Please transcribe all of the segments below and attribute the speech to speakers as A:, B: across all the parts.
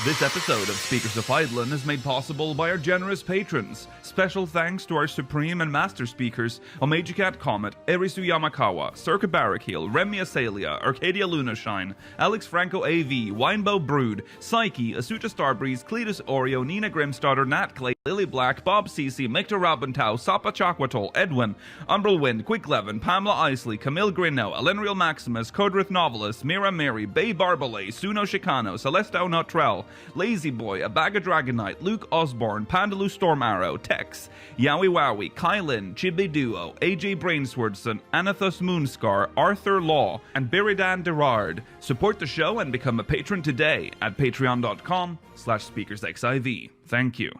A: This episode of Speakers of Eidolon is made possible by our generous patrons. Special thanks to our Supreme and Master Speakers, Omejicat Comet, Erisu Yamakawa, Circa Barrakiel, Remy Asalia, Arcadia Lunashine, Alex Franco AV, Winebow Brood, Psyche, Asuta Starbreeze, Cletus Oreo, Nina Grimstarter, Nat Clay, Lily Black, Bob CC, Mictor Rabentau, Sapa Chakwatol, Edwin, Umbral Wind, Quick Levin, Pamela Isley, Camille Grino, Elenriel Maximus, Codrith Novelist, Mira Mary, Bay Barbalay, Suno Chicano, Celestao Notrell, Lazy Boy, A Bag of Dragonite, Luke Osborne, Pandaloo Storm Arrow, Tex, Yowie Wowie, Kylin, Chibi Duo, AJ Brainswordson, Anathos Moonscar, Arthur Law, and Biridan Derard. Support the show and become a patron today at patreon.com/speakersxiv. Thank you.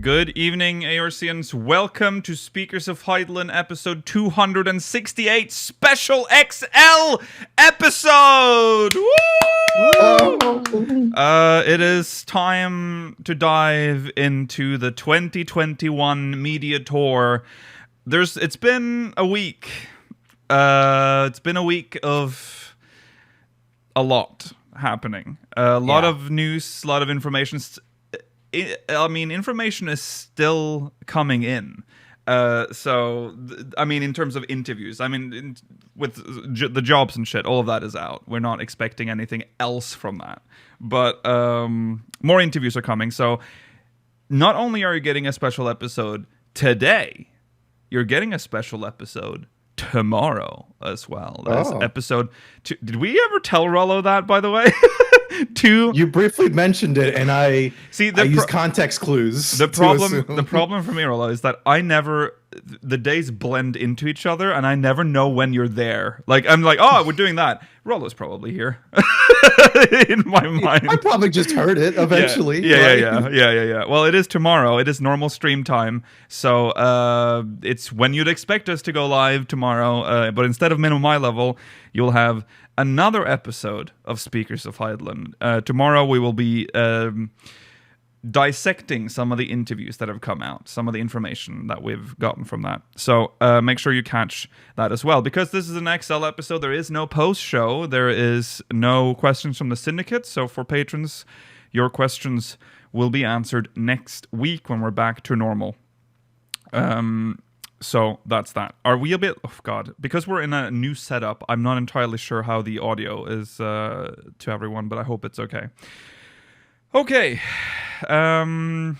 A: Good evening, Aorcians. Welcome to Speakers of Eidolon episode 268, Special XL episode! Woo! It is time to dive into the 2021 media tour. It's been a week. It's been a week of a lot happening. A lot of news, a lot of information. Information is still coming in. In terms of interviews, with the jobs and shit, all of that is out. We're not expecting anything else from that. But more interviews are coming. So not only are you getting a special episode today, you're getting a special episode tomorrow as well. That's episode 2. Did we ever tell Rollo that, by the way? 2.
B: You briefly mentioned it, and I use context clues.
A: The problem for me, Rollo, is that the days blend into each other, and I never know when you're there. Like, I'm like, oh, we're doing that. Rollo's probably here. In my mind.
B: I probably just heard it eventually.
A: Yeah. Well, it is tomorrow. It is normal stream time. So it's when you'd expect us to go live tomorrow. But instead of minimum eye level, you'll have another episode of Speakers of Eidolon. Tomorrow we will be dissecting some of the interviews that have come out, some of the information that we've gotten from that. So make sure you catch that as well. Because this is an XL episode, there is no post-show. There is no questions from the syndicate. So for patrons, your questions will be answered next week when we're back to normal. So that's that. Are we a bit... Oh, God. Because we're in a new setup, I'm not entirely sure how the audio is to everyone, but I hope it's okay. Okay. Here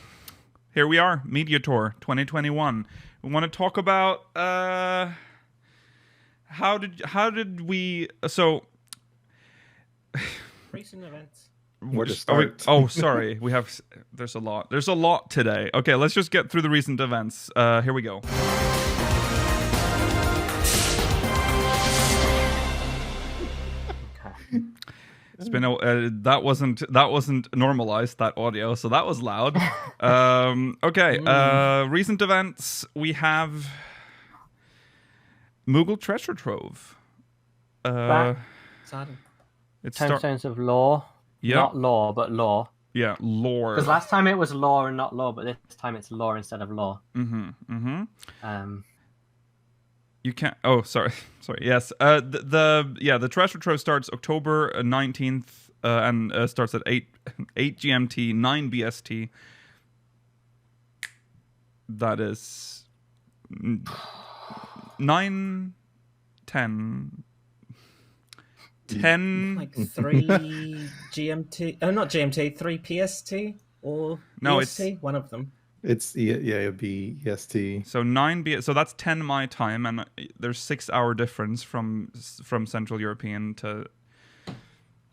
A: we are. Media Tour 2021. We want to talk about... How did we... So...
C: Recent events.
B: Where to start?
A: Sorry. There's a lot. There's a lot today. Okay, let's just get through the recent events. Here we go. It's been that wasn't normalized, that audio, so that was loud. Okay. Recent events. We have Moogle Treasure Trove.
C: It's Tombstones of Lore.
A: Yeah.
C: Not law, but law.
A: Yeah, lore.
C: Because last time it was law and not law, but this time it's law instead of law.
A: You can't. Oh, sorry. Yes. The Treasure Trove starts October 19th and starts at 8 GMT, 9 BST. That is 9, 10. 10
C: like 3 GMT. Oh, not GMT. 3 PST or
A: no,
C: EST. It's one of them.
B: It's it'd be EST.
A: So 9 so that's 10 my time, and there's 6-hour difference from Central European to.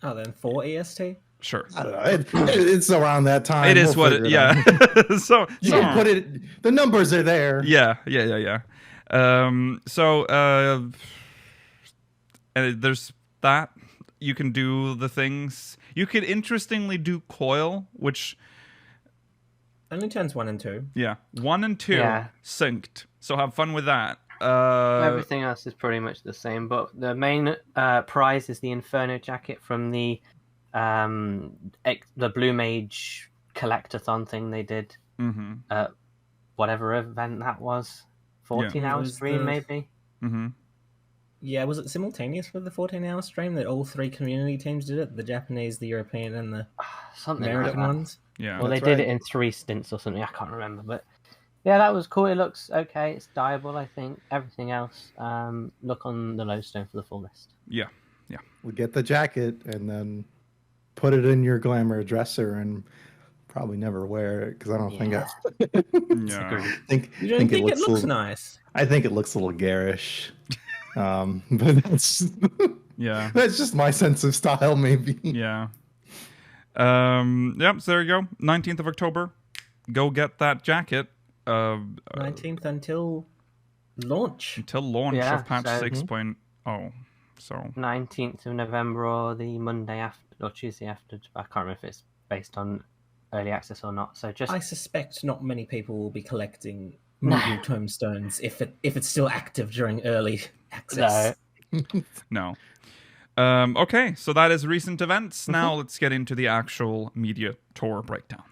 C: Oh, then 4 EST.
A: Sure.
B: I don't know. It's around that time.
A: It is what it. Yeah. So
B: you can put it. The numbers are there.
A: Yeah. There's that. you can do the things. You could interestingly do coil, which
C: only turns 1 and 2.
A: Yeah, 1 and 2 synced. So have fun with that.
D: Everything else is pretty much the same, but the main prize is the Inferno jacket from the Blue Mage collectathon thing they did. Whatever event that was, 14-hour stream maybe.
C: Yeah, was it simultaneous with the 14-hour stream that all 3 community teams did it? The Japanese, the European, and the American ones.
A: Yeah,
D: well, they did it in 3 stints or something. I can't remember, but. Yeah, that was cool. It looks okay. It's dyeable, I think. Everything else, look on the lodestone for the full list.
A: Yeah.
B: We get the jacket and then put it in your glamour dresser and probably never wear it because I don't think
C: You don't think it looks nice?
B: I think it looks a little garish. But that's that's just my sense of style, maybe.
A: Yeah. So there you go. 19th of October. Go get that jacket.
C: 19th until launch.
A: Of patch 6.0. So
D: 19th of November or the Monday after or Tuesday after. I can't remember if it's based on early access or not. So I
C: suspect not many people will be collecting Moogle tombstones if it's still active during early access.
A: No. Okay, so that is recent events. Now let's get into the actual media tour breakdown.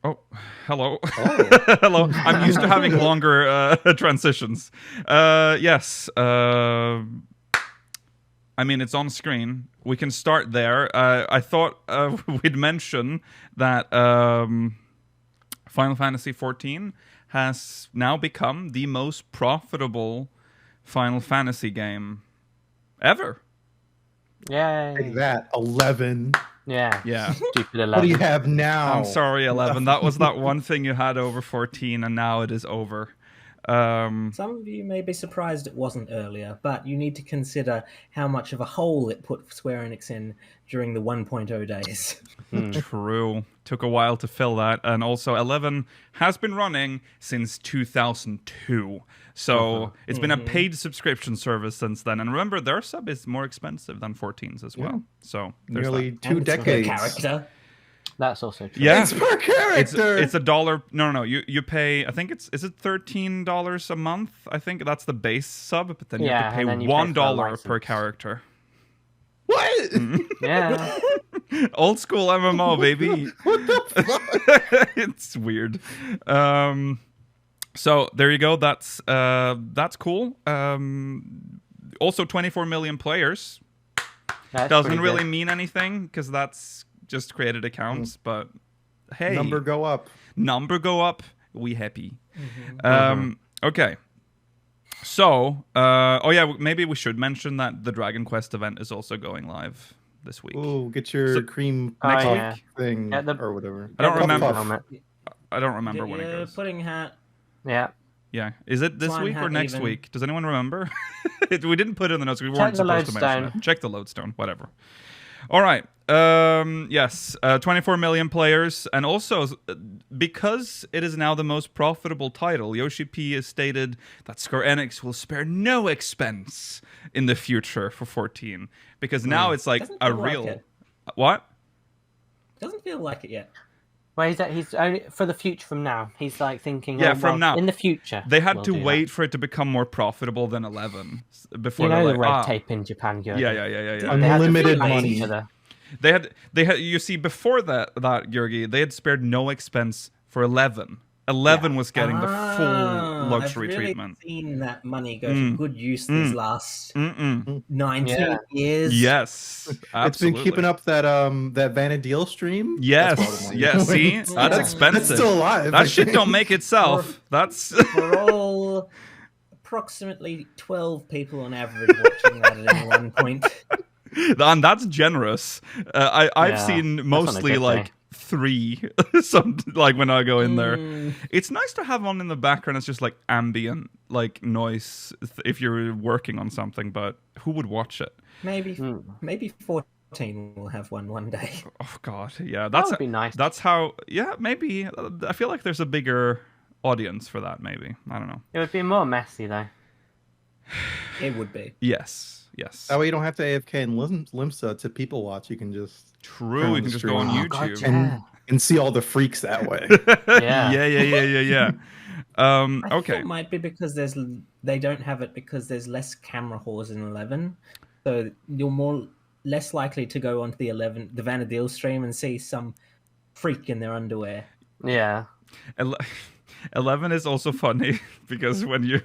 A: Oh, hello. Hello. I'm used to having longer transitions. Yes. I mean, it's on screen. We can start there. I thought we'd mention that Final Fantasy XIV has now become the most profitable Final Fantasy game ever.
D: Yay.
B: Take that, 11.
D: Yeah. Stupid 11.
B: What do you have now?
A: I'm sorry, 11. That was that one thing you had over 14, and now it is over.
C: Some of you may be surprised it wasn't earlier, but you need to consider how much of a hole it put Square Enix in during the 1.0 days.
A: True. Took a while to fill that. And also, 11 has been running since 2002. So it's been a paid subscription service since then. And remember, their sub is more expensive than 14's as well. So
B: nearly 2 decades.
C: Character.
D: That's also true.
A: Yeah,
B: it's per character.
A: It's $1. No. You pay. I think is it $13 a month? I think that's the base sub, but then you have to pay $1 per character.
B: What?
D: Yeah.
A: Old school MMO, baby.
B: What the fuck?
A: It's weird. So there you go. That's cool. Also, 24 million players. Doesn't really mean anything because that's just created accounts, but hey,
B: number go up,
A: we happy. Okay, so maybe we should mention that the Dragon Quest event is also going live this week.
B: Oh, get your cream
A: next
B: week thing or whatever.
A: I don't remember when it goes.
C: Pudding hat.
A: Yeah, is it this week or next week? Does anyone remember? We didn't put it in the notes. We weren't supposed to mention it. Check the lodestone, whatever. All right. Yes, 24 million players. And also, because it is now the most profitable title, Yoshi P has stated that Square Enix will spare no expense in the future for 14. Because now it's like a real...
C: Like
A: what?
C: Doesn't feel like it yet.
D: Well, he's only for the future from now. He's like thinking,
A: from now.
D: In the future.
A: They had to wait for it to become more profitable than 11 before
D: the red tape in Japan.
A: Yeah.
B: Unlimited money.
A: They had. You see, before that, Georgi, they had spared no expense for 11. 11 was getting the full luxury treatment.
C: I've really seen that money go to good use these last 19 years.
A: Yes, absolutely.
B: It's been keeping up that Vanadil stream.
A: Yes, see, that's expensive.
B: That's still alive.
A: That shit don't make itself.
C: We're all approximately 12 people on average watching that at any one point.
A: And that's generous. I've seen mostly like 3 like when I go in there. It's nice to have one in the background. It's just like ambient like noise if you're working on something, but who would watch it?
C: Maybe 14 will have one day.
A: Oh god, yeah,
D: That would be nice.
A: That's how. Yeah, maybe. I feel like there's a bigger audience for that. Maybe, I don't know.
D: It would be more messy though.
C: It would be.
A: Yes.
B: That way you don't have to AFK and Limsa to people watch. You can just
A: True. You can just go on
B: stream.
A: YouTube.
D: God,
B: and see all the freaks that way.
D: Yeah.
A: Yeah.
C: I think
A: Okay.
C: it might be because they don't have it because there's less camera whores in 11, so you're less likely to go onto the Vanadil stream and see some freak in their underwear.
D: Yeah.
A: 11 is also funny because when you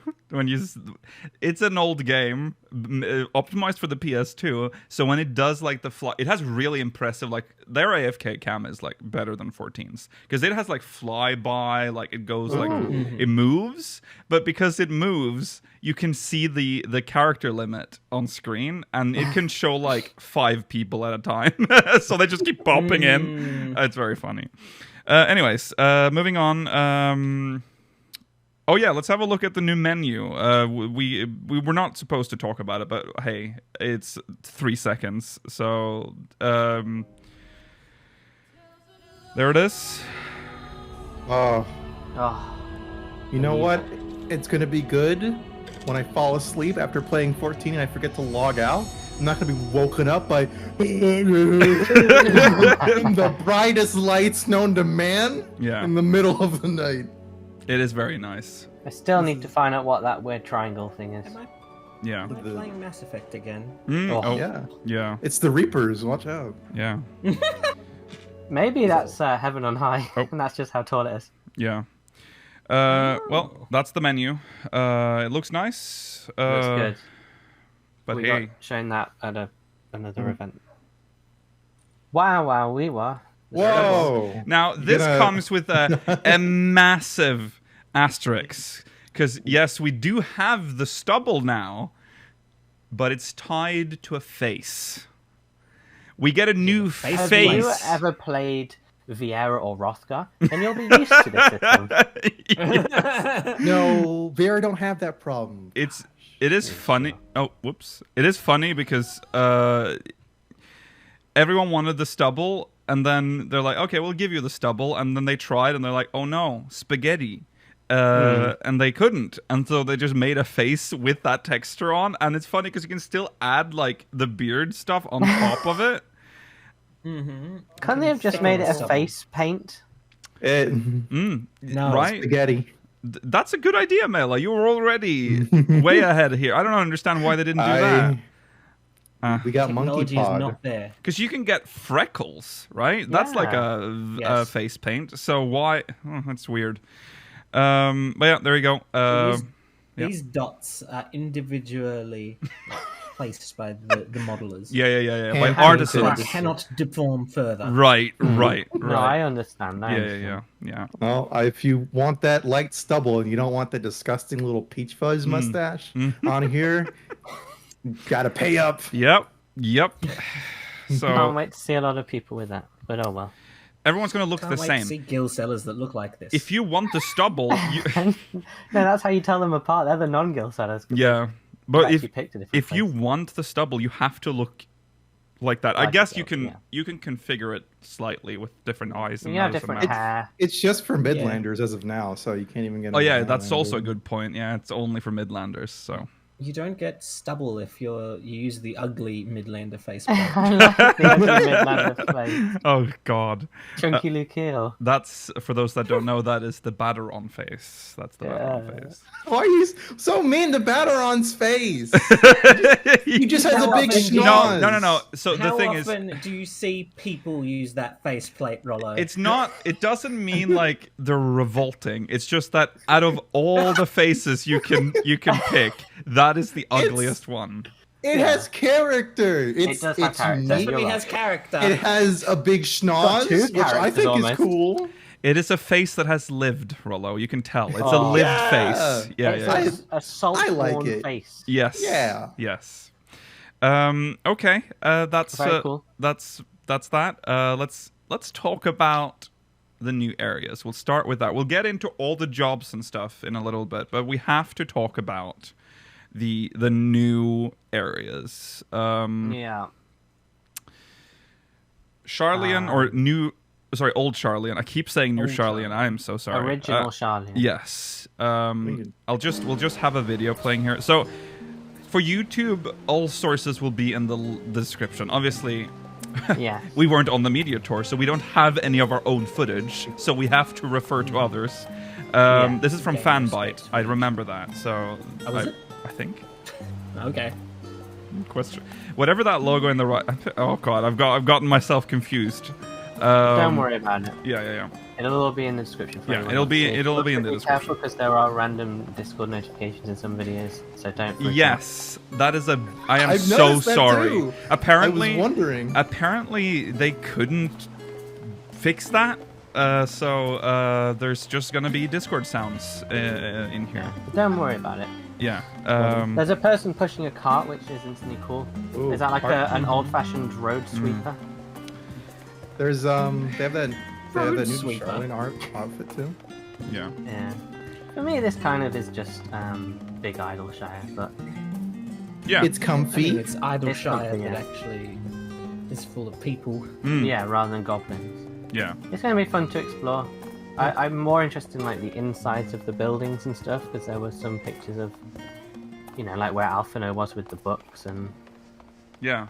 A: it's an old game optimized for the PS2, so when it does like the fly, it has really impressive, like their AFK cam is like better than 14's because it has like flyby, like it goes like it moves, but because it moves you can see the character limit on screen and it can show like 5 people at a time. So they just keep popping in. It's very funny. Anyways, moving on. Oh yeah, let's have a look at the new menu. We were not supposed to talk about it, but hey, it's 3 seconds. So there it is.
B: Oh,
D: Oh.
B: you know what? It's gonna be good when I fall asleep after playing 14 and I forget to log out. I'm not gonna be woken up by the brightest lights known to man in the middle of the night.
A: It is very nice.
D: I still need to find out what that weird triangle thing is.
A: Yeah.
C: Am I playing Mass Effect again?
A: Oh,
B: Yeah. It's the Reapers. Watch out.
A: Yeah.
D: Maybe that's heaven on high, and that's just how tall it is.
A: Yeah. Well, that's the menu. It looks nice.
D: Looks good.
A: But
D: We
A: hey,
D: got shown that at another event. Wow, we were.
B: Whoa!
A: now this comes with a massive asterisk because yes, we do have the stubble now, but it's tied to a face. We get a new face.
D: Have you ever played Viera or Rothgar? Then you'll be used to this system.
B: No, Vera don't have that problem.
A: It is funny. Oh, whoops! It is funny because everyone wanted the stubble, and then they're like, "Okay, we'll give you the stubble," and then they tried, and they're like, "Oh no, spaghetti," and they couldn't, and so they just made a face with that texture on, and it's funny because you can still add like the beard stuff on top of it.
D: Couldn't they have just made it a face paint?
C: No,
A: right?
B: Spaghetti.
A: That's a good idea, Mela. You were already way ahead here. I don't understand why they didn't do that.
B: We got monkey
C: Technology is
B: pod.
C: not there.
A: Because you can get freckles, right? That's like a face paint. So why? Oh, that's weird. But yeah, there you go.
C: These dots are individually placed by the modelers.
A: Yeah. By
B: And
A: artisans.
C: They cannot deform further.
A: Right.
D: No, I understand.
A: Yeah.
B: Well, if you want that light stubble and you don't want the disgusting little peach fuzz mustache on here, you gotta pay up.
A: Yep.
D: Can't
A: So
D: wait to see a lot of people with that. But oh well.
A: everyone's gonna look
C: Can't
A: the
C: wait
A: same.
C: to see gill sellers that look like this.
A: If you want the stubble,
D: No, that's how you tell them apart. They're the non-gill sellers.
A: yeah. But
D: Actually picked a different
A: if you
D: face.
A: want the stubble, you have to look like that. I
D: Like
A: guess
D: it
A: you
D: does,
A: can
D: yeah.
A: you can configure it slightly with different eyes and
D: You have
A: nose and
D: different
A: mouth.
D: hair.
B: It's just for Midlanders as of now, so you can't even get.
A: Oh yeah, that's also a good point. Yeah, it's only for Midlanders. So
C: You don't get stubble if you use the ugly Midlander face paint.
D: I love the ugly Midlander face.
A: oh god,
D: Chunky Lukeal.
A: that's for those that don't know. That is the Baderon face. That's the Baderon
D: Yeah.
A: face.
B: Why are you so mean to Baderon's face? He just has a big schnoz.
A: No. So the
C: How
A: thing is,
C: often do you see people use that faceplate, Rollo?
A: it's not. It doesn't mean like they're revolting. It's just that out of all the faces you can pick, that is the ugliest one.
B: It has character.
D: It does have character.
B: unique.
C: Definitely
D: You're
C: has character.
B: It has a big schnoz,
D: two
B: which I
D: characters
B: think
D: almost.
B: is cool.
A: It is a face that has lived, Rollo. You can tell. It's a
D: Oh.
A: lived
B: Yeah.
A: face. Yeah.
D: It's a salt-born
B: like it.
D: face.
A: Yes.
B: Yeah.
A: Yes. Okay. That's
D: Very cool.
A: That's that. Let's talk about the new areas. We'll start with that. We'll get into all the jobs and stuff in a little bit, but we have to talk about the new areas.
D: Yeah.
A: Sharlayan or new. Sorry, old Sharlayan. I keep saying new
C: Old
A: Sharlayan. I am so sorry.
D: Original Sharlayan.
A: Yes. We'll just have a video playing here. So, for YouTube, all sources will be in the description. Obviously,
D: Yeah.
A: we weren't on the media tour, so we don't have any of our own footage. So we have to refer to others. This is from Fanbyte. I remember that. So
C: was it?
A: I think.
C: Okay.
A: Question. Whatever that logo in the right. Oh god, I've gotten myself confused.
D: Don't worry about it.
A: Yeah.
D: It'll all be in the description. For
A: Yeah,
D: anyone
A: it'll
D: to
A: be
D: see.
A: in the
D: Be
A: description.
D: careful because there are random Discord notifications in some videos, so don't. freak out.
A: Yes, that is a. I am
B: I've
A: so
B: noticed that
A: sorry.
B: too.
A: Apparently,
B: I was wondering.
A: Apparently, they couldn't fix that. So there's just gonna be Discord sounds in here.
D: Don't worry about it.
A: Yeah.
D: There's a person pushing a cart, which is instantly cool.
B: Ooh,
D: Is that like
B: cart.
D: an old-fashioned road sweeper?
B: There's they have that new
C: Sweeper.
B: Sharlayan outfit too.
A: Yeah.
D: Yeah. For me, this kind of is just Big Idleshire, but
A: Yeah.
B: It's
C: I
B: comfy.
C: think it's Idleshire
D: something,
C: that
D: yeah.
C: actually is full of people.
D: yeah, rather than goblins.
A: Yeah.
D: It's going to be fun to explore. I'm more interested in like the insides of the buildings and stuff because there were some pictures of, like where Alphino was with the books and.
A: Yeah.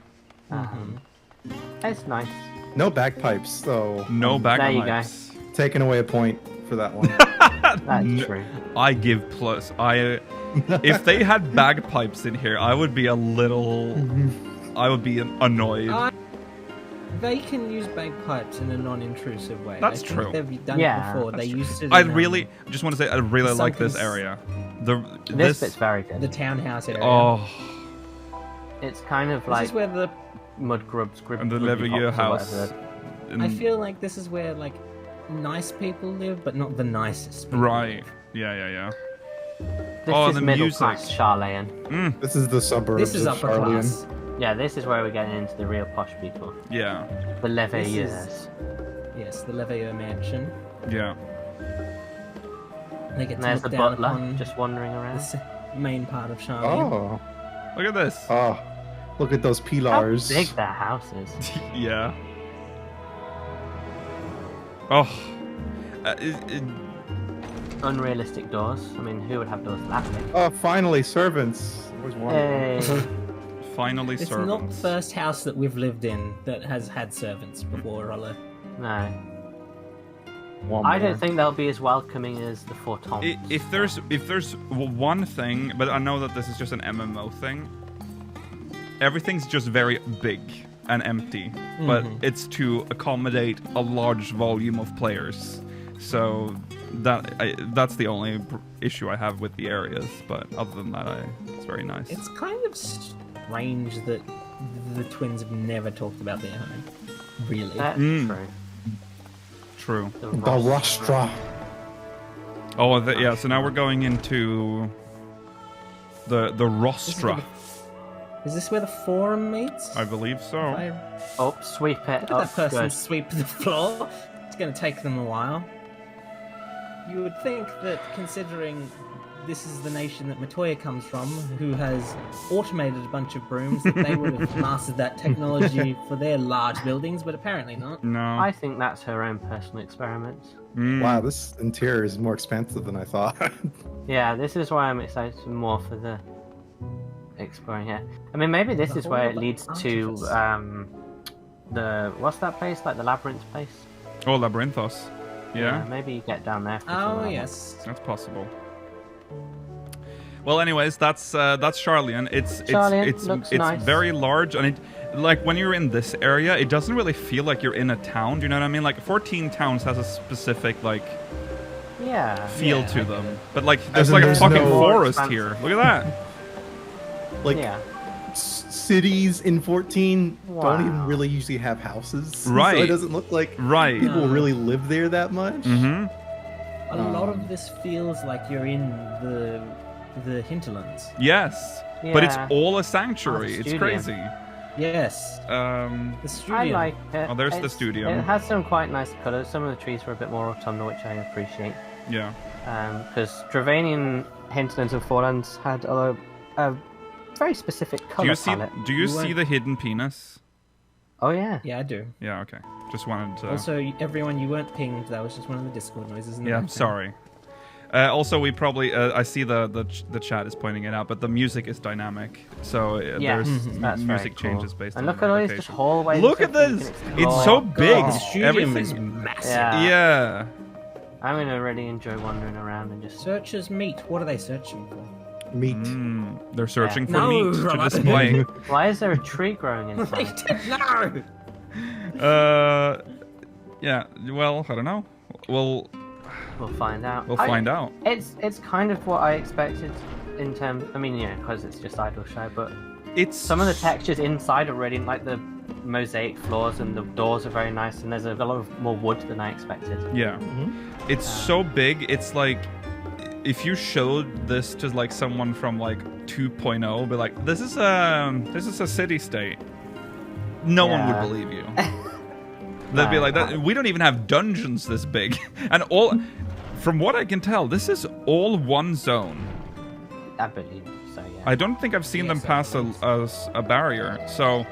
D: It's nice.
B: No bagpipes, though.
A: No
D: There you
A: bagpipes.
B: Taking away a point for that one.
D: That's true.
A: I give plus. If they had bagpipes in here, I would be a little. I would be annoyed.
C: They can use bagpipes in a non-intrusive way.
A: That's
C: I think
A: true.
C: They've done
D: Yeah,
C: it before.
A: That's
C: They
A: true.
C: used it.
A: I
C: in,
A: really just want to say I really like this
C: something's-
A: area.
D: This bit's very good.
C: the townhouse area.
A: Oh,
D: It's kind of
C: This
D: like
C: is where the.
D: Mudgrub's
A: and the Levier house.
C: I feel like this is where like nice people live, but not the nicest. People.
A: Right. Yeah.
D: This
A: Oh,
D: is
A: the
D: middle
A: music.
D: class Sharlayan.
B: This is the suburbs
C: This is
B: of
C: upper
B: Sharlayan.
C: class.
D: Yeah, this is where we're getting into the real posh people.
A: Yeah.
D: The
C: This
D: Leviers.
C: is- Yes, the Levier mansion.
A: Yeah.
C: They get
D: And
C: to
D: there's
C: look
D: the
C: down
D: butler
C: upon
D: just wandering
C: the
D: around.
C: main part of Sharlayan.
B: Oh,
A: Look at this.
B: look at those
D: How
B: pillars.
D: big that house is.
A: Yeah. Oh.
D: Unrealistic doors. I mean, who would have doors that big?
B: Oh, finally, servants. Always wanted.
D: Hey.
A: Finally,
C: It's
A: servants.
C: not the first house that we've lived in that has had servants before, Rollo.
D: No.
B: One
D: I
B: more.
D: don't think they'll be as welcoming as the Fortons.
A: If there's one thing, but I know that this is just an MMO thing. Everything's just very big and empty, but it's to accommodate a large volume of players. So that's the only issue I have with the areas. But other than that, it's very nice.
C: It's kind of strange that the twins have never talked about their home. Really?
D: That's
A: Mm.
D: true.
A: True.
D: The
B: The
D: rostra.
B: Rostra.
A: Oh, yeah. So now we're going into the rostra.
C: Is this where the forum meets?
A: I believe so.
D: Oh, sweep it
C: Look at
D: up.
C: that person
D: Good.
C: sweep the floor. It's going to take them a while. You would think that, considering this is the nation that Matoya comes from, who has automated a bunch of brooms, that they would have mastered that technology for their large buildings, but apparently not.
A: No.
D: I think that's her own personal experiment.
A: Mm.
B: Wow, this interior is more expansive than I thought.
D: Yeah, this is why I'm excited more for the exploring here. I mean, maybe this
C: The
D: is where
C: whole
D: it leads to
C: artifice.
D: the what's that place? Like the labyrinth place?
A: Oh, Labyrinthos. Yeah,
D: Maybe you get down there. For some
C: Oh,
D: of that.
C: yes.
A: that's possible. Well, anyways, that's Sharlayan.
D: Sharlayan
A: It's
D: looks
A: it's
D: nice.
A: very large, and it like when you're in this area, it doesn't really feel like you're in a town. Do you know what I mean? Like 14 towns has a specific like
D: Yeah.
A: feel
C: Yeah,
A: to
C: I
A: them,
C: get it.
A: but like
B: As
A: there's
B: in
A: like a
B: there's
A: fucking
B: no-
A: forest
D: More
A: here. Look at that.
B: Like,
D: Yeah.
B: cities in 14 don't
D: Wow.
B: even really usually have houses.
A: Right.
B: So it doesn't look like
A: Right.
B: people
C: No.
B: really live there that much.
A: Mm-hmm.
C: A lot of this feels like you're in the hinterlands.
A: Yes, but it's
D: Yeah.
A: all a sanctuary.
D: Oh, the
A: It's
D: studio.
A: crazy.
C: Yes, the studio.
D: I like it.
A: Oh, there's the
D: It's-
A: studio.
D: It has some quite nice colours. Some of the trees were a bit more autumnal, which I appreciate.
A: Yeah.
D: Because Dravanian hinterlands and forelands had a very specific
A: Do
D: colour
A: you see?
D: palette.
A: Do you see
C: Right.
A: the hidden penis?
D: Oh yeah.
C: Yeah, I do.
A: Yeah, okay. Just wanted to...
C: Also, everyone, you weren't pinged. That was just one of the Discord noises. In the
A: Yeah, I'm
C: background.
A: sorry. Also, we probably... I see the chat is pointing it out, but the music is dynamic. So
D: Yes,
A: there's
D: that's very
A: music
D: cool.
A: changes based
D: and
A: on
D: look at all these
A: location.
D: just hallways.
A: Look
D: and
A: at
D: stuff
A: this!
D: you can
A: It's
D: explore.
A: so big!
C: God, the studium is
A: Everything...
C: massive.
D: Yeah.
A: Yeah.
D: I'm gonna really enjoy wandering around and just.
C: Searchers meat. What are they searching for?
B: Meat.
A: They're searching for
C: No,
A: meat to
C: Robert.
A: display.
D: Why is there a tree growing inside?
C: No.
A: Yeah, well, I don't know. We'll
D: find out.
A: find out.
D: It's kind of what I expected in terms. I mean, yeah, because it's just idle show, but
A: It's
D: some of the textures inside are really like the mosaic floors and the doors are very nice, and there's a lot of more wood than I expected.
A: Yeah. It's so big. It's like if you showed this to like someone from like 2.0, be like, this is a city state. No one would
D: Yeah.
A: believe you. They'd be like, that. We don't even have dungeons this big. And all, from what I can tell, this is all one zone.
D: I believe so. Yeah.
A: I don't think I've seen them pass a barrier. So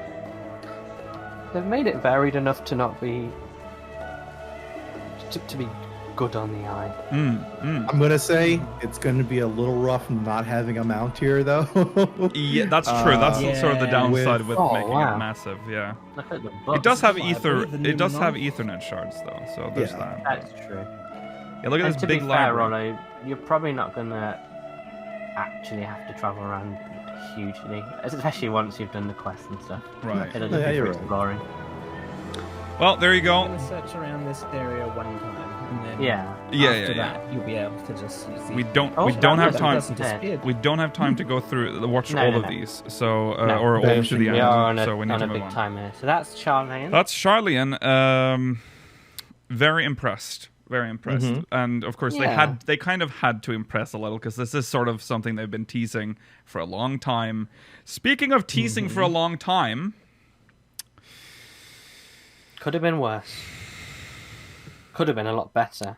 D: They've made it varied enough to not be to be good on the eye.
B: I'm gonna say it's gonna be a little rough not having a mount here, though.
A: yeah, that's true. That's sort of the
C: Yeah.
A: downside with
D: Oh,
A: making
D: wow.
A: it massive. Yeah.
D: Look at the
A: It
D: books.
A: does have
C: I believe the
A: It does have
C: Numenor.
A: Ethernet shards though, so there's
B: Yeah.
A: that.
D: That's true.
A: Yeah, look at
D: And
A: this
D: to
A: big
D: be fair,
A: library.
D: Rollo, you're probably not gonna actually have to travel around hugely, especially once you've done the quests and stuff.
A: Right.
D: It'll
B: Yeah,
D: just be
B: you're
D: for
B: right.
D: exploring.
A: Well, there you
C: I'm
A: go.
C: gonna search around this area one time, and then
D: Yeah.
C: after that, you'll be able to just use the...
A: We don't
D: Oh,
A: we don't
D: that
A: have
D: doesn't
A: time.
D: disappear.
A: We don't have time to go through watch
D: No,
A: all
D: no,
A: of
D: no.
A: these. So
D: No,
A: or all to the
D: we
A: end.
D: are on
A: So we need
D: on
A: to
D: a
A: move
D: big
A: on.
D: timer. So that's Sharlayan.
A: That's Sharlayan. Very impressed. Very impressed. And of course
D: Yeah.
A: they kind of had to impress a little because this is sort of something they've been teasing for a long time. Speaking of teasing for a long time,
D: Could have been worse. Could have been a lot better.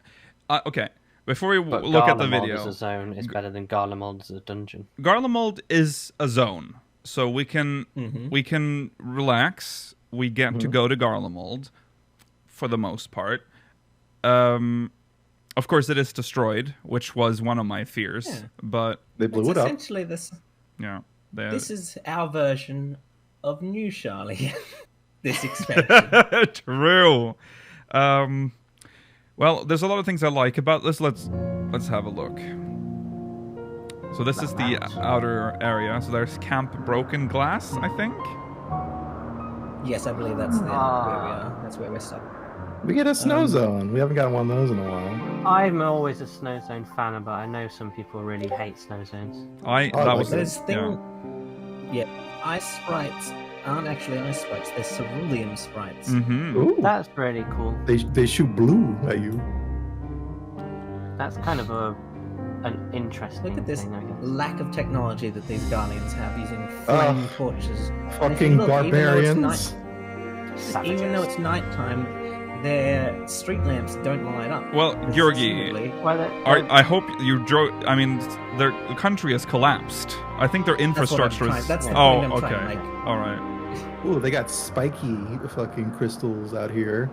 A: okay. Before we
D: But
A: look at the
D: Garlemald
A: video,
D: as a zone is better than Garlemald as a dungeon.
A: Garlemald is a zone, so we can relax. We get to go to Garlemald for the most part. Of course, it is destroyed, which was one of my fears.
C: Yeah.
A: But
B: They blew
C: It's
B: it up.
C: essentially this.
A: yeah,
C: This is our version of New Sharlayan. This expansion.
A: true. Well, there's a lot of things I like about this. Let's have a look. So this is the outer area. So there's Camp Broken Glass, I think.
C: Yes, I believe that's where we are. That's where we're stuck.
B: We get a snow zone. We haven't gotten one of those in a while.
D: I'm always a snow zone fan, but I know some people really hate snow zones.
A: That
B: like
A: was
B: it.
C: There's ice sprites aren't actually ice sprites. They're cerulean sprites.
A: Mm-hmm.
B: Ooh,
D: That's really cool.
B: they shoot blue at you.
D: That's kind of an interesting
C: Look at this
D: thing, I guess.
C: lack of technology that these Guardians have using flame torches. And if you
B: Fucking
C: look,
B: barbarians.
C: Even though it's nighttime, their street lamps don't light up.
A: Well, Georgi,
C: Presumably-
D: Well,
A: I hope you drove. I mean, their country has collapsed. I think their
C: That's what I'm
A: infrastructure
C: trying-
A: is.
C: that's the
A: Oh,
C: point I'm trying to
A: okay.
C: make.
A: All right.
B: Ooh, they got spiky fucking crystals out here.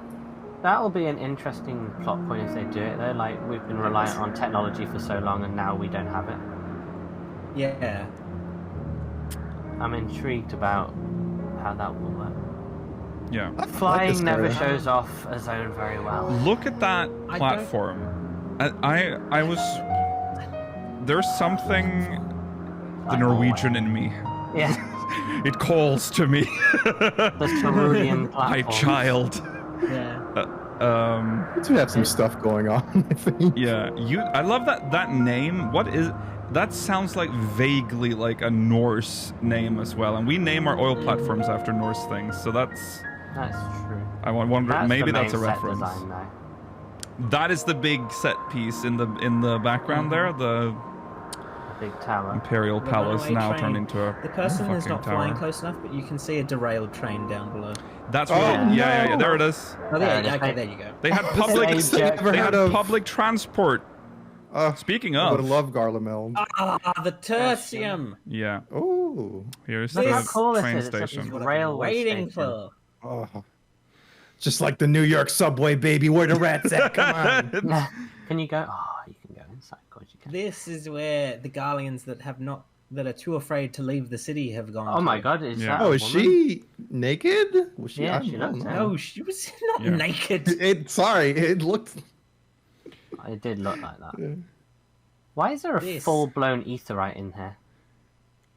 D: that'll be an interesting plot point if they do it, though. Like, we've been reliant on technology for so long, and now we don't have it.
C: Yeah.
D: I'm intrigued about how that will work.
A: Yeah.
D: Flying
B: this
D: never
B: area.
D: shows off a zone very well.
A: Look at that
C: I
A: platform. I was. There's something. The Norwegian in me.
D: Yeah,
A: It calls to me.
D: the cerulean
A: My
D: platform.
A: child.
C: Yeah.
B: We do have some stuff going on, I think.
A: Yeah. I love that name. What is? That sounds like vaguely like a Norse name as well. And we name our oil platforms after Norse things, so that's.
D: That's true.
A: I wonder.
D: That's
A: Maybe
D: the
A: that's a
D: main set
A: reference.
D: design, though.
A: That is the big set piece in the background there. The
D: A big tower.
A: Imperial
C: The
A: Palace
C: runaway
A: now
C: train.
A: turned into a
C: The person is
A: fucking
C: not
A: tower.
C: flying close enough, but you can see a derailed train down below.
A: That's
B: Oh,
A: what. Yeah.
B: no.
A: There it is.
C: Oh,
D: There
C: yeah,
D: it is.
C: okay, there you go.
A: They had public.
D: Age check.
B: Never
A: They
B: heard
A: had
B: of.
A: public transport. Speaking
B: I would
A: of,
B: love Garlemald.
C: Ah, the tertium.
A: yeah.
B: Oh,
A: Here's
D: Look
A: the
D: how cool
A: train
D: this is. It's
A: station.
D: a
C: What I've been
D: railway
C: waiting
D: station.
C: for.
B: Oh. Just like the New York subway, baby. Where the rats at? Come on.
D: Can you go? Oh, you can go inside. Of course you can.
C: This is where the Garleans that are too afraid to leave the city have gone.
D: Oh
C: to.
D: my god, is that
B: Oh,
D: a
B: is
D: woman?
B: she naked? Was she?
D: Yeah,
B: I
D: she
B: don't
D: looks
B: know.
C: No, she was not
A: Yeah.
C: naked.
B: Sorry, it looked.
D: It did look like that. Why is there a
C: This-
D: full-blown etherite in here?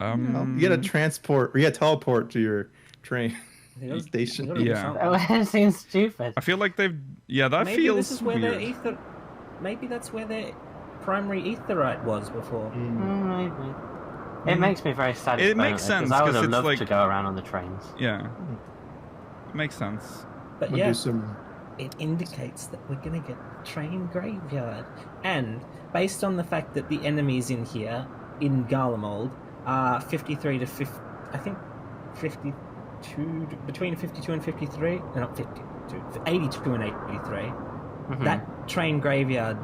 B: You gotta transport. Or you gotta teleport to your train station.
A: Yeah.
D: It seems stupid.
A: I feel like they've. Yeah, that
C: Maybe
A: feels
C: this is where
A: weird.
C: their ether. Maybe that's where their primary etherite was before.
D: Maybe. It makes me very sad.
A: It makes sense,
D: because I would
A: 'cause
D: have
A: it's
D: loved
A: like-
D: to go around on the trains.
A: Yeah. It makes sense.
C: But
B: We'll
C: yeah,
B: do some.
C: it indicates that we're gonna get train graveyard, and based on the fact that the enemies in here in Garlemald are 53 to 50, I think 52 between 52 and 53, no, not 52, 82 and 83. That train graveyard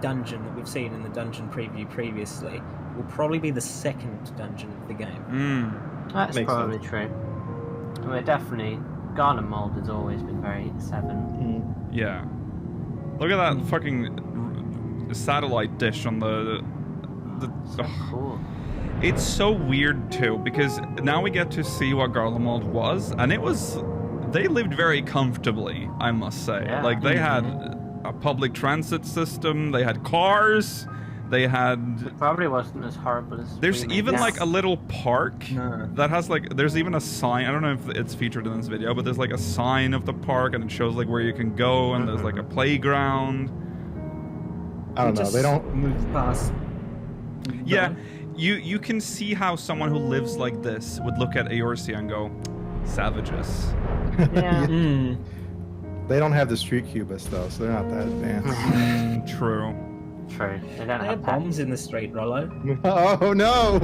C: dungeon that we've seen in the dungeon preview previously will probably be the second dungeon of the game.
D: That's
B: Makes
D: probably true. I mean, definitely, Garlemald has always been very 7.
A: Yeah. Look at that fucking satellite dish on the.
D: Cool.
A: It's so weird too because now we get to see what Garlemald was, and it was. They lived very comfortably, I must say.
D: Yeah.
A: Like they had a public transit system, they had cars, they had.
D: Probably wasn't as horrible as.
A: There's
D: we made
A: even
D: it.
A: like a little park
C: No.
A: that has like. There's even a sign. I don't know if it's featured in this video, but there's like a sign of the park, and it shows like where you can go, and there's like a playground.
B: I don't know.
C: Just
B: They don't.
C: move past.
A: Yeah, you can see how someone who lives like this would look at Eorzea and go, savages.
D: Yeah.
B: They don't have the street cubist though, so they're not that advanced.
A: True.
D: True. They don't
C: There are
D: have
C: bombs
D: bombs.
C: in the street, Rollo.
B: Oh no!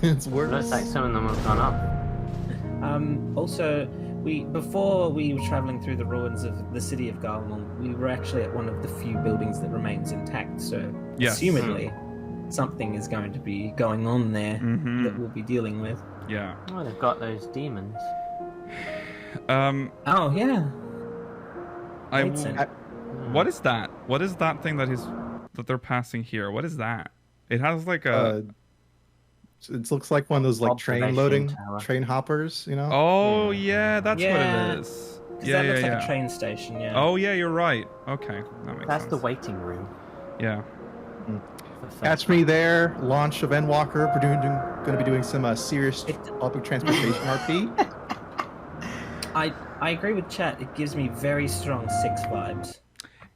B: It's worse.
D: Looks like some of them have gone up.
C: Also, before we were traveling through the ruins of the city of Garlemald, we were actually at one of the few buildings that remains intact. So,
A: Yes.
C: assumedly, something is going to be going on there that we'll be dealing with.
A: Yeah.
D: Oh, they've got those demons.
C: Oh yeah.
A: I.
C: Made sense.
A: What is that? What is that thing that they're passing here? What is that? It has like a.
B: It looks like one of those like train
D: Observation
B: loading
D: tower.
B: train hoppers, you know?
A: Oh yeah, that's
C: Yeah.
A: what it is.
C: 'Cause
A: Yeah,
C: that looks
A: yeah,
C: like
A: yeah.
C: a train station. Yeah.
A: Oh yeah, you're right. Okay, that makes
D: That's
A: sense.
D: the waiting room.
A: Yeah.
B: Catch me there. Launch of Endwalker. We're going to be doing some serious public transportation RP.
C: I agree with chat. It gives me very strong 6 vibes.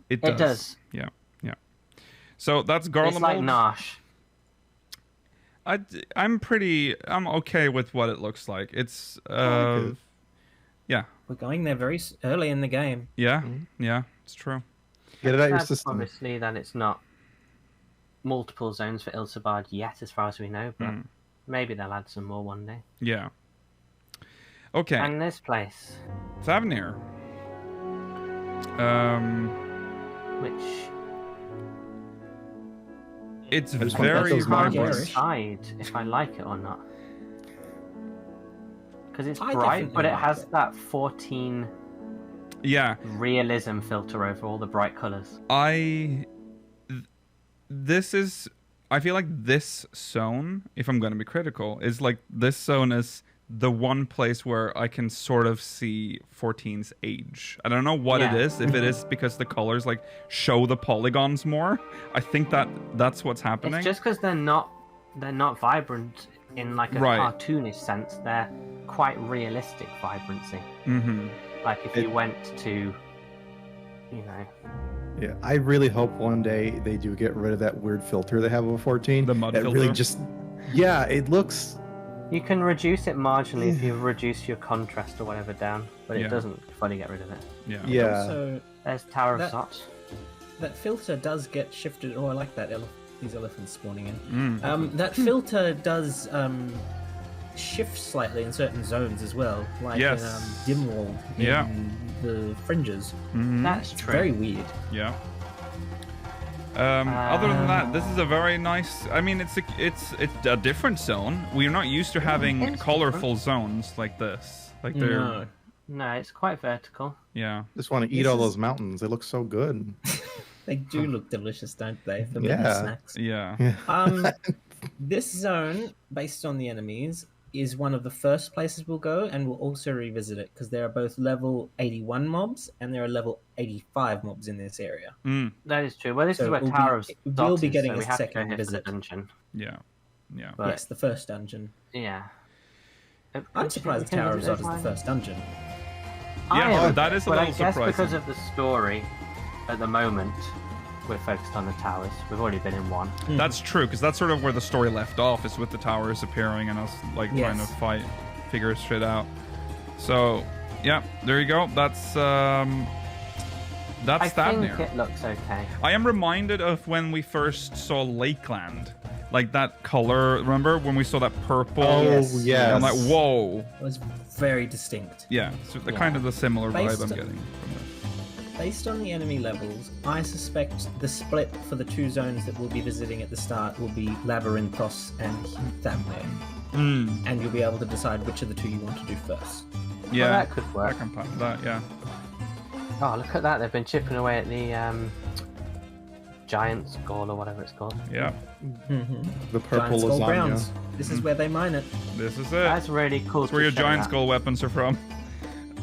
A: It does.
D: It does.
A: Yeah, yeah. So that's Garlemald.
D: It's like Nash.
A: I'm okay with what it looks like. It's
B: it.
A: yeah,
C: We're going there very early in the game.
A: yeah, yeah. It's true.
B: Get it out your
D: That's
B: system.
D: obviously that it's not multiple zones for Ilsabard yet, as far as we know, but maybe they'll add some more one day.
A: Yeah. Okay.
D: And this place,
A: Thavnair.
D: which
A: It's
B: just want to get
A: very
B: those
D: can't
B: marbles.
A: vibrant.
D: decide if I like it or not. Because it's
C: I
D: bright,
C: definitely
D: but it
C: like
D: has
C: it.
D: that 14
A: Yeah,
D: realism filter over all the bright colours.
A: I feel like this zone, if I'm going to be critical, is like this zone is the one place where I can sort of see 14's age. I don't know what it
D: Yeah.
A: is. If it is because the colors like show the polygons more, I think that's what's happening.
D: It's just because they're not vibrant in like a
A: Right.
D: cartoonish sense. They're quite realistic vibrancy.
A: Mm-hmm.
D: Like if you went to, you know,
B: Yeah, I really hope one day they do get rid of that weird filter they have over 14.
A: The mud
B: that
A: filter?
B: really just, yeah, it looks.
D: you can reduce it marginally if you reduce your contrast or whatever down, but
A: Yeah.
D: it doesn't fully get rid of it.
A: Yeah.
B: Yeah,
C: So
D: There's Tower of
C: That-
D: Zot.
C: that filter does get shifted. Oh, I like that. These elephants spawning in.
A: Mm.
C: That filter does shift slightly in certain zones as well, like
A: Yes.
C: in Dimwald in
A: Yeah.
C: the fringes.
A: Mhm.
D: That's
C: It's
D: true.
C: very weird.
A: Yeah. Other than that, this is a very nice. I mean, it's a different zone. We're not used to having
D: it's
A: colorful zones like this. Like they're
C: No.
D: No, it's quite vertical.
A: Yeah.
B: Just want to eat all those mountains. They look so good.
C: They do look delicious, don't they? Forbidden
B: Yeah.
C: snacks.
A: Yeah.
C: This zone, based on the enemies, is one of the first places we'll go, and we'll also revisit it because there are both level 81 mobs and there are level 85 mobs in this area.
D: That is true. Well, this
C: So
D: is where
C: we'll
D: Tower of
C: we'll
D: Dot
C: be
D: is,
C: getting
D: so
C: a
D: we have to go
C: second
D: here for the
C: visit.
D: dungeon.
A: Yeah. Yeah.
D: But,
C: Yes, the first dungeon.
D: yeah.
C: I'm surprised Tower of Zod is the first dungeon.
A: Yeah, that is a
D: but
A: little
D: I guess
A: surprising.
D: because of the story, at the moment, we're focused on the towers. We've already been in one.
A: That's true, because that's sort of where the story left off, is with the towers appearing and us like trying to figure shit out. So, yeah, there you go. That's
D: I think
A: Thavnair.
D: it looks okay.
A: I am reminded of when we first saw Lakeland. Like that color, remember when we saw that purple?
B: Oh,
C: Yes.
B: yes.
A: I'm like, whoa.
C: It was very distinct.
A: Yeah, so the
D: Yeah.
A: kind of the similar
C: Based
A: vibe I'm
C: on-
A: getting from this.
C: Based on the enemy levels, I suspect the split for the two zones that we'll be visiting at the start will be Labyrinthos and Thavnair. And you'll be able to decide which of the two you want to do first.
A: Yeah,
D: that could work.
A: I can plan that, yeah.
D: Oh, look at that. They've been chipping away at the giant skull or whatever it's called.
A: Yeah,
B: The purple
C: Giant Skull
B: lasagna.
C: Browns. This is where they mine it.
A: this is it.
D: That's really cool.
A: That's where your
D: to show
A: giant
D: that.
A: skull weapons are from.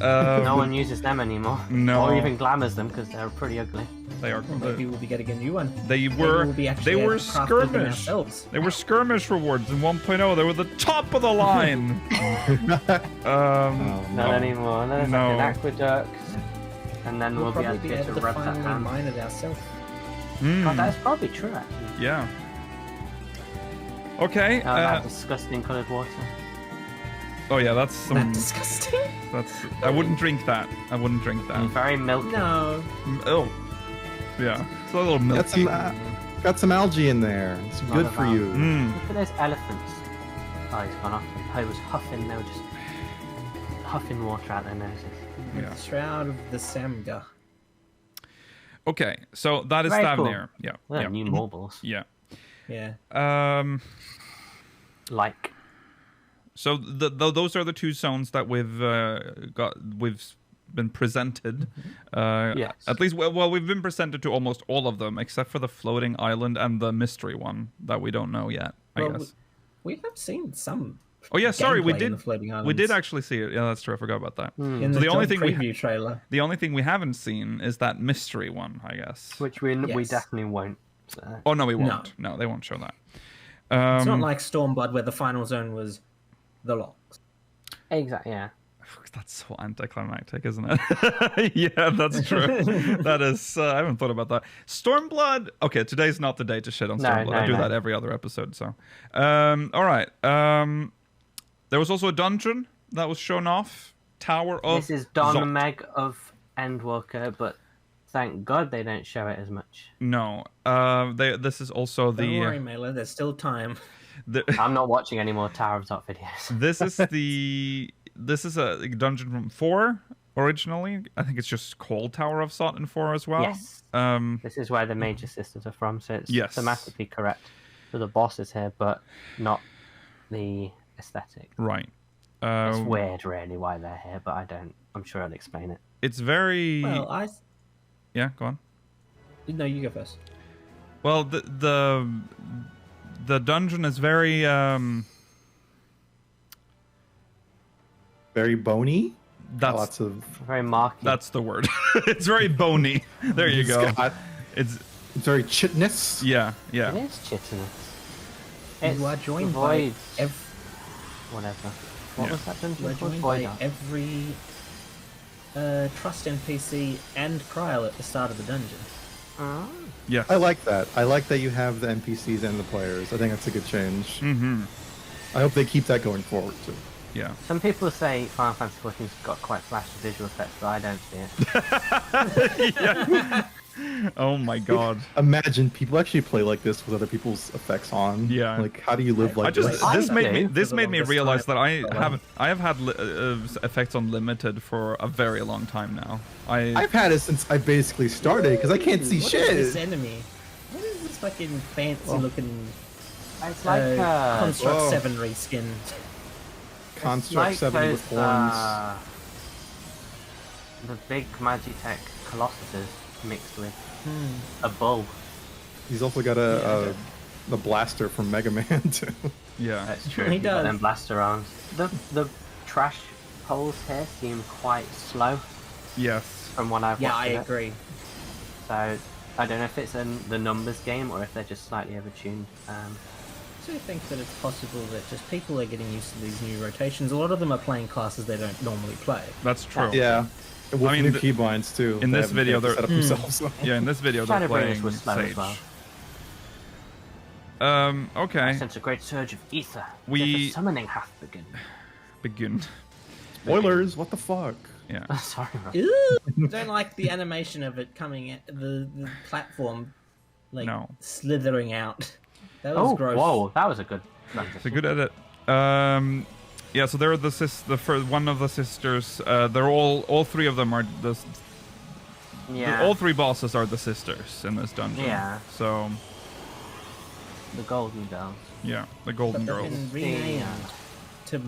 D: No one uses them anymore.
A: No.
D: Or even glamours them because they're pretty ugly.
A: They are.
C: Well, maybe we'll be getting a new one.
A: They
C: Maybe
A: were.
C: we'll be
A: They
C: actually
A: were
C: able to craft them
A: skirmish.
C: ourselves.
A: They were skirmish rewards in 1.0. They were the top of the line.
D: Not anymore. No, it's
A: No.
D: like an aqueduct. And then
C: We'll
D: we'll be
C: probably
D: able
C: be
D: to get
C: able
D: to
C: to
D: rub that
C: finally
D: hand.
C: mine it ourselves.
D: Oh, that's probably true, actually.
A: Yeah. Okay.
D: That disgusting coloured water.
A: Oh yeah, that's some.
C: That disgusting?
A: That's. I wouldn't drink that. I wouldn't drink that.
D: Very milky.
C: No.
A: Oh. Yeah. It's a little milky.
B: Got some algae in there. It's good for you.
D: Look at those elephants. Oh, he's gone off. I was huffing. They were just huffing water out their noses.
A: Yeah.
C: Shroud of the Samga.
A: Okay, so that is
D: Very cool.
A: Thavnair. Yeah.
D: Well,
A: Yeah.
D: new marbles.
A: Yeah.
C: Yeah.
D: Like.
A: So those are the two zones that we've been presented.
D: Yes.
A: At least, well, we've been presented to almost all of them, except for the floating island and the mystery one that we don't know yet. I
C: Well,
A: guess.
C: We have seen some.
A: Oh yeah, sorry, we
C: gameplay in
A: did.
C: the floating
A: We did
C: islands.
A: actually see it. Yeah, that's true. I forgot about that.
C: In
A: So
C: the,
A: the only
C: job
A: thing
C: preview trailer.
A: The only thing we haven't seen is that mystery one, I guess.
D: Which we
C: Yes.
D: definitely won't. So.
A: Oh no, we won't. No, they won't show that.
C: It's not like Stormblood where the final zone was the locks.
D: Exactly, yeah.
A: That's so anticlimactic, isn't it? Yeah, that's true. That is. I haven't thought about that. Stormblood. Okay, today's not the day to shit on
D: No,
A: Stormblood. I do
D: no.
A: that every other episode. So, all right. There was also a dungeon that was shown off. Tower of.
D: This is Don
A: Zot.
D: Meg of Endwalker, but thank God they don't show it as much.
A: No. This is also
C: Don't worry,
A: the.
C: Mela, there's still time.
D: I'm not watching any more Tower of Dot videos.
A: This is the. This is a dungeon from 4 originally. I think it's just called Tower of Zot in 4 as well.
D: Yes. This is where the Major Sisters are from, so it's
A: Yes.
D: thematically correct. So the boss is here, but not the aesthetic.
A: Right.
D: It's weird, really, why they're here, but I'm sure I'll explain it.
A: It's very.
C: Well,
A: Yeah, go on.
C: No, you go first.
A: Well, the dungeon is very
B: Very bony.
A: that's
B: Lots of.
D: Very marky.
A: that's the word. It's very bony. There you go. It's
B: It's very chitness.
A: yeah.
D: It is chitinous.
C: You are joined by
D: Void. Whatever. What was that
C: you
D: dungeon
C: are
D: called?
C: joined
D: Void.
C: by every trust NPC and Kryl at the start of the dungeon.
A: Yes.
B: I like that. I like that you have the NPCs and the players. I think that's a good change.
A: Mm-hmm.
B: I hope they keep that going forward too.
A: Yeah.
D: Some people say Final Fantasy XIV's got quite flashy visual effects, but I don't see it.
A: Oh my god.
B: Imagine people actually play like this with other people's effects on.
A: Yeah.
B: Like, how do you live like
A: I just
B: this?
D: I
A: this made me
D: do,
A: this
C: for the
A: made me
C: longest
A: realize
C: time.
A: that I have had effects on limited for a very long time now.
B: I've had it since I basically started because I can't see
C: What
B: shit.
C: is this enemy? What is this fucking fancy looking
D: It's like
C: Construct
B: Whoa.
C: 7 reskin?
B: Construct
D: like
B: 7
D: those,
B: with horns.
D: the big Magitech Colossuses mixed with a bull.
B: He's also got the blaster from Mega Man too.
A: Yeah.
D: That's true.
C: He
D: He's got
C: does.
D: them blaster arms. The trash holes here seem quite slow
A: Yes.
D: from what I've
C: Yeah,
D: watched.
C: I
D: of it.
C: agree.
D: So I don't know if it's the numbers game or if they're just slightly overtuned.
C: I also think that it's possible that just people are getting used to these new rotations. A lot of them are playing classes they don't normally play.
A: That's true.
B: Yeah. With
A: I mean,
B: new keybinds too.
A: in
B: They
A: this
B: haven't
A: video,
B: been able to
A: they're-
B: set up themselves.
A: Yeah, in this video they're
D: Shadowbringers
A: playing
D: was slow
A: Sage.
D: as well. I
A: Okay.
D: sense a great surge of ether.
A: We-
D: The summoning hath begun.
A: Begin.
B: Spoilers. What the fuck?
A: Yeah.
D: Sorry, Rob.
C: Ew! Don't like the animation of it coming at the platform, like
A: No.
C: slithering out. That was
D: Oh,
C: gross.
D: whoa, that was a good transition.
A: It's a good edit. Yeah, so they're the first one of the sisters. They're all three of them are
D: Yeah,
A: all three bosses are the sisters in this dungeon.
D: Yeah.
A: So
D: the Golden Girls.
A: yeah, the Golden
C: But they've
A: Girls.
C: been renamed to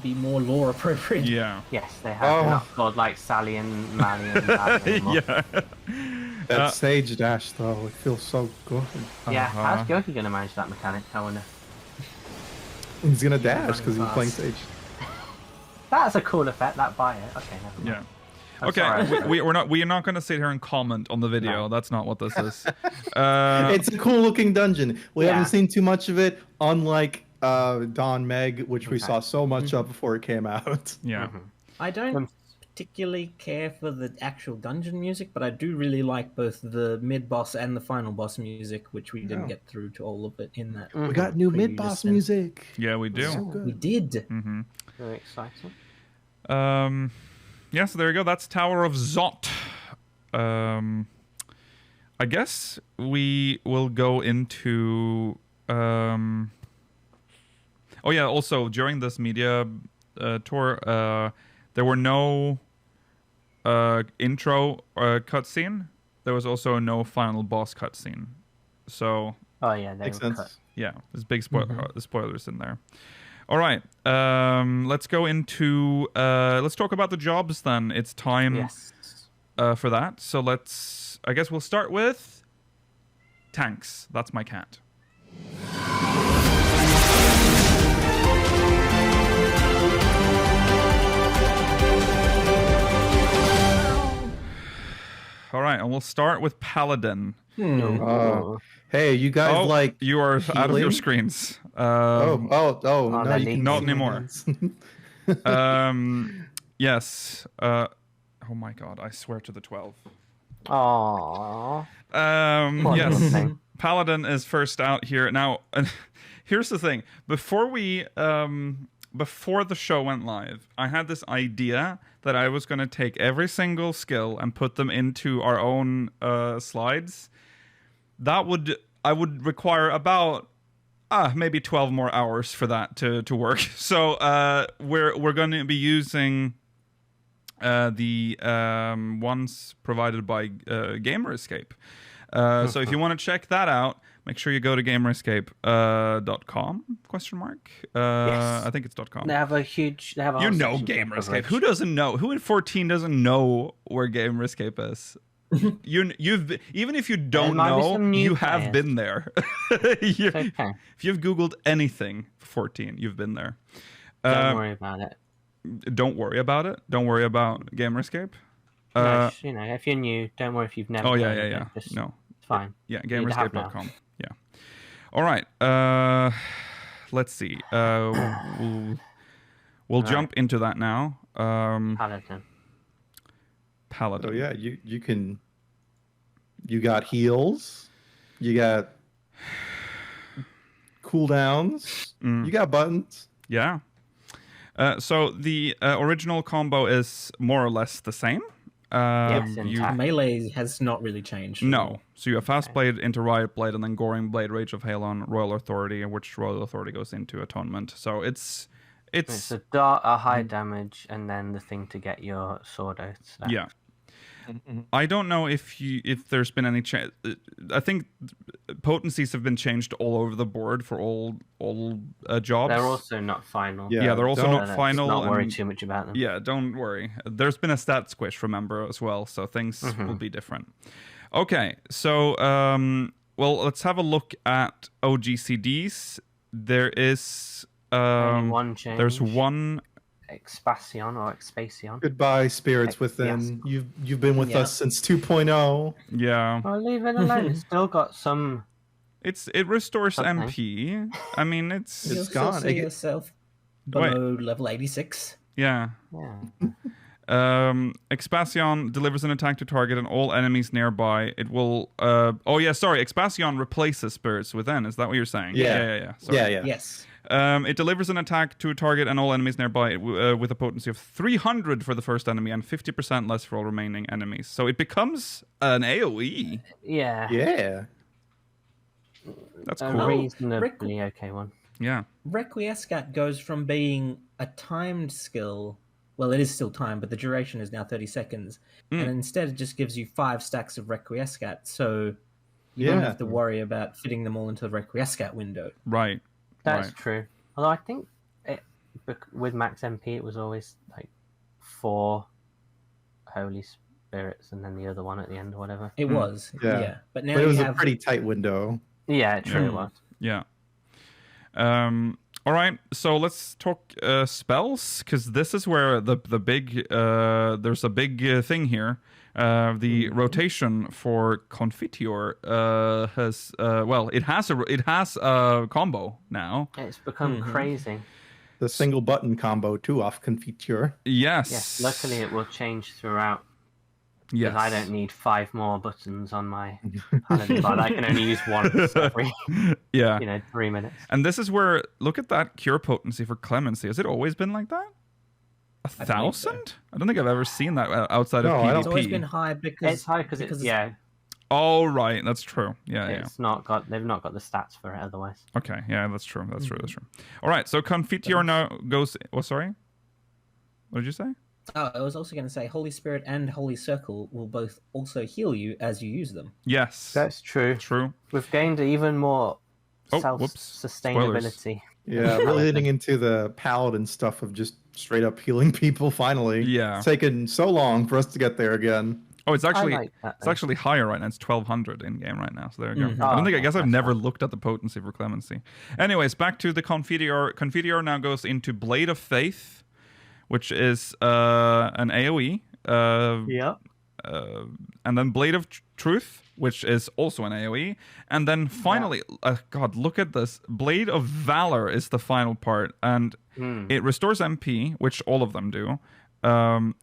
C: be more lore appropriate.
A: Yeah.
D: Yes, they have. They're not called like Sally and Mally and Sally anymore.
A: Yeah.
B: That Sage dash though, it feels so good.
D: Yeah,
A: Uh-huh.
D: how's Goki going to manage that mechanic? I wonder.
B: He's gonna dash because he's
C: fast.
B: playing Sage.
D: That's a cool effect, that buy it. Okay, never mind.
A: Yeah.
D: I'm
A: Okay,
D: sorry.
A: we're not going to sit here and comment on the video.
D: No.
A: That's not what this is.
B: It's a cool looking dungeon. We
D: Yeah.
B: haven't seen too much of it, unlike Dawn Meg, which we
D: Okay.
B: saw so much of before it came out.
A: Yeah.
C: I don't particularly care for the actual dungeon music, but I do really like both the mid-boss and the final boss music, which we didn't
B: Yeah.
C: get through to all of it in that.
B: We got new
C: preview
B: mid boss
C: just then.
B: music.
A: Yeah, we do.
B: So
C: We
B: good.
C: did.
D: Very exciting.
A: Yeah, so there you go. That's Tower of Zot. I guess we will go into. Oh yeah. Also, during this media tour, there were no intro cutscene. There was also no final boss cutscene. So
D: Oh yeah, they
B: Makes
D: were
B: sense.
D: cut.
A: yeah, there's big spoilers in there. All right, let's go into let's talk about the jobs then. It's time
D: Yes.
A: for that. So I guess we'll start with tanks. That's my cat. All right, and we'll start with Paladin.
B: Hey, you guys like?
A: you are out of your
B: healing?
A: screens.
B: Oh, no,
D: that
B: you can
D: leaks.
A: Not
B: see my
A: anymore.
B: hands.
A: Yes. Oh my god, I swear to the 12.
D: Aww.
A: Yes.
D: thing.
A: Paladin is first out here. Now, here's the thing. Before the show went live, I had this idea that I was going to take every single skill and put them into our own slides. I would require about maybe 12 more hours for that to work. So we're going to be using the ones provided by Gamer Escape. So if you want to check that out, make sure you go to gamerescape.com ?
D: Yes.
A: I think it's .com.
D: They have a huge. They have a
A: You
D: whole
A: know
D: section for
A: Gamer Escape.
D: coverage.
A: Who doesn't know? Who in 14 doesn't know where Gamer Escape is? You've even if you don't
D: might be
A: know,
D: some new
A: you have
D: players.
A: been there.
D: Okay.
A: If you've Googled anything for 14, you've been there.
D: Don't worry about it.
A: Don't worry about it. Don't worry about Gamer Escape.
D: No, if you're new, don't worry if you've never.
A: Oh yeah,
D: played
A: yeah,
D: it,
A: yeah.
D: Just,
A: No,
D: it's fine.
A: yeah,
D: You have now.
A: gamerescape.com. Yeah. All right. Let's see. We'll jump into that now.
D: Paladin.
A: Paladin.
B: So yeah, you can. You got heals. You got cooldowns. You got buttons.
A: Yeah. So the original combo is more or less the same.
D: Yes,
A: you,
D: intact.
C: Melee has not really changed.
A: no. So you have Fast Blade into Riot Blade and then Goring Blade, Rage of Halon, Royal Authority, which Royal Authority goes into Atonement. So it's
D: It's a high damage, and then the thing to get your sword out. So.
A: yeah. I don't know if there's been any change. I think potencies have been changed all over the board for all jobs.
D: They're also not final.
A: Yeah, they're also not final.
D: Not worry
A: and-
D: too much about them.
A: Yeah, don't worry. There's been a stat squish, remember, as well, so things will be different. Okay, so well, let's have a look at OGCDs. There is
D: Only one change.
A: there's one.
D: Expansion or Expansion.
B: Goodbye, spirits within. You've been with us since 2.0.
A: Yeah,
D: Well, leave it alone. It's still got some.
A: it restores
D: Okay.
A: MP. I mean, it's
C: You'll
B: It's
C: still
B: gone.
C: see yourself below level 86.
A: yeah.
D: Yeah.
A: Expansion delivers an attack to target and all enemies nearby. It will. Expansion replaces spirits within. Is that what you're saying?
B: Yeah.
A: Sorry.
B: Yeah.
C: Yes.
A: It delivers an attack to a target and all enemies nearby with a potency of 300 for the first enemy and 50% less for all remaining enemies. So it becomes an AoE.
D: Yeah.
B: Yeah.
A: That's
D: A
A: cool.
D: reasonably okay one.
A: Yeah.
C: Requiescat goes from being a timed skill. Well, it is still timed, but the duration is now 30 seconds. And instead, it just gives you 5 stacks of Requiescat. So you don't have to worry about fitting them all into the Requiescat window.
A: Right.
D: That's true. Although I think with max MP, it was always like 4 Holy Spirits and then the other one at the end or whatever.
C: It was.
B: Yeah.
C: Yeah. But now
B: But it was
C: you
B: a
C: have...
B: pretty tight window.
D: Yeah, true it was.
A: Yeah. All right, so let's talk spells, because this is where the big there's a big thing here. The rotation for Confiteor has it has a combo now.
D: It's become crazy.
B: The single button combo too off Confiteor.
A: Yes.
D: Yes, luckily it will change throughout.
A: Yes.
D: Because I don't need 5 more buttons on my Paladin bar. I can only use once every 3 minutes.
A: And this is where, look at that cure potency for Clemency. Has it always been like that? 1,000? I don't think I've ever seen that outside of PvP.
C: It's always been high because...
D: It's high because it's...
A: Oh, right. That's true. Yeah.
D: They've not got the stats for it otherwise.
A: Okay. Yeah, that's true. That's true. All right. So Confiteor now goes... Oh, sorry? What did you say?
C: Oh, I was also going to say Holy Spirit and Holy Circle will both also heal you as you use them.
A: Yes.
D: That's true.
A: True.
D: We've gained even more self-sustainability.
B: Yeah, really leading into the Paladin stuff of just straight up healing people finally.
A: Yeah.
B: It's taken so long for us to get there again.
A: Oh, it's actually
D: like that,
A: it's actually higher right now. It's 1,200 in game right now. So there you go. I guess I've
D: that's
A: never looked at the potency for Clemency. Anyways, back to the Confiteor. Confiteor now goes into Blade of Faith, which is an AoE. And then Blade of Truth, which is also an AoE. And then finally, God, look at this. Blade of Valor is the final part. And it restores MP, which all of them do.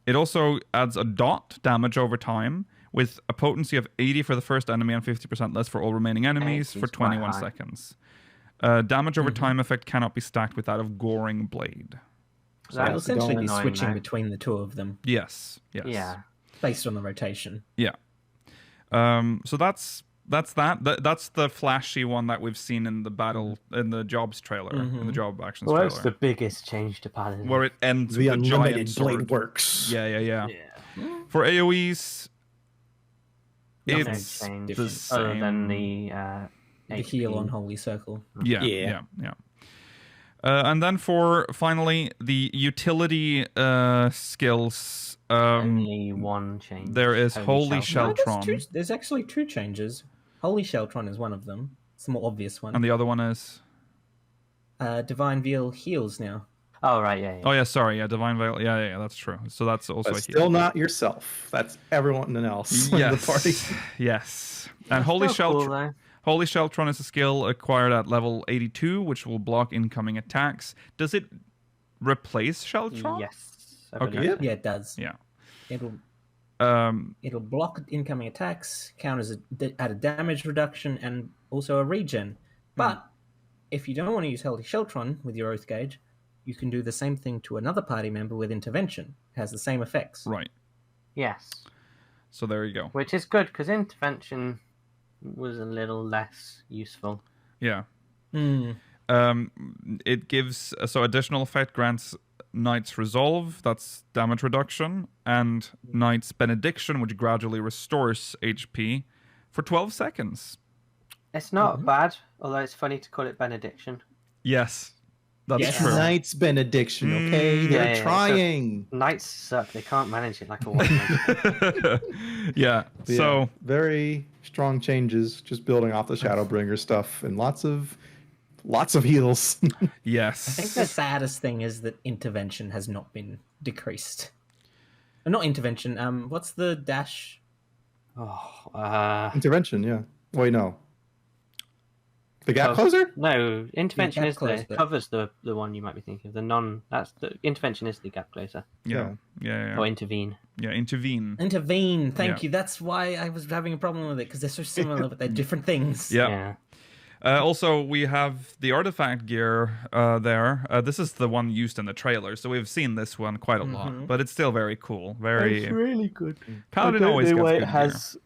A: It also adds a dot damage over time with a potency of 80 for the first enemy and 50% less for all remaining enemies for 21 seconds. Damage over time effect cannot be stacked with that of Goring Blade.
C: So it'll essentially be
D: annoying,
C: switching
D: though.
C: between the two of them
A: Yes.
D: Yeah.
C: based on the rotation.
A: Yeah. So that's that. That's the flashy one that we've seen in the battle in the jobs trailer, in the job actions
D: Well,
A: trailer,
D: that's the biggest change to Paladin.
A: where it ends
B: The
A: with a giant
B: unlimited
A: sword.
B: blade works.
A: Yeah. For AoEs,
D: Nothing
A: it's
D: changed
A: the same.
D: other than the
C: The heal on Holy Circle.
A: Yeah. And then for finally the utility skills,
D: only one change.
A: there is Holy
C: No,
A: Sheltron,
C: there's actually 2 changes. Holy Sheltron is one of them. It's the more obvious one.
A: and the other one is
C: Divine Veil heals now.
D: Oh right, yeah.
A: oh yeah, sorry, yeah, Divine Veil, yeah, that's true. So that's also
B: But
A: a
B: still
A: heal.
B: not yourself. That's everyone else in the party.
A: Yes. And Holy
D: Still cool,
A: Sheltron.
D: though.
A: Holy Sheltron is a skill acquired at level 82, which will block incoming attacks. Does it replace Sheltron?
D: Yes. I
A: Okay.
D: believe.
C: Yeah, it does.
A: Yeah.
C: It'll block incoming attacks, counters at a damage reduction, and also a regen. But if you don't want to use Holy Sheltron with your Oath Gauge, you can do the same thing to another party member with Intervention. It has the same effects.
A: Right.
D: Yes.
A: So there you go.
D: Which is good because intervention was a little less useful.
A: Yeah.
C: Hmm.
A: It gives so additional effect grants Knight's Resolve, that's damage reduction, and Knight's Benediction, which gradually restores HP for 12 seconds.
D: It's not bad, although it's funny to call it benediction.
A: Yes, that's
C: Yes.
A: true.
B: Knight's benediction, okay? They're
D: yeah,
B: trying.
D: Knights suck. They can't manage it like a white
A: Yeah, so
B: very strong changes, just building off the Shadowbringer stuff, and lots of heals.
A: yes.
C: I think the saddest thing is that intervention has not been decreased. Not intervention. What's the dash?
B: Intervention, yeah. Wait, no. The gap
D: Oh.
B: closer?
D: No, intervention
C: gap
D: is
C: closer.
D: covers the one you might be thinking of. That's the intervention is the gap closer
A: Yeah.
D: or intervene.
A: Yeah, intervene.
C: Intervene. Thank
A: Yeah.
C: you. That's why I was having a problem with it, because they're so similar, but they're different things.
A: Yeah. Also, we have the artifact gear there. This is the one used in the trailer, so we've seen this one quite a lot, but it's still very cool. Very.
D: really good.
A: Paladin always gets good
D: it has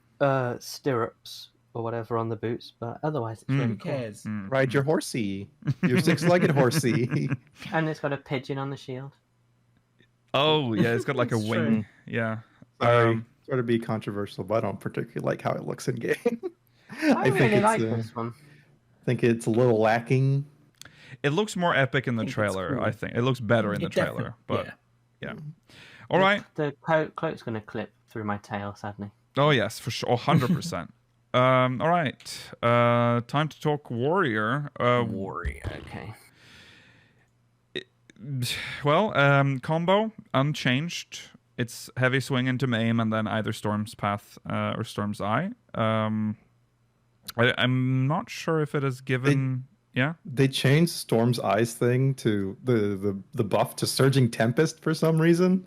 D: stirrups or whatever on the boots, but otherwise it's really
C: Who
D: cool.
C: cares?
B: Ride your horsey. Your six-legged horsey.
D: And it's got a pigeon on the shield.
A: Oh yeah, it's got like a
C: It's
A: wing.
C: true.
A: Yeah.
B: Sorry, sort of be controversial, but I don't particularly like how it looks in game.
D: I really like this one.
B: I think it's a little lacking.
A: It looks more epic in the
C: think it's
A: trailer.
C: cool.
A: I think it looks better in the
C: It
A: trailer,
C: definitely-
A: but yeah. All right.
D: The cloak's going to clip through my tail, sadly.
A: Oh yes, for sure, 100%. All right. Time to talk warrior.
D: Warrior, okay.
A: Well, combo unchanged. It's heavy swing into maim and then either Storm's Path or Storm's Eye. I'm not sure if it is given. Yeah.
B: They changed Storm's Eyes thing to the buff to Surging Tempest for some reason.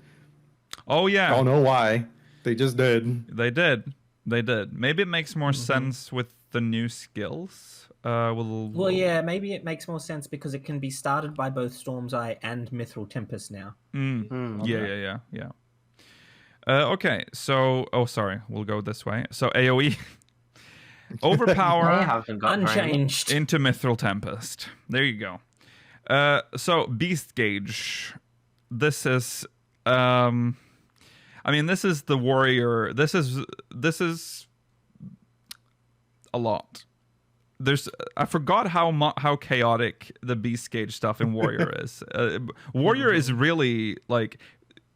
A: Oh yeah.
B: I don't know why. They just did.
A: They did. Maybe it makes more sense with the new skills.
C: Well, yeah, maybe it makes more sense because it can be started by both Storm's Eye and Mithril Tempest now.
A: Yeah. Okay, so sorry, we'll go this way. So AOE overpower
D: They haven't got very much.
C: Unchanged.
A: into Mithril Tempest. There you go. So Beast Gauge. This is this is the warrior. This is a lot. I forgot how chaotic the Beast Gauge stuff in Warrior is. Warrior is really like,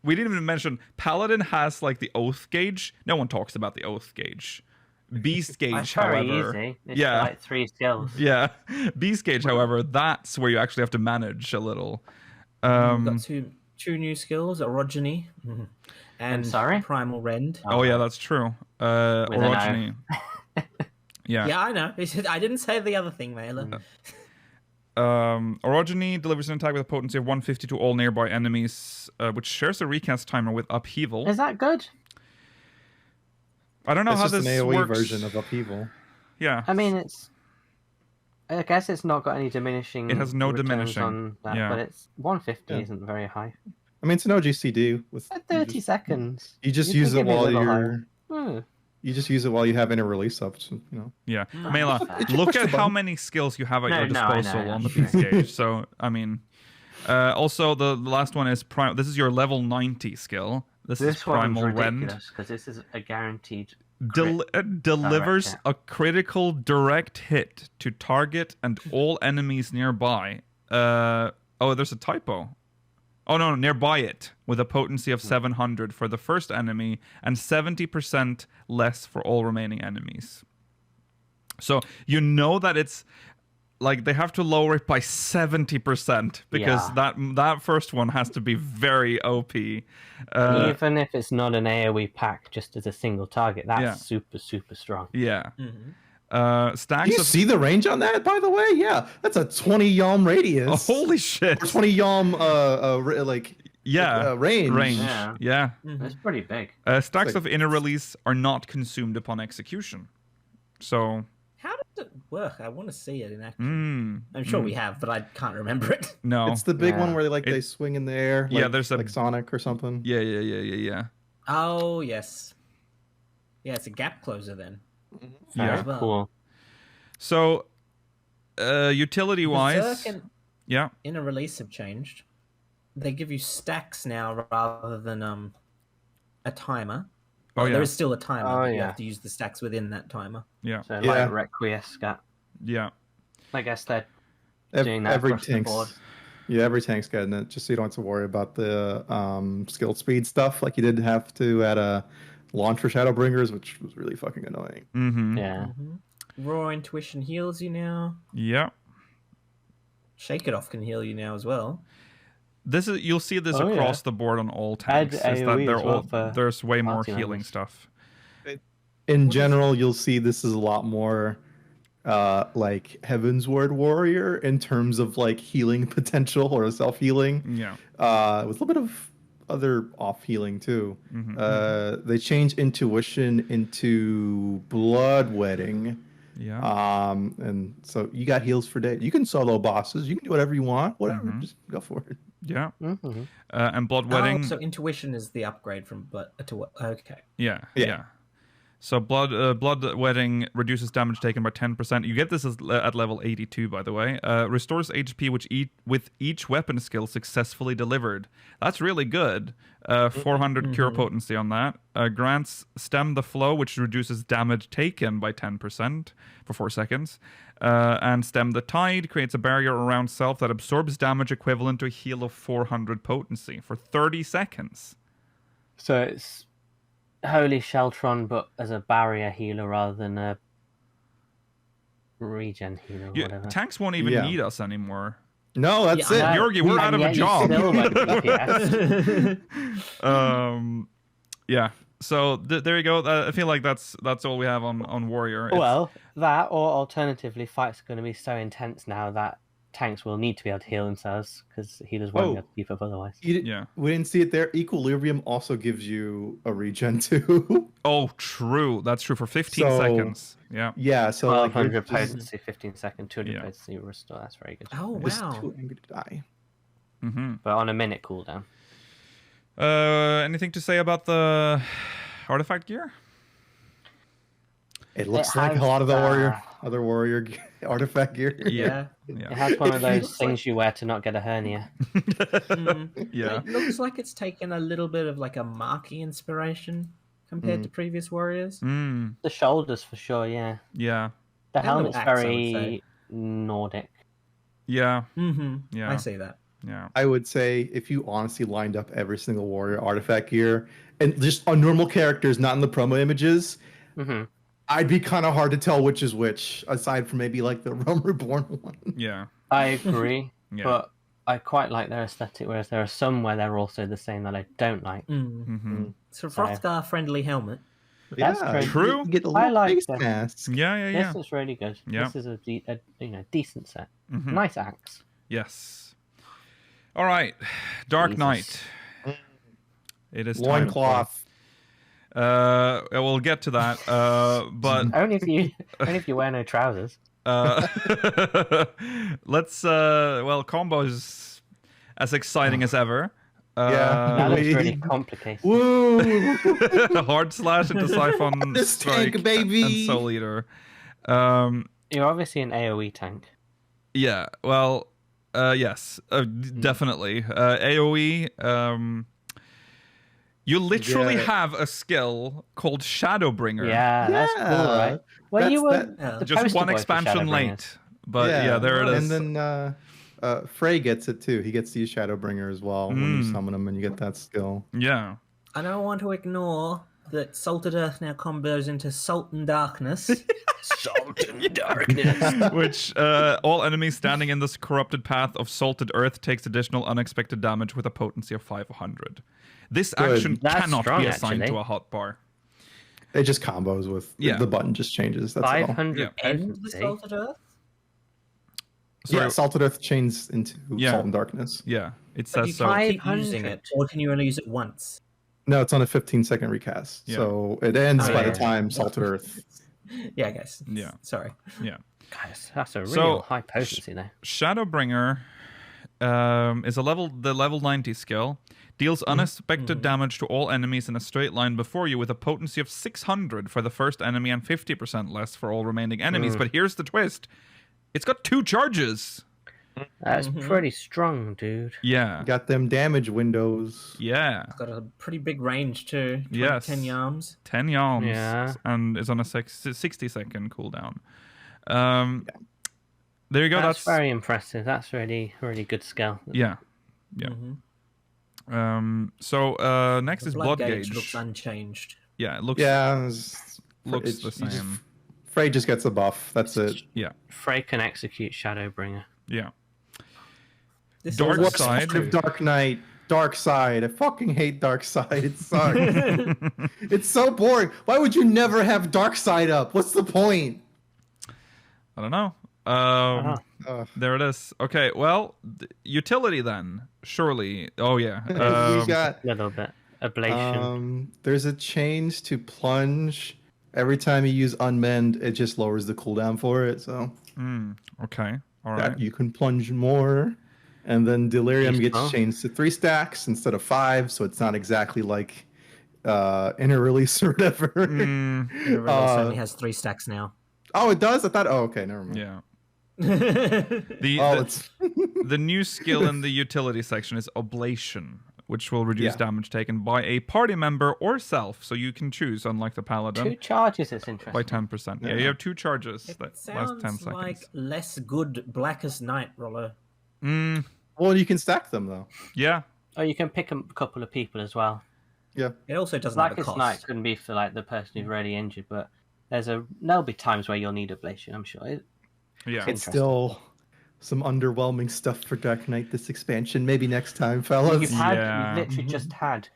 A: we didn't even mention Paladin has like the Oath Gauge. No one talks about the Oath Gauge. Beast Gauge,
D: It's very
A: however,
D: easy. It's
A: yeah.
D: like 3 skills.
A: Yeah, Beast Gauge, however, that's where you actually have to manage a little.
C: We've got two new skills, Orogeny and
D: sorry?
C: Primal Rend.
A: Oh yeah, that's true. Orogeny. Yeah.
C: Yeah, I know. I didn't say the other thing, Mela.
A: Orogeny delivers an attack with a potency of 150 to all nearby enemies, which shares a recast timer with Upheaval.
D: Is that good?
A: I don't know
B: It's
A: how
B: just
A: this
B: an AoE
A: works.
B: version of Upheaval.
A: Yeah.
D: I mean, I guess it's not got any diminishing.
A: It has no
D: returns
A: diminishing.
D: on that,
A: Yeah.
D: but it's 150
B: Yeah.
D: isn't very high.
B: I mean, it's an OGCD with
D: 30 seconds.
B: You just
D: You'd
B: use
D: think
B: it
D: it'd be a
B: while
D: little
B: you're.
D: higher.
B: You just use it while you have inner release up. So,
A: Yeah. Mela,
B: It should
A: look
B: push the
A: at how
B: button.
A: many skills you have at your
D: No, I know,
A: disposal on the
D: that's
A: Beast Gauge. So, I mean, also the last one is this is your level 90 skill. This is
D: This one's
A: Primal Rend.
D: ridiculous because this is a guaranteed. crit.
A: Delivers
D: direct
A: a critical direct hit to target and all enemies nearby. There's a typo. Oh no, nearby it, with a potency of 700 for the first enemy and 70% less for all remaining enemies. So you know that it's like they have to lower it by 70% because
D: Yeah.
A: that first one has to be very OP.
D: Even if it's not an AoE pack, just as a single target, that's
A: Yeah.
D: super, super strong.
A: Yeah.
B: Do
A: Stacks
B: you
A: of
B: see the range on that, by the way? Yeah, that's a 20 yalm radius.
A: holy shit.
B: 20 yalm,
A: Yeah.
B: range.
A: Yeah.
D: That's pretty big.
A: Stacks
B: like-
A: of inner release are not consumed upon execution. So,
C: How does it work? I want to see it in action. I'm sure we have, but I can't remember it.
A: no.
B: It's the big
D: Yeah.
B: one where they swing in the air.
A: Yeah,
B: like,
A: there's a-
B: like Sonic or something.
A: Yeah.
C: Oh, yes. Yeah, it's a gap closer then.
A: Yeah.
C: well.
D: Cool.
A: So, utility-wise...
C: Berserk and
A: Yeah.
C: Inner Release have changed. they give you stacks now rather than a timer.
A: Oh, yeah.
C: There is still a timer,
D: Oh,
C: but you
D: yeah.
C: have to use the stacks within that timer.
A: Yeah.
D: So
B: Yeah.
D: like Requiescat.
A: Yeah.
D: I guess they're doing that
B: every
D: across the board.
B: tank's every tank's getting it, just so you don't have to worry about the skill speed stuff like you did have to at a launch for Shadowbringers, which was really fucking annoying.
A: Mm-hmm.
D: Yeah.
C: Raw Intuition heals you now.
A: Yeah.
C: Shake It Off can heal you now as well.
A: You'll see this
D: Oh,
A: across
D: yeah.
A: the board on all
D: Add
A: tanks. Is that
D: AoE
A: they're
D: as well
A: all,
D: for
A: there's way more
D: party
A: healing
D: members.
A: stuff.
B: In general, you'll see this is a lot more like Heaven's Word Warrior in terms of like healing potential or self-healing.
A: Yeah.
B: With a little bit of other off healing too.
A: Mm-hmm.
B: They change intuition into bloodwetting.
A: Yeah.
B: And so you got heals for days. You can solo bosses. You can do whatever you want. Whatever, just go for it.
A: Yeah.
D: Mm-hmm.
A: And bloodwetting.
C: Oh, so Intuition is the upgrade from okay.
A: Yeah.
B: Yeah.
A: So bloodwetting reduces damage taken by 10%. You get this at level 82, by the way. Restores HP with each weapon skill successfully delivered. That's really good. 400 cure potency on that. Grants Stem the Flow, which reduces damage taken by 10% for 4 seconds. And Stem the Tide creates a barrier around self that absorbs damage equivalent to a heal of 400 potency for 30 seconds.
D: So it's Holy Sheltron, but as a barrier healer rather than a regen healer or whatever.
A: Tanks won't even need us anymore.
B: No, that's
C: Yeah,
B: it.
A: Georgi, we're out of a job. Yeah. So there you go. I feel like that's all we have on Warrior.
D: Well, that or alternatively, fights are going to be so intense now that tanks will need to be able to heal themselves because healers won't be able to keep up otherwise.
B: We didn't see it there. Equilibrium also gives you a regen too.
A: Oh, true. That's true for 15 seconds. Yeah.
B: Yeah. So
D: 1200 potency, 15 second, 200 potency restore. That's very good.
C: Oh,
B: just
C: wow.
B: too angry to die.
A: Mm-hmm.
D: But on a minute cooldown.
A: Anything to say about the artifact gear?
B: It looks like a lot of the other warrior artifact gear.
A: Yeah.
D: It has one of those things you wear to not get a hernia.
A: Yeah.
C: It looks like it's taken a little bit of like a marquee inspiration compared to previous warriors.
D: The shoulders for sure, yeah.
A: Yeah.
D: The
C: And the
D: helmet's
C: axe, I would
D: very
C: say.
D: Nordic.
A: Yeah.
C: Yeah, I see that.
A: Yeah.
B: I would say if you honestly lined up every single warrior artifact gear and just on normal characters, not in the promo images, I'd be kind of hard to tell which is which, aside from maybe like the Realm Reborn one.
A: Yeah.
D: I agree,
A: Yeah.
D: but I quite like their aesthetic, whereas there are some where they're also the same that I don't like.
C: So Hrothgar friendly helmet.
D: That's
A: true.
B: You get a
D: I
B: little
D: like
B: face
D: that.
B: mask.
A: Yeah.
D: This is really good.
A: Yeah.
D: This is a decent set. Nice axe.
A: Yes. All right. Dark
D: Jesus.
A: Knight. It is time.
B: Loincloth.
A: We'll get to that. But
D: only if you wear no trousers.
A: let's combos as exciting as ever.
D: That looks really complicated.
B: Woo!
A: Hard slash into Siphon
B: This
A: Strike
B: tank, baby!
A: and Soul Eater.
D: You're obviously an AoE tank.
A: Yeah, well, yes, definitely. AoE, you literally have a skill called Shadowbringer.
D: Yeah, that's cool, right? Well, you were the
A: Just
D: poster
A: one
D: boy for
A: expansion
D: Shadowbringers.
A: late. But yeah, there it is.
B: And then Frey gets it too. He gets to use Shadowbringer as well when you summon him and you get that skill.
A: Yeah.
C: I don't want to ignore that Salted Earth now combos into Salt and Darkness.
D: Salt and darkness.
A: Which all enemies standing in this corrupted path of salted earth takes additional unexpected damage with a potency of 500. This action
D: That's
A: cannot
D: strong,
A: be assigned
D: actually.
A: to a hotbar.
B: It just combos with the button just changes. That's all.
D: 500
C: And the
D: potency.
C: Salted Earth?
B: Yeah, Salted Earth chains into Salt and Darkness.
A: Yeah, it
C: But
A: says
C: you
A: so.
C: can't keep
D: 500.
C: using it, or can you only use it once?
B: No, it's on a 15-second recast.
A: Yeah.
B: So it ends
C: Oh,
B: by
C: yeah.
B: the time Salted Earth.
C: Yeah, guys.
A: Yeah.
C: Sorry.
A: Yeah.
D: Guys, that's a real
A: So,
D: high potency there.
A: Shadowbringer is the level 90 skill. Deals unexpected damage to all enemies in a straight line before you with a potency of 600 for the first enemy and 50% less for all remaining enemies. But here's the twist. It's got 2 charges.
D: That's pretty strong, dude.
A: Yeah.
B: Got them damage windows.
A: Yeah.
C: It's got a pretty big range too. 10 yalms.
A: 10 yalms.
D: Yeah.
A: And it's on a 60-second cooldown. There you go.
D: That's very impressive. That's really, really good skill.
A: Yeah. Yeah. So next
C: The
A: is
C: blood
A: blood
C: gauge
A: gauge.
C: looks unchanged.
A: Yeah, it looks
B: Looks
A: the same.
B: Frey just gets a buff. That's it.
A: Yeah.
D: Frey can execute Shadowbringer.
A: Yeah.
C: This
A: Dark
C: is
A: side.
B: Of Dark Knight. Dark Side. I fucking hate Dark Side. It sucks. It's so boring. Why would you never have Dark Side up? What's the point?
A: I don't know. There it is. Okay, well, utility then. Surely. Oh, yeah.
B: We got
D: A little bit. Ablation.
B: there's a change to plunge. Every time you use unmend, it just lowers the cooldown for it. So
A: Okay. All right.
B: you can plunge more. And then Delirium
D: Useful.
B: gets changed to 3 stacks instead of 5, so it's not exactly like inner release or whatever.
C: It really only has 3 stacks now.
B: Oh, it does? I thought. Oh, okay, never mind.
A: Yeah.
B: Oh, it's
A: The new skill in the utility section is Oblation, which will reduce
B: Yeah.
A: damage taken by a party member or self. So you can choose, unlike the Paladin,
D: 2 charges is interesting.
A: by 10%. Yeah, you have 2 charges
C: It
A: that last 10
C: sounds
A: seconds.
C: like less good Blackest Night, Rollo.
B: well, you can stack them though.
A: Yeah.
D: Oh, you can pick a couple of people as well.
B: Yeah.
C: It also doesn't have a
D: Blackest
C: cost.
D: Night couldn't be for like the person who's really injured, but there'll be times where you'll need ablation, I'm sure.
A: Yeah.
B: It's still some underwhelming stuff for Dark Knight this expansion. Maybe next time, fellas.
D: You've
A: Yeah.
D: literally just had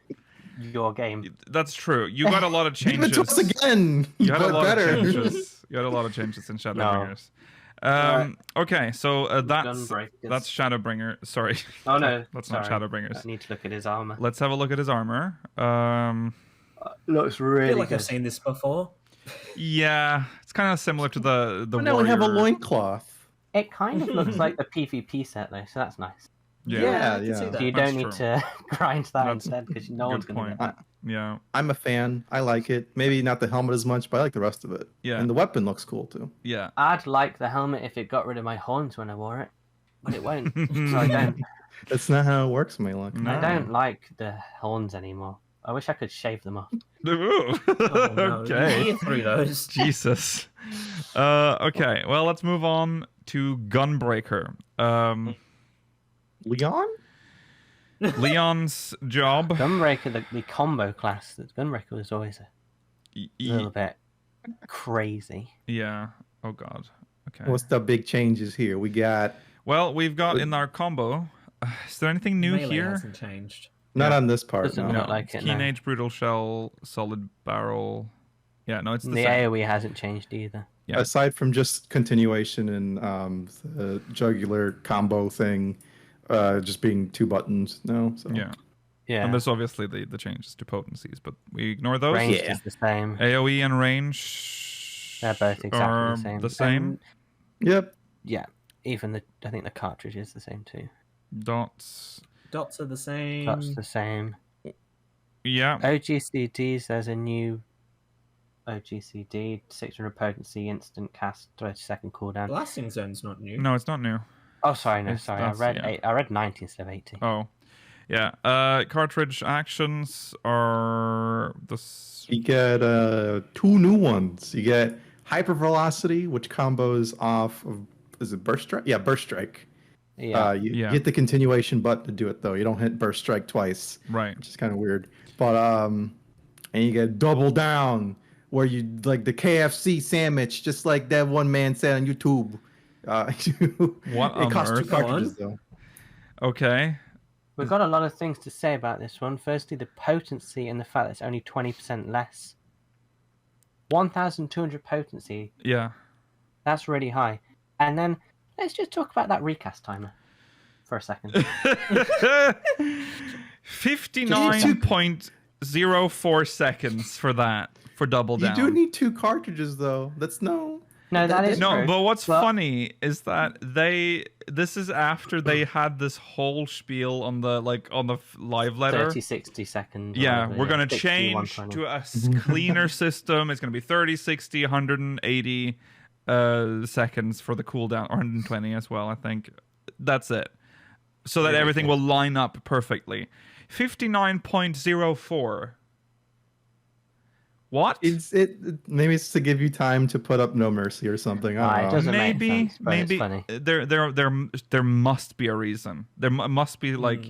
D: your game.
A: That's true. You got a lot of
B: Give
A: changes.
B: it to us again,
A: You had a
B: but
A: lot
B: better.
A: of changes. You had a lot of changes in Shadowbringers. Okay, so that's
D: Gunbreakers.
A: Shadowbringer. Sorry.
D: Oh no,
A: That's
D: sorry.
A: not Shadowbringers.
D: I need to look at his armor.
A: Let's have a look at his armor.
D: Looks
C: I
D: really
C: feel like
D: good.
C: I've seen this before.
A: Yeah, it's kind of similar to the
B: But now we have a
A: warrior.
B: loincloth.
D: It kind of looks like the PvP set though, so that's nice.
B: Yeah,
C: I can see
B: yeah.
C: that.
D: So you
A: That's
D: don't need
A: true.
D: to grind that
A: That's
D: instead because no
A: good
D: one's going to
A: point.
D: get that.
A: Yeah,
B: I'm a fan. I like it. Maybe not the helmet as much, but I like the rest of it.
A: Yeah.
B: And the weapon looks cool too.
A: yeah.
D: I'd like the helmet if it got rid of my horns when I wore it, but it won't. So I don't.
B: That's not how it works, Malak.
A: No.
D: I don't like the horns anymore. I wish I could shave them off.
A: Ooh.
C: Oh, no.
A: Okay.
C: You through those.
A: Jesus. Okay, well, let's move on to Gunbreaker.
B: Leon?
A: Leon's job.
D: Gunbreaker, the combo class, that Gunbreaker was always a little bit crazy.
A: Yeah. Oh, God. Okay.
B: What's the big changes here? We got
A: Well, we've got in our combo. Is there anything new
C: Melee
A: here?
C: hasn't changed.
B: not on this part.
D: Doesn't
B: No.
D: look like it. No.
A: Teenage Brutal Shell, Solid Barrel. Yeah, no, it's the
D: The
A: same.
D: AoE hasn't changed either.
A: Yeah.
B: Aside from just continuation and the jugular combo thing, just being 2 buttons. No. So.
A: Yeah.
D: Yeah.
A: And there's obviously the changes to potencies, but we ignore those.
D: Range
B: Yeah.
D: is the same.
A: AoE and range
D: They're both exactly
A: are
D: the same.
A: the same.
D: And,
B: Yep.
D: yeah. Even I think the cartridge is the same too.
A: Dots.
C: Dots are the same.
D: That's the same.
A: Yeah.
D: OGCDs, there's a new OGCD, 600 potency, instant cast, 30-second cooldown.
C: Blasting zone's not new.
A: No, it's not new.
D: Oh, sorry, no,
A: It's-
D: sorry. I
A: that's-
D: read
A: yeah.
D: I read 90 instead of 80.
A: Oh. Yeah. Cartridge actions are
B: You get 2 new ones. You get hyper velocity, which combos off of is it burst strike? Yeah, burst strike.
D: Yeah.
B: You
A: Yeah.
B: hit the continuation button to do it though. You don't hit burst strike twice,
A: right.
B: which is kind of weird. But and you get double down, where you like the KFC sandwich, just like that one man said on YouTube.
A: What on
B: it costs 2
A: earth?
B: cartridges though.
A: Okay.
D: We've got a lot of things to say about this one. Firstly, the potency and the fact that it's only 20% less. 1,200 potency,
A: Yeah.
D: that's really high. And then let's just talk about that recast timer for a second.
A: 59.04 seconds for that, for double down.
B: You do need 2 cartridges though. That's no.
D: No, that is
A: No,
D: true.
A: but what's
D: But-
A: funny is that this is after they had this whole spiel on the live letter.
D: 30, 60 seconds.
A: Yeah,
D: or
A: we're going to
D: 60,
A: change
D: 120.
A: to a cleaner system. It's going to be 30, 60, 180 seconds for the cooldown, or 120 as well, I think. That's it. So that everything will line up perfectly. 59.04. What?
B: Maybe it's to give you time to put up No Mercy or something. I
D: It
B: don't know.
D: doesn't make sense, but it's funny.
A: There must be a reason. There must be like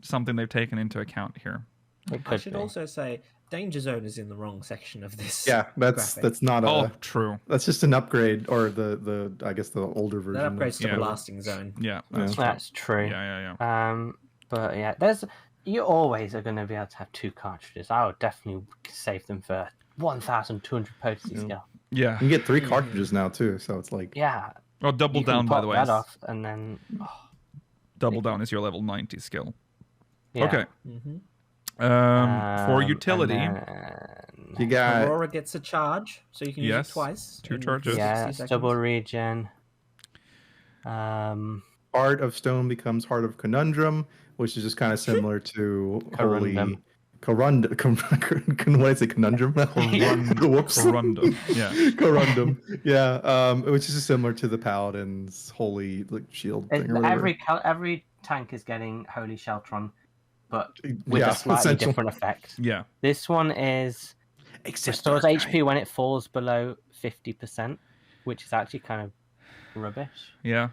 A: something they've taken into account here.
D: It
C: I
D: could
C: should
D: be.
C: also say Danger Zone is in the wrong section of this.
B: Yeah, that's not
A: Oh, true.
B: That's just an upgrade, or the I guess the older version.
C: That upgrades to
A: Yeah.
C: Blasting Zone.
A: Yeah,
D: That's true.
A: Yeah.
D: But yeah, you always are going to be able to have 2 cartridges. I would definitely save them for 1,200 potency skill.
A: Yeah.
B: You can get 3 cartridges now too, so it's like
D: Yeah.
A: Well, double
D: You can
A: down, by the
D: pop
A: way.
D: that off, and then
A: Double down is your level 90 skill.
D: yeah.
A: Okay.
C: Mm-hmm.
A: For utility,
D: and then-
B: you got
C: Aurora gets a charge, so you can use
A: Yes,
C: it twice.
A: 2
C: in
A: charges.
C: 60
D: yeah,
C: seconds.
D: double regen.
B: Heart of Stone becomes Heart of Conundrum, which is just kind of similar to Holy
D: Corundum.
B: What did I say? Conundrum? Whoops.
A: Corundum. Yeah.
B: Corundum. Yeah. Which is just similar to the Paladin's Holy shield thing. Or whatever.
D: Every tank is getting Holy Sheltron, but with
B: Yeah,
D: a slightly
B: essentially.
D: different effect.
A: Yeah.
D: This one is restores HP when it falls below 50%, which is actually kind of rubbish.
A: Yeah.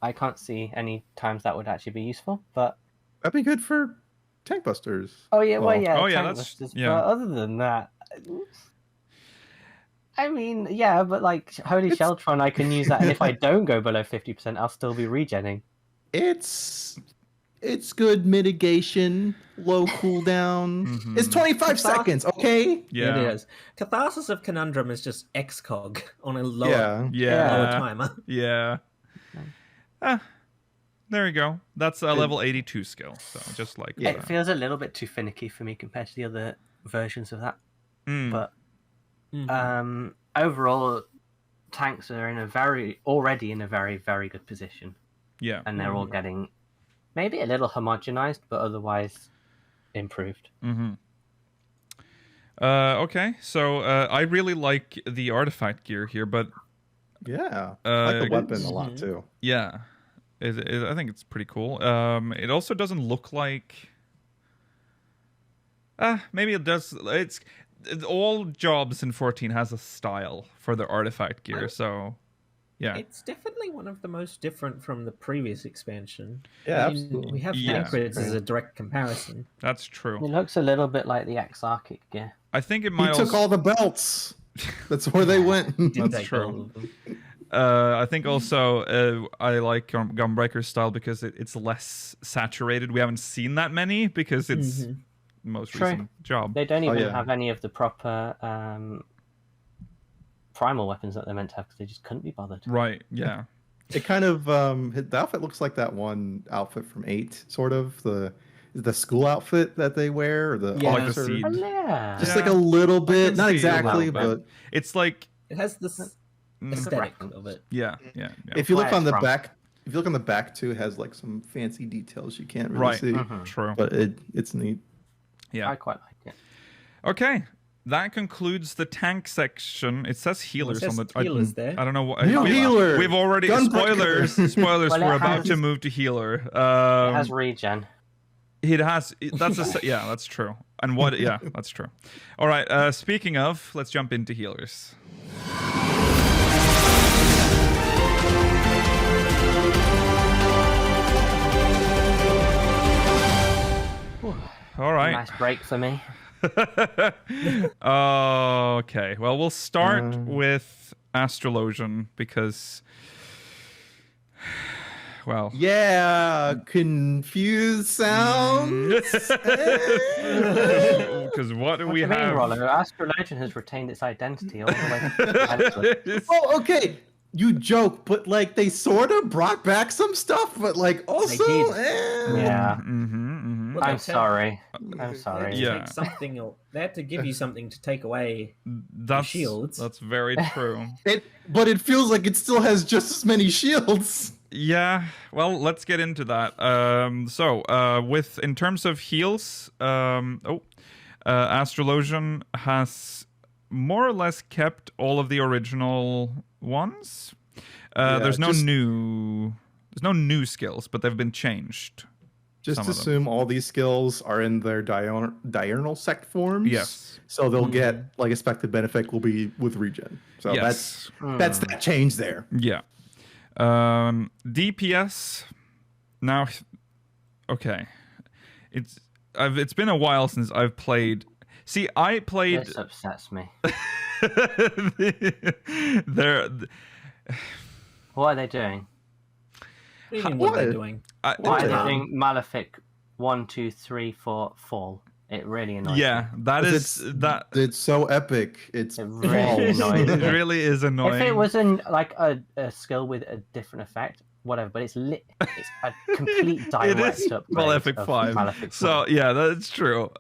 D: I can't see any times that would actually be useful, but
B: That'd be good for tank busters.
D: oh yeah, well yeah,
A: Oh, yeah,
D: tank
A: that's-
D: busters,
A: yeah.
D: But other than that, I mean, yeah, but like Holy Sheltron, I can use that, and if I don't go below 50%, I'll still be regenning.
B: It's good mitigation, low cooldown.
A: Mhm.
B: It's 25 seconds, okay?
A: Yeah.
C: It is. Catharsis of Conundrum is just XCOG on a lower,
B: Yeah.
A: Yeah.
C: lower timer.
A: Yeah. There you go. That's a level 82 skill. So just like
B: Yeah.
D: It feels a little bit too finicky for me compared to the other versions of that.
A: Mm.
D: But
C: Mhm.
D: overall, tanks are already in a very, very good position,
A: Yeah.
D: and they're all getting maybe a little homogenized, but otherwise improved.
A: Mm-hmm. Okay, so I really like the artifact gear here, but
B: Yeah. I like the weapon a lot
C: Mhm.
B: too.
A: yeah, I think it's pretty cool. It also doesn't look like. Maybe it does. It's all jobs in 14 has a style for their artifact gear, so yeah.
C: It's definitely one of the most different from the previous expansion.
B: Yeah,
C: I mean,
B: absolutely.
C: we have
A: Yeah.
C: Tancreds as a direct comparison.
A: That's true.
D: It looks a little bit like the Exarchic gear.
A: I think it
B: He
A: might
B: took
A: also.
B: all the belts. That's where they went.
C: Didn't
A: That's
C: take
A: true.
C: all of them.
A: I think also I like Gunbreaker's style because it's less saturated. We haven't seen that many because it's
C: Mhm.
A: most
D: True.
A: recent job.
D: They don't even
B: yeah.
D: have any of the proper primal weapons that they're meant to have because they just couldn't be bothered.
A: Right, yeah.
B: It kind of the outfit looks like that one outfit from 8, sort of the school outfit that they wear, or the
C: Yeah.
A: Like the
B: officer.
A: seed.
D: Oh, yeah.
B: Just
A: Yeah.
B: like a little
A: I
B: bit,
A: can
B: not
A: see it a
B: exactly,
A: little bit.
B: but
A: It's like
C: It has this aesthetic of it.
A: yeah.
B: if you look
D: Flash
B: on the
D: from-
B: back, if you look on the back too, it has like some fancy details you can't really
A: Right.
B: see,
A: True.
B: but it's neat.
A: Yeah.
D: I quite like it.
A: Okay. That concludes the tank section. It says healers
C: says
A: on the
C: healers there.
A: I don't know what
B: New healer!
A: We've already
B: Gunbreaker!
A: spoilers.
D: Well, it
A: we're about
D: has-
A: to move to healer.
D: It has regen.
A: Yeah, that's true. And what? Yeah, that's true. All right. Speaking of, let's jump into healers. All right.
D: Nice break for me.
A: Okay. Well, we'll start
B: Uh.
A: with Astrologian because, well,
B: Yeah, confused sounds.
A: because what do
D: What
A: we
D: do you mean,
A: have?
D: Rollo? Astrologian has retained its identity all the way.
B: Oh, okay. You joke, but like they sort of brought back some stuff, but like also,
D: did.
B: eh.
D: Yeah.
C: Well,
D: I'm
C: they
D: sorry. I'm
C: They had
D: sorry.
C: to
A: Yeah.
C: take something, they had to give you something to take away.
A: That's
C: shields.
A: That's very true.
B: But it feels like it still has just as many shields.
A: Yeah, well, let's get into that. With in terms of heals, Astrologian has more or less kept all of the original ones. There's no new skills, but they've been changed.
B: Just assume all these skills are in their diurnal sect forms.
A: Yes.
B: So they'll get like expected benefit will be with regen. So
A: Yes.
B: that's that change there.
A: Yeah. DPS. Now, okay. It's been a while since I've played. See, I played.
D: This upsets me. What are they doing?
C: What do you mean, what are they doing?
D: Why are they doing Malefic 1, 2, 3, 4 fall? It really annoys me.
A: Yeah,
B: It's so epic. It
D: really annoys
A: It
D: me.
A: really is annoying.
D: If it was a skill with a different effect, whatever, but it's a complete direct upgrade.
A: Malefic 5.
D: Malefic 5.
A: So yeah, that's true.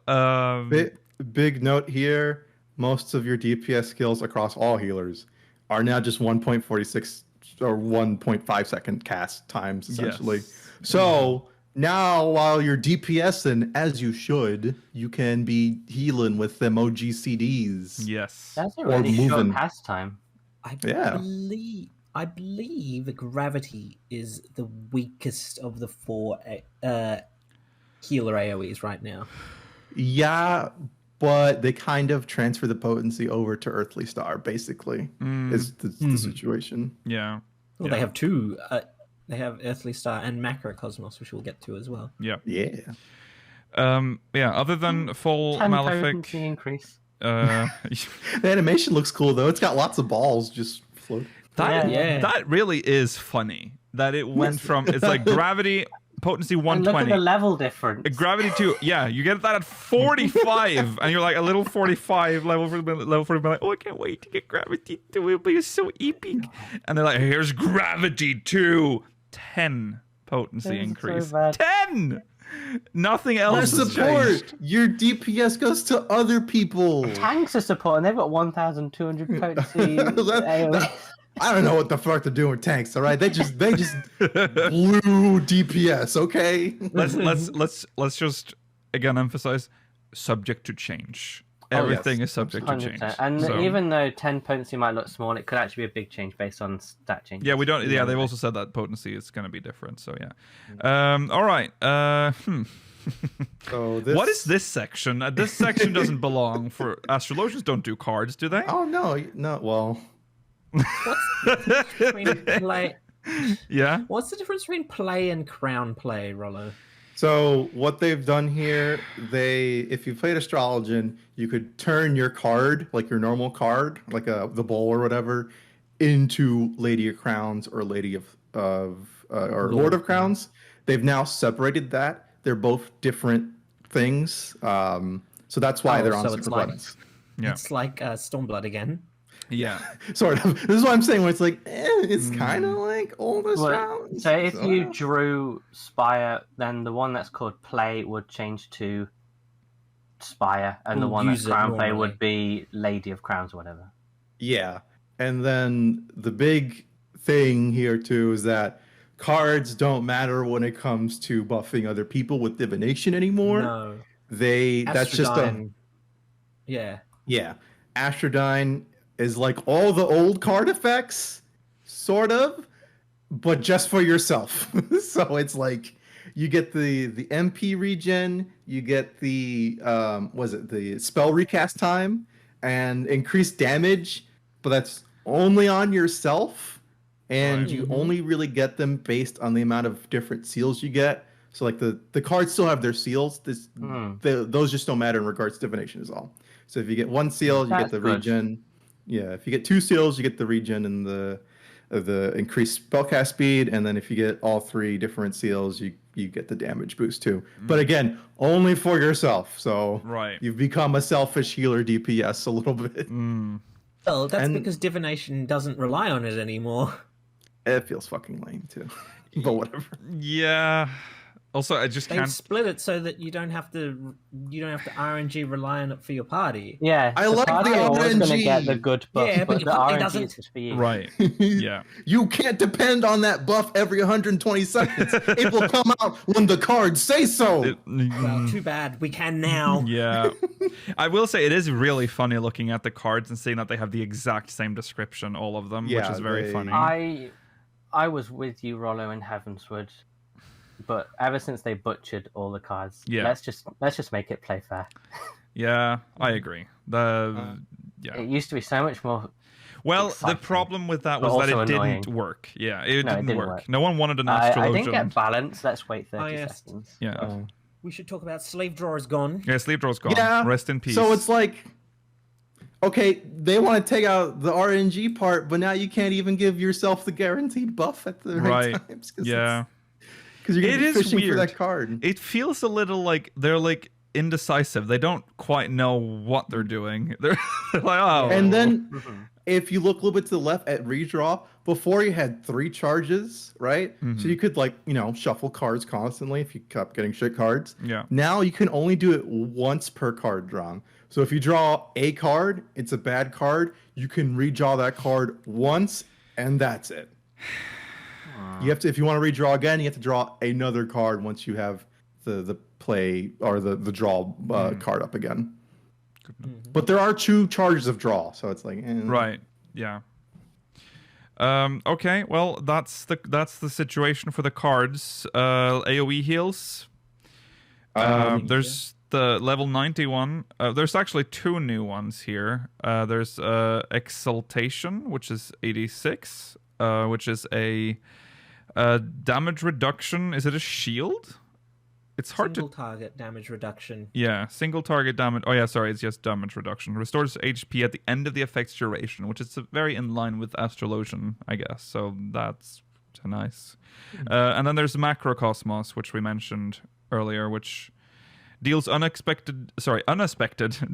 B: Big note here: most of your DPS skills across all healers are now just 1.46 or 1.5 second cast times, essentially.
A: Yes.
B: So now, while you're DPSing as you should, you can be healing with them OGCDs.
A: Yes.
D: That's a really short
B: moving.
D: pastime.
C: I believe the gravity is the weakest of the 4 healer AoEs right now.
B: Yeah, but they kind of transfer the potency over to Earthly Star, basically, is the situation.
A: Yeah.
C: Well, they have two. They have Earthly Star and Macrocosmos, which we'll get to as well.
A: Yeah.
B: Yeah.
A: Other than full
D: 10
A: Malefic,
D: potency increase.
B: The animation looks cool, though. It's got lots of balls just floating.
A: that really is funny. That it went from it's like gravity potency
D: And
A: 120.
D: look at the level difference.
A: Gravity 2, yeah, you get that at 45, and you're like a little 45 level 45, like, oh, I can't wait to get gravity 2, it'll be so epic. And they're like, here's gravity 2, 10 potency
D: That is
A: increase.
D: so bad.
A: 10! Nothing else
B: For
A: has
B: support,
A: changed.
B: your DPS goes to other people.
D: Tanks are support, and they've got 1,200 potency. AoE.
B: I don't know what the fuck they're doing with tanks. All right, they just blew DPS. Okay.
A: Let's just again emphasize subject to change. Everything is subject to change.
D: 100%. And
A: So-
D: even though 10 potency might look small, it could actually be a big change based on stat changes.
A: Yeah, we don't. Yeah, they've also said that potency is going to be different. So yeah. All right.
B: So this...
A: What is this section? This section doesn't belong for astrologians. Don't do cards, do they?
B: Oh no. Well,
C: Between play,
A: Yeah.
C: what's the difference between play and crown play, Rollo?
B: so what they've done here, if you played Astrologian, you could turn your card, like your normal card, like the bowl or whatever, into Lady of Crowns or Lady or Lord of Crowns. They've now separated that. They're both different things. So that's why they're on
C: so
B: separate
C: it's like-
B: buttons.
A: Yeah.
C: It's like Stormblood again.
A: Yeah.
B: Sort of. This is what I'm saying. When it's like, it's kind of like old Astrologian.
D: So if you drew Spire, then the one that's called Play would change to Spire, and the
C: We'll
D: one that's
C: use it
D: Crown Play
C: normally.
D: would be Lady of Crowns or whatever.
B: Yeah. And then the big thing here too is that cards don't matter when it comes to buffing other people with divination anymore.
C: No.
B: That's just
C: Astrodyne. Yeah.
B: Astrodyne is like all the old card effects, sort of, but just for yourself. So it's like you get the MP regen, you get the the spell recast time and increased damage, but that's only on yourself, and
A: Right.
B: you only really get them based on the amount of different seals you get. So like the cards still have their seals. Those just don't matter in regards to divination is all. So if you get one seal, you
D: That's
B: get the
D: good.
B: regen. Yeah, if you get 2 seals, you get the regen and the increased spellcast speed, and then if you get all 3 different seals, you get the damage boost too. But again, only for yourself. So
A: Right.
B: you've become a selfish healer DPS a little bit.
C: Well, that's
B: And-
C: because divination doesn't rely on it anymore.
B: It feels fucking lame too. But whatever.
A: Yeah. Also, I just
C: They've
A: can't.
C: split it so that you don't have to RNG rely on it for your party.
D: Yeah,
B: I
D: the
B: like
D: party
B: the
D: are always going to
B: RNG.
D: get the good buff,
C: Yeah,
D: but
C: but
D: the
C: it
D: RNG
C: doesn't-
D: is just for you.
A: Right. Yeah.
B: You can't depend on that buff every 120 seconds. It will come out when the cards say so.
C: Well, too bad. We can now.
A: Yeah. I will say it is really funny looking at the cards and seeing that they have the exact same description, all of them, which
B: Yeah,
A: is very
B: they-
A: funny.
D: I I was with you, Rollo, in Heavenswood, but ever since they butchered all the cards, let's just make it play fair.
A: Yeah, I agree. Yeah.
D: It used to be so much more.
A: Well,
D: exciting,
A: the problem with that was that it didn't work. Yeah, it didn't work. No one wanted an Astrologian.
D: I didn't get balance. Let's wait 30 seconds.
A: Yeah.
C: We should talk about Slave Drawer is gone.
A: Yeah, Slave Drawer is gone.
B: Yeah.
A: Rest in peace.
B: So it's like, okay, they want to take out the RNG part, but now you can't even give yourself the guaranteed buff at the right times.
A: Yeah.
B: Because you're going to be fishing for that card.
A: It feels a little like they're like indecisive. They don't quite know what they're doing. They're like, oh.
B: And then if you look a little bit to the left at redraw, before you had 3 charges, right? So you could shuffle cards constantly if you kept getting shit cards.
A: Yeah.
B: Now you can only do it once per card drawn. So if you draw a card, it's a bad card, you can redraw that card once and that's it. You have to, if you want to redraw again, you have to draw another card once you have the play or the draw card up again. But there are 2 charges of draw, so it's like
A: right, yeah. Okay, well that's the situation for the cards. AoE heals. There's the level 91. There's actually 2 new ones here. There's Exaltation, which is 86, which is a damage reduction. Is it a shield? It's hard
C: Single target damage reduction.
A: Yeah, single target damage. Oh yeah, sorry, it's just damage reduction. Restores HP at the end of the effect's duration, which is very in line with Astrologian, I guess. So that's nice. And then there's Macrocosmos, which we mentioned earlier, which deals unexpected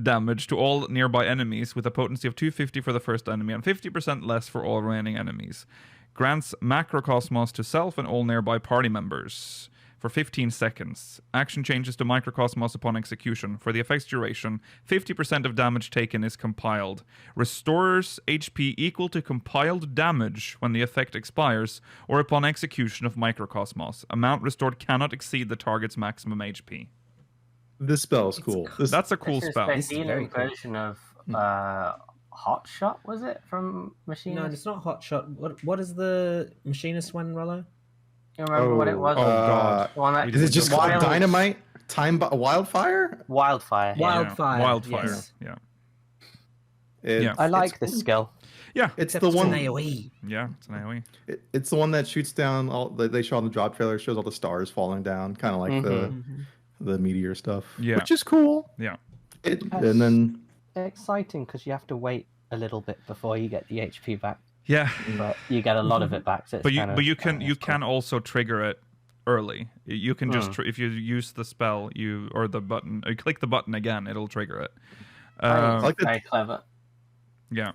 A: damage to all nearby enemies with a potency of 250 for the first enemy and 50% less for all remaining enemies. Grants Macrocosmos to self and all nearby party members for 15 seconds. Action changes to Microcosmos upon execution. For the effect's duration, 50% of damage taken is compiled. Restores HP equal to compiled damage when the effect expires or upon execution of Microcosmos. Amount restored cannot exceed the target's maximum HP.
B: This spell is cool.
A: That's a cool spell.
D: It's the healing version of Hot Shot, was it, from Machinist?
C: No, it's not Hot Shot. What is the Machinist one, Rollo?
D: You remember what it was?
B: Oh god!
D: Is
B: it just called Dynamite? Wildfire?
D: Wildfire.
A: Wildfire.
B: Yes.
D: I like this skill.
A: Yeah,
B: it's the one.
C: It's an AoE.
A: Yeah, it's an AoE.
B: It's the one that shoots down all. They show on the drop trailer. Shows all the stars falling down, kind of like the meteor stuff.
A: Yeah,
B: which is cool.
A: Yeah.
B: And then
D: exciting because you have to wait a little bit before you get the HP back.
A: Yeah,
D: but you get a lot of it back. So
A: but you can also trigger it early. You can just if you use the spell or the button, you click the button again, it'll trigger it.
D: Like very clever.
A: Yeah.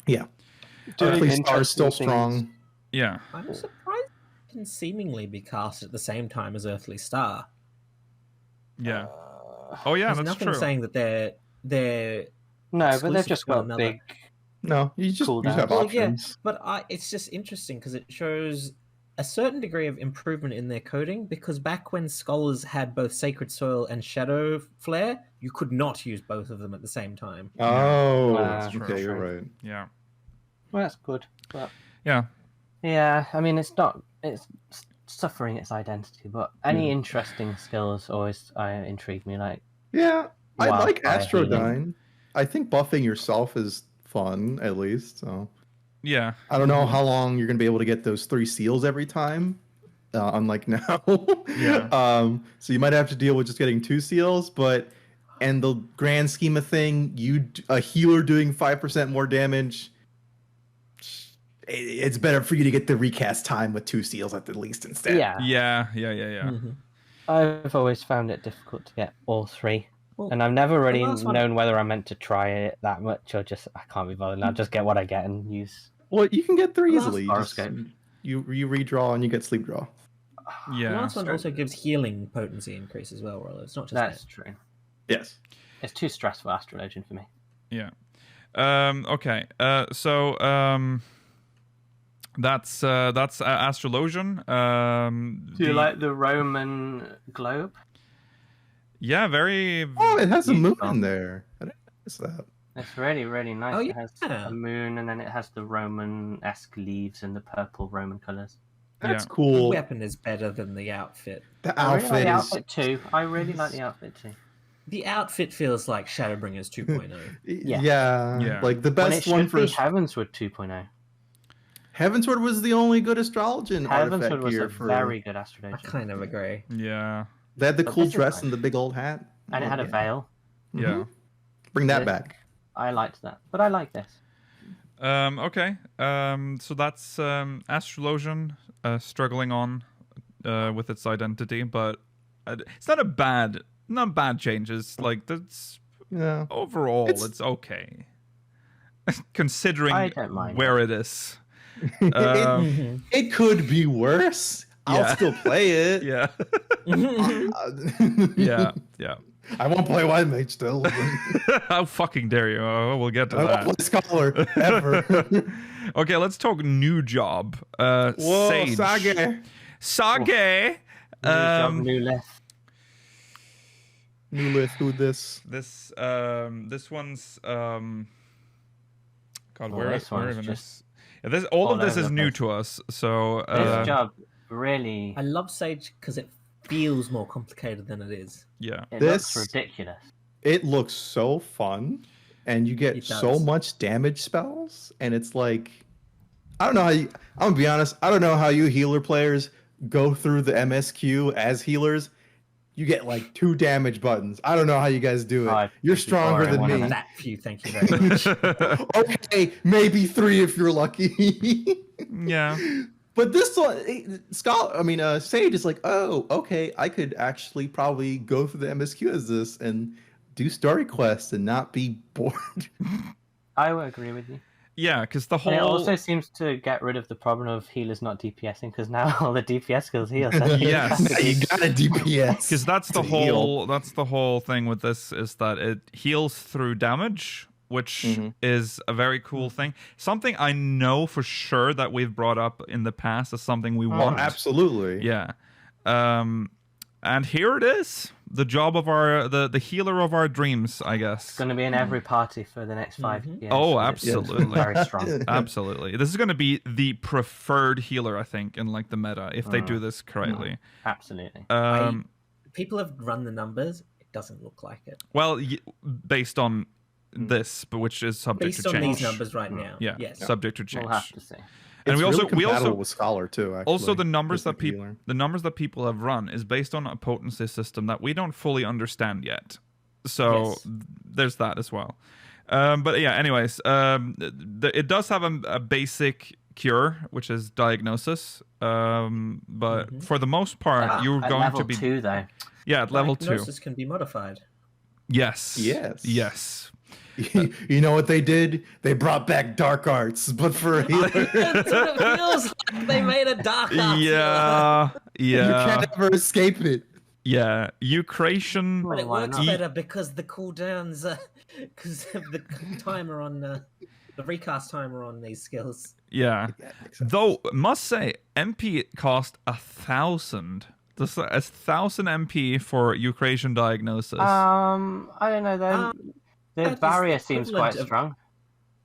B: Earthly Star is still strong.
A: Yeah.
C: I'm surprised it can seemingly be cast at the same time as Earthly Star.
A: Yeah. Oh yeah,
C: there's
A: that's
C: nothing
A: true.
C: saying that they're
D: no, but they've just got big.
B: No, you just have options.
C: Yeah, but it's just interesting because it shows a certain degree of improvement in their coding, because back when Scholars had both Sacred Soil and Shadow Flare, you could not use both of them at the same time.
B: Oh,
A: okay,
B: you're right.
A: Yeah.
D: Well, that's good. But
A: yeah.
D: I mean, it's suffering its identity, but any interesting skills always intrigue me. Like,
B: I like Astrodyne. I think buffing yourself is fun, at least. So
A: yeah,
B: I don't know how long you're gonna be able to get those 3 seals every time, unlike now. So you might have to deal with just getting 2 seals, but in the grand scheme of thing, a healer doing 5% more damage, it's better for you to get the recast time with 2 seals at the least instead.
A: Yeah.
D: I've always found it difficult to get all 3. Well, and I've never really known whether I'm meant to try it that much or just I can't be bothered. I'll just get what I get and use.
B: Well, you can get 3 easily. You redraw and you get sleep draw.
A: Yeah.
C: The last one also gives healing potency increase as well, Rollo. It's not just
D: that's true.
B: Yes.
D: It's too stressful Astrologian for me.
A: Yeah. Okay. So that's Astrologian.
D: Do you like the Roman globe?
A: Yeah, very.
B: Oh, it has a moon in there. I didn't notice that.
D: It's really, really nice.
C: Oh,
D: It has a moon, and then it has the Roman-esque leaves and the purple Roman colours.
B: That's
C: The
B: cool.
C: weapon is better than the outfit.
B: The
D: I really like the
B: outfit is.
D: outfit too. I really like the outfit too.
C: The outfit feels like Shadowbringers 2.0.
B: Yeah. Like the
D: When it
B: best one
D: should
B: for
D: be Heavensward 2.0.
B: Heavensward was the only good Astrologian artifact
D: Heavensward was
B: gear
D: a
B: for.
D: very good
C: I
D: Astrologian.
C: kind of agree.
A: Yeah.
B: They had the
D: But
B: cool
D: this is
B: dress
D: nice.
B: and the big old hat.
D: And it had a
B: Yeah.
D: veil.
A: Yeah.
B: Bring that
D: This-
B: back.
D: I liked that. But I like this.
A: Okay. So that's Astrologian struggling on with its identity, but it's not bad changes. Like that's
B: Yeah.
A: overall, it's okay. Considering
D: I don't mind
A: where it is.
B: It could be worse. I'll
A: Yeah.
B: still play it.
A: Yeah.
B: Uh,
A: Yeah.
B: I won't play White Mage still.
A: How fucking dare you? Oh, we'll get to
B: I won't
A: that.
B: play Scholar ever.
A: Okay, let's talk new job.
B: Whoa,
A: Sage.
B: Sage.
A: Sage.
D: New job, new list.
B: New list, who this?
A: This one's God,
D: Oh,
A: where
D: this one's
A: even
D: just
A: is? Yeah, this all of
D: all
A: this
D: over
A: is
D: the
A: new
D: place.
A: to us. So
D: This job really
C: I love Sage because it feels more complicated than it is.
A: yeah.
D: it
B: This-
D: looks ridiculous.
B: It looks so fun, and you get
C: It
B: so
C: does.
B: much damage spells, and it's like, I don't know how you. I'm gonna be honest. I don't know how you healer players go through the MSQ as healers. You get like 2 damage buttons. I don't know how you guys do it.
D: Oh,
B: You're
D: it's
B: stronger
D: boring.
B: than
D: One of
B: me.
D: them.
C: That few, thank you very much.
B: Okay, maybe 3 if you're lucky.
A: Yeah.
B: But this one, Sage is like, oh, okay, I could actually probably go through the MSQ as this and do story quests and not be bored.
D: I would agree with you.
A: Yeah, because the
D: And it
A: whole
D: also seems to get rid of the problem of healers not DPSing because now all the DPS skills heal. So
A: Yes.
B: You got a DPS.
A: because that's the
B: to heal.
A: whole thing with this is that it heals through damage, which
B: Mhm.
A: is a very cool thing. Something I know for sure that we've brought up in the past as something we
B: Oh,
A: want.
B: absolutely.
A: Yeah. And here it is. The job of the healer of our dreams, I guess.
D: It's going to be in every party for the next 5 years.
A: Oh,
D: so it's
A: absolutely.
D: Very strong.
A: Absolutely. This is going to be the preferred healer, I think, in like the meta if they do this correctly.
D: Absolutely.
C: People have run the numbers. It doesn't look like it.
A: Well, based on this, but which is subject
C: Based
A: to
C: on
A: change.
C: these numbers right now.
A: Yeah,
C: Yes.
A: subject to change.
D: We'll have to see.
A: And
B: It's
A: we also
B: really compatible with Scholar too. Actually,
A: also the numbers
B: as a
A: that people
B: healer.
A: the numbers that people have run is based on a potency system that we don't fully understand yet. So
C: Yes.
A: there's that as well. But yeah, anyways, it does have a basic cure, which is diagnosis. But for the most part, you're
D: At
A: going
D: level
A: to be 2,
D: though.
A: yeah, at level 2.
C: Diagnosis can be modified.
A: Yes.
B: Yes.
A: Yes.
B: You know what they did? They brought back dark arts, but for a healer.
C: That's what it feels like. They made a dark arts.
A: Yeah.
B: You
A: Yeah.
B: can't ever escape it.
A: Yeah. Eucration.
C: But it
D: Why
C: works
D: not?
C: better because the cooldowns, because of the timer on the recast timer on these skills.
A: Yeah. Though must say, MP cost 1,000. This 1,000 MP for Eucration diagnosis.
D: I don't know though. The
C: that is
D: barrier seems
C: equivalent
D: quite
C: of-
D: strong.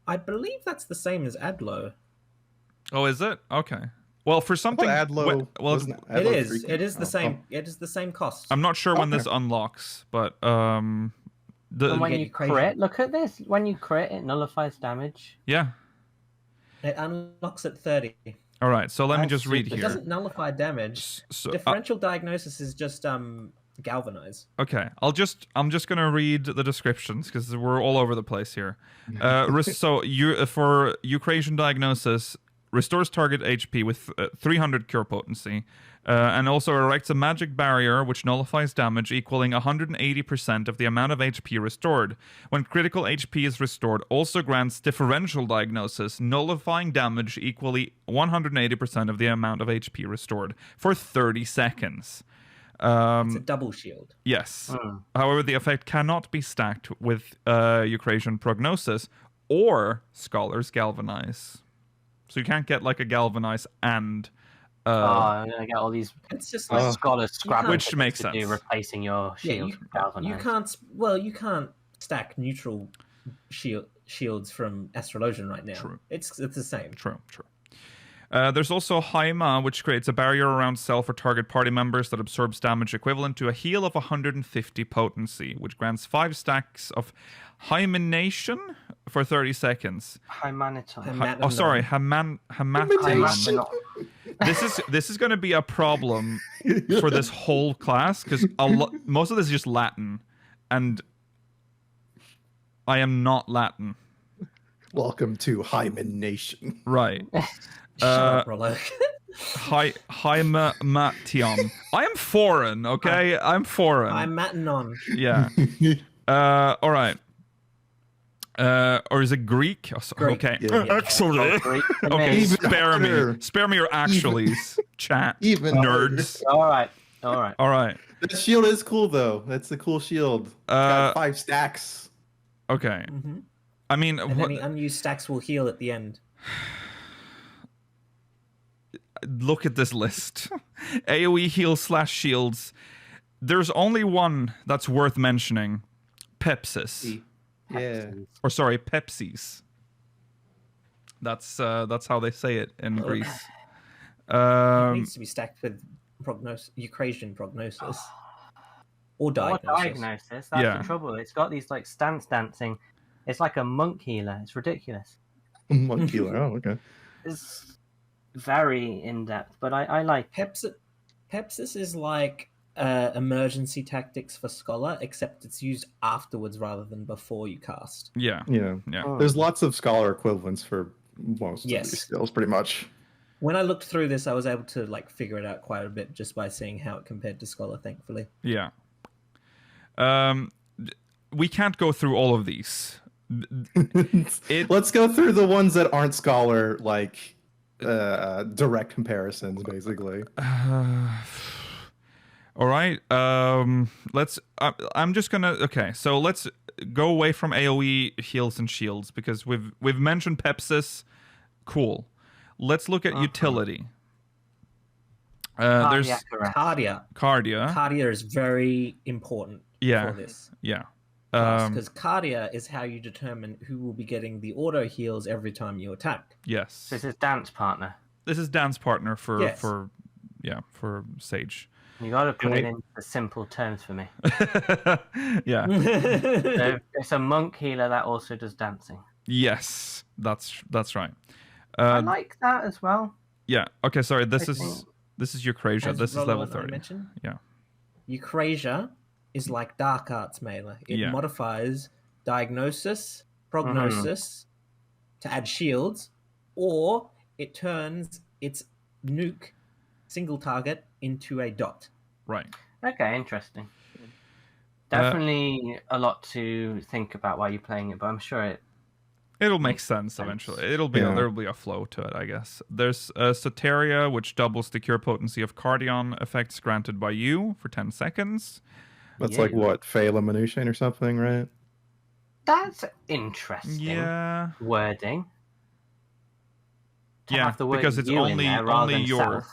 C: I believe that's the same as Adlo.
A: Oh, is it? Okay. Well, for something.
B: Adlo.
A: well,
B: wasn't
C: It
B: Adlo
C: is.
B: freaking-
C: It is the
B: oh,
C: same. It is the same cost.
A: I'm not sure when
B: Okay.
A: this unlocks, but the
D: And when
C: get
D: you
C: you crazy.
D: crit, look at this. When you crit, it nullifies damage.
A: yeah.
C: It unlocks at 30.
A: All right. So let me
D: That's
A: just read
D: super
C: It
A: here.
C: doesn't nullify damage.
A: So,
C: Differential diagnosis is just galvanize.
A: okay, I'm just gonna read the descriptions because we're all over the place here. So you for Eucration diagnosis restores target HP with 300 cure potency, and also erects a magic barrier which nullifies damage equaling 180% of the amount of HP restored. When critical HP is restored, also grants differential diagnosis, nullifying damage equally 180% of the amount of HP restored for 30 seconds.
C: It's a double shield.
A: Yes. However, the effect cannot be stacked with Eucration Prognosis or Scholar's Galvanize. So you can't get like a Galvanize and...
D: I'm gonna get all these
C: It's just like
D: scholars scrapping
A: Which
D: to
A: makes
D: do
A: sense.
D: replacing your
C: yeah,
D: shield.
C: you
D: galvanized.
C: can't. Well, you can't stack neutral shields from Astrologian right now.
A: True.
C: It's the same.
A: True. There's also Haima, which creates a barrier around self or target party members that absorbs damage equivalent to a heal of 150 potency, which grants 5 stacks of Hymenation for 30 seconds.
D: Hymaniton.
A: Sorry, Hymaniton. This is going to be a problem for this whole class, because most of this is just Latin, and I am not Latin.
B: Welcome to Hymen Nation.
A: Right. Hymation. I am foreign, okay? I'm foreign.
C: I'm Matanon.
A: Yeah. All right. Or is it Greek? Oh,
C: Greek.
A: Okay.
B: Yeah.
A: Actually. Okay,
B: Even
A: spare me.
B: harder.
A: Spare me your actuallys, chat.
B: Even
A: nerds.
D: All right.
A: All right.
B: That shield is cool, though. That's a cool shield. Got 5 stacks.
A: Okay.
C: Mm-hmm.
A: I mean,
C: And any unused stacks will heal at the end.
A: look at this list. AoE heal / shields. There's only one that's worth mentioning. Pepsis.
B: Yeah.
A: Or sorry, Pepsis. That's how they say it in Greece.
C: It needs to be stacked with Eucrasian prognosis. Or diagnosis.
D: Or diagnosis. That's the trouble. It's got these like stance dancing. It's like a monk healer. It's ridiculous.
B: Monk healer. Oh, okay.
D: It's very in depth, but I like
C: Pepsis is like emergency tactics for Scholar, except it's used afterwards rather than before you cast.
A: Yeah.
D: Oh.
B: There's lots of scholar equivalents for most of these skills, pretty much.
C: When I looked through this, I was able to like figure it out quite a bit just by seeing how it compared to Scholar, thankfully.
A: Yeah. We can't go through all of these.
B: Let's go through the ones that aren't scholar, like direct comparisons, basically.
A: All right. Let's. I'm just gonna. Okay. So let's go away from AOE heals and shields because we've mentioned Pepsis. Cool. Let's look at utility. There's
C: Cardia. Cardia is very important for this.
A: Yeah.
C: Because Cardia is how you determine who will be getting the auto heals every time you attack.
A: Yes.
D: This is dance partner.
A: This is dance partner for Sage.
D: You got to put it in the simple terms for me.
A: Yeah.
D: So it's a monk healer that also does dancing.
A: Yes, that's right.
D: I like that as well.
A: Yeah. Okay. Sorry. This is Eucrasia. This is level 30. Yeah.
C: Eucrasia is like Dark Arts melee. It modifies diagnosis, prognosis to add shields, or it turns its nuke single target into a dot.
A: Right.
D: Okay, interesting. Definitely a lot to think about while you're playing it, but I'm sure
A: it'll make sense eventually. There'll be a flow to it, I guess. There's Soteria, which doubles the cure potency of Cardion effects granted by you for 10 seconds.
B: That's like what, Fey Elimination or something, right?
D: That's interesting. Wording.
A: Because it's only your.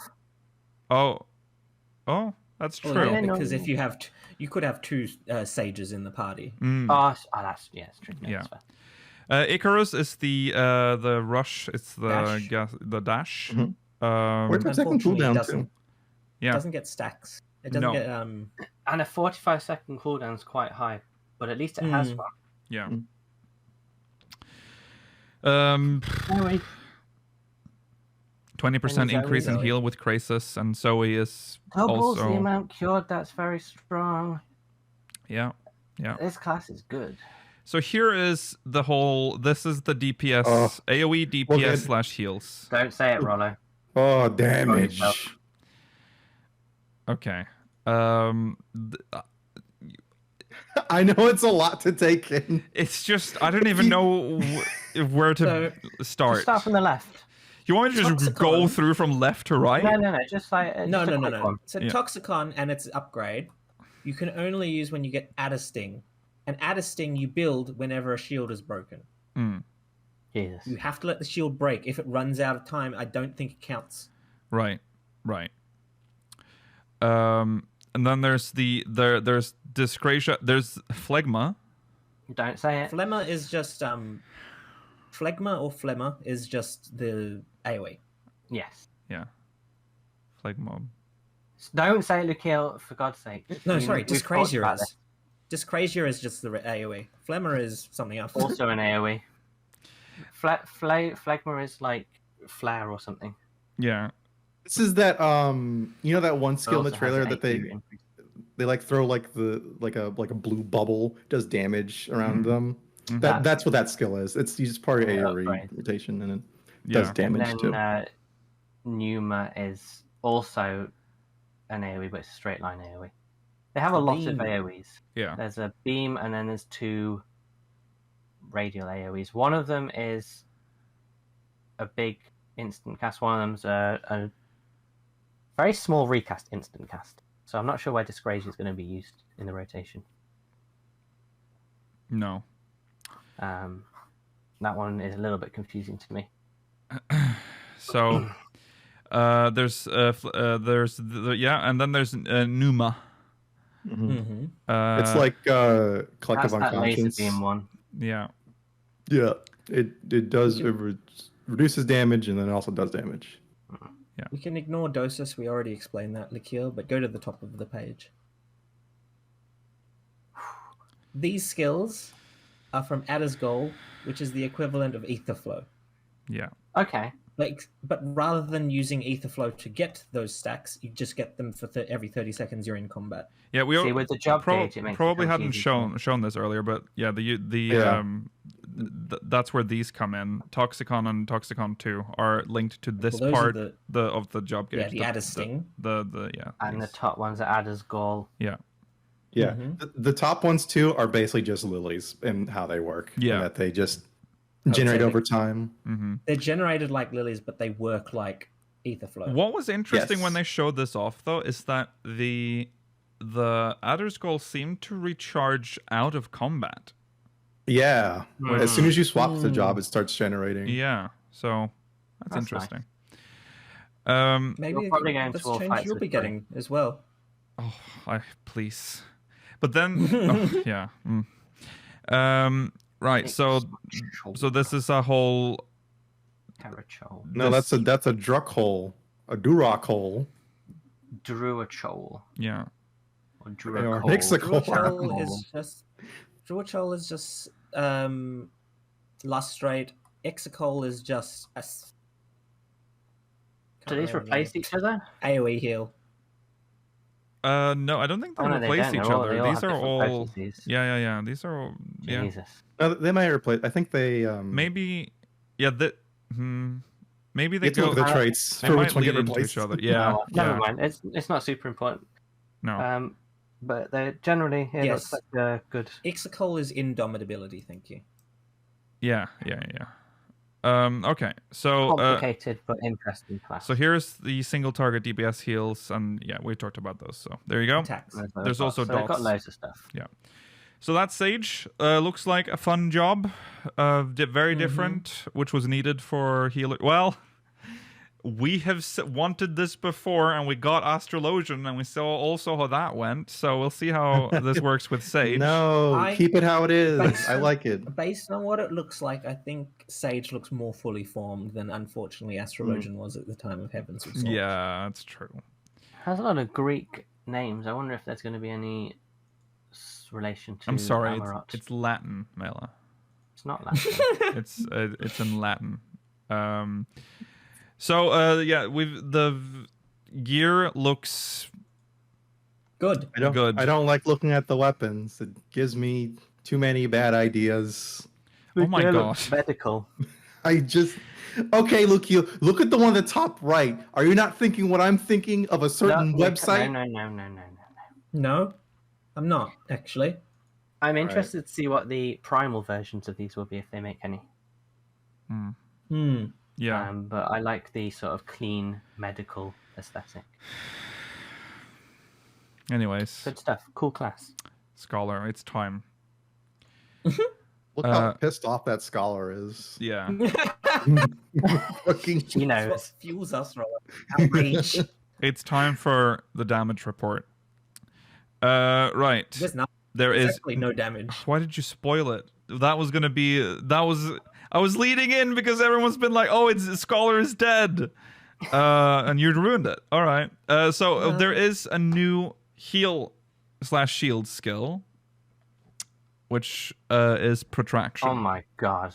D: Self.
A: Oh, that's true.
C: Well, yeah, because if you have, you could have 2 sages in the party.
D: That's it's true.
A: Yeah. Icarus is the rush. It's the dash.
B: Mm-hmm. Where's my second cooldown too?
C: Yeah. It doesn't get stacks. It doesn't get
D: And a 45-second cooldown is quite high, but at least it has one.
A: Yeah.
D: Anyway.
A: 20% increase in heal with Krasis, and Zoe is
D: doubles
A: also
D: the amount cured. That's very strong.
A: Yeah.
D: This class is good.
A: So here is the whole. This is the DPS, AOE DPS / heals.
D: Don't say it, Rollo.
B: Oh, damage.
A: Okay.
B: I know it's a lot to take in.
A: It's just I don't even know where to start.
D: Just start from the left.
A: You want me to just go through from left to right?
D: No. Just like
C: no. So Toxicon and its upgrade, you can only use when you get Add a Sting, and Add a Sting you build whenever a shield is broken.
D: Jesus.
C: You have to let the shield break. If it runs out of time, I don't think it counts.
A: Right. And then there's there's Disgracia. There's Phlegma.
D: Don't say it.
C: Phlegma is just Phlegma or Phlegma is just the AoE.
D: Yes.
A: Yeah. Flag mob.
D: Don't say Lukiel, for God's sake.
C: No, sorry,
D: We've talked about
C: Discrazier is. Discrazier is just the AoE. Flemmer is something else.
D: this. Also an AoE. Phlegma is like flare or something.
A: Yeah.
B: This is that you know that one skill in the
D: Also has
B: trailer
D: an
B: that
D: AQ increase.
B: they like throw like a blue bubble, does damage around them.
A: Mhm.
B: That's what that skill is. It's just part of AoE
D: right.
B: rotation and it
A: Yeah.
B: does damage
D: And
B: too.
D: then Pneuma is also an AoE, but it's a straight line AoE. They have a lot of
C: Beam.
D: AoEs.
A: Yeah.
D: There's a beam, and then there's 2 radial AoEs. One of them is a big instant cast. One of them's a very small recast instant cast. So I'm not sure where Disgrace is going to be used in the rotation.
A: No.
D: That one is a little bit confusing to me.
A: So there's and then there's Pneuma.
C: Mm-hmm.
B: It's like collective
D: That's that laser
B: unconscious.
D: beam one.
A: Yeah.
B: Yeah, it does reduces damage and then it also does damage.
C: We can ignore Dosis, we already explained that, Likir, but go to the top of the page. These skills are from Adder's Goal, which is the equivalent of Ether Flow.
A: Yeah.
D: Okay.
C: But rather than using Ether Flow to get those stacks, you just get them for every 30 seconds you're in combat.
A: Yeah, we
D: See, with the job gauge, it makes it
A: probably hadn't
D: confusing.
A: shown this earlier, but yeah, that's where these come in. Toxicon and Toxicon 2 are linked to this
C: Well, those
A: part
C: are
A: of the job gauge.
C: Yeah, the Adder Sting.
D: And the
A: these.
D: top ones are Adder's Goal.
A: Yeah.
B: Yeah,
C: Mhm.
B: the top ones too are basically just lilies and how they work.
A: Yeah.
B: and that they just generate
C: so
B: over time.
A: Mm-hmm.
C: They're generated like lilies, but they work like Ether Flow.
A: What was interesting
B: Yes.
A: when they showed this off, though, is that the Adder's Goal seemed to recharge out of combat.
B: Yeah, as soon as you swap the job,
C: Mm.
B: it starts generating.
A: Yeah, so that's
D: That's
A: interesting.
C: Maybe
D: You're probably going
C: that's
D: to all
C: change
D: fights
C: you'll
D: with
C: be
D: Trove.
C: getting as well.
A: Please, but then, yeah. Right. So this is a whole.
D: Terrachol.
B: No, that's a druck hole, a durock hole.
D: Druachol.
A: Yeah.
D: Or
B: Or
D: Druachol.
B: Hexacol.
C: Druachol is just lustrate. Exocol is just
D: Do these replace each other?
C: AoE heal.
A: No, I don't think they
D: Oh, no, they
A: replace
D: don't.
A: each
D: They're all-
A: other.
D: they all
A: These
D: have
A: are
D: different
A: all.
D: potencies.
A: Yeah. These are all. Yeah.
D: Jesus.
B: No, they might replace. I think they
A: Maybe. Yeah. Maybe they
B: get to
A: go.
B: look at the traits
A: They
B: for
A: might
B: which one get
A: lead into
B: replaced.
A: each other. Yeah.
D: No, never mind. It's not super important.
A: No.
D: But they generally it
C: Yes.
D: looks like a good.
C: Exocol is indomitability, thank you.
A: Yeah. Okay. So.
D: Complicated but interesting class.
A: So here's the single target DPS heals, and yeah, we talked about those. So there you go.
C: Attacks.
A: There's also
D: they've got
A: dots.
D: loads of stuff.
A: So that Sage looks like a fun job. Very different, which was needed for healer. Well, we have wanted this before, and we got Astrologian, and we saw also how that went. So we'll see how this works with Sage.
B: No, keep it how it is.
C: Based
B: I
C: on-
B: like it.
C: Based on what it looks like, I think Sage looks more fully formed than unfortunately Astrologian was at the time of Heaven's Assault.
A: Yeah, that's true.
D: Has a lot of Greek names. I wonder if there's going to be any relation to.
A: I'm sorry,
D: Amarot.
A: it's Latin, Mela.
D: It's not Latin.
A: It's in Latin. So the gear looks
C: Good.
A: good.
B: I don't like looking at the weapons. It gives me too many bad ideas.
A: Oh my
D: They look
A: gosh.
D: medical.
B: Okay, look at the one at the top right. Are you not thinking what I'm thinking of a certain website?
D: No.
C: No, I'm not, actually.
D: I'm interested to see what the primal versions of these will be if they make any.
A: Yeah.
D: But I like the sort of clean medical aesthetic.
A: Anyways,
D: Good stuff. Cool class.
A: Scholar, it's time.
B: Look how pissed off that scholar is.
A: Yeah.
B: Fucking
D: He
C: That's what
D: knows.
C: fuels us, Roland. Outrage.
A: It's time for the damage report. Right.
C: There's not
A: There is.
C: exactly no damage.
A: Why did you spoil it? That was gonna be. I was leading in because everyone's been like, "Oh, Scholar is dead." And you ruined it. All right. So there is a new heal/shield skill, which is protraction.
D: Oh my god.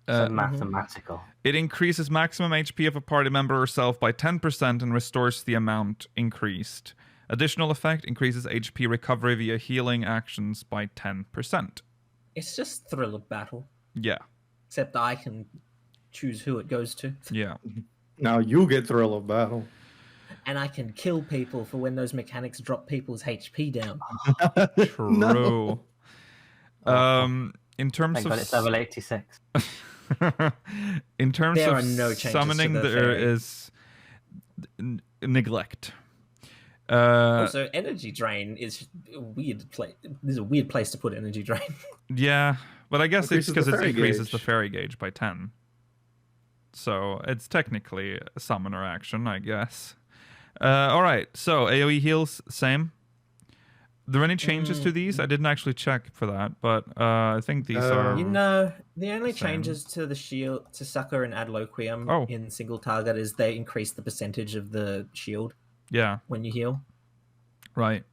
D: So mathematical.
A: It increases maximum HP of a party member or self by 10% and restores the amount increased. Additional effect increases HP recovery via healing actions by 10%.
C: It's just Thrill of Battle.
A: Yeah.
C: Except I can choose who it goes to.
A: Yeah.
B: Now you get Thrill of Battle.
C: And I can kill people for when those mechanics drop people's HP down.
A: True.
B: No.
A: In terms
D: Thank
A: of
D: God it's level 86.
A: in terms
C: There
A: of
C: are no changes to
A: summoning,
C: the
A: there
C: fairy.
A: is neglect.
C: Also, energy drain is a weird place. This is a weird place to put energy drain.
A: Yeah, but I guess it's
B: Increases
A: because
B: the
A: it
B: fairy
A: increases
B: gauge.
A: the fairy gauge by 10. So it's technically a summoner action, I guess. All right, so AoE heals, same. Are there any changes to these? I didn't actually check for that, but I think these are...
C: You know, the only
A: Same.
C: changes to the shield, to Succor and Adloquium
A: Oh.
C: in single target is they increase the percentage of the shield
A: Yeah,
C: when you heal.
A: right.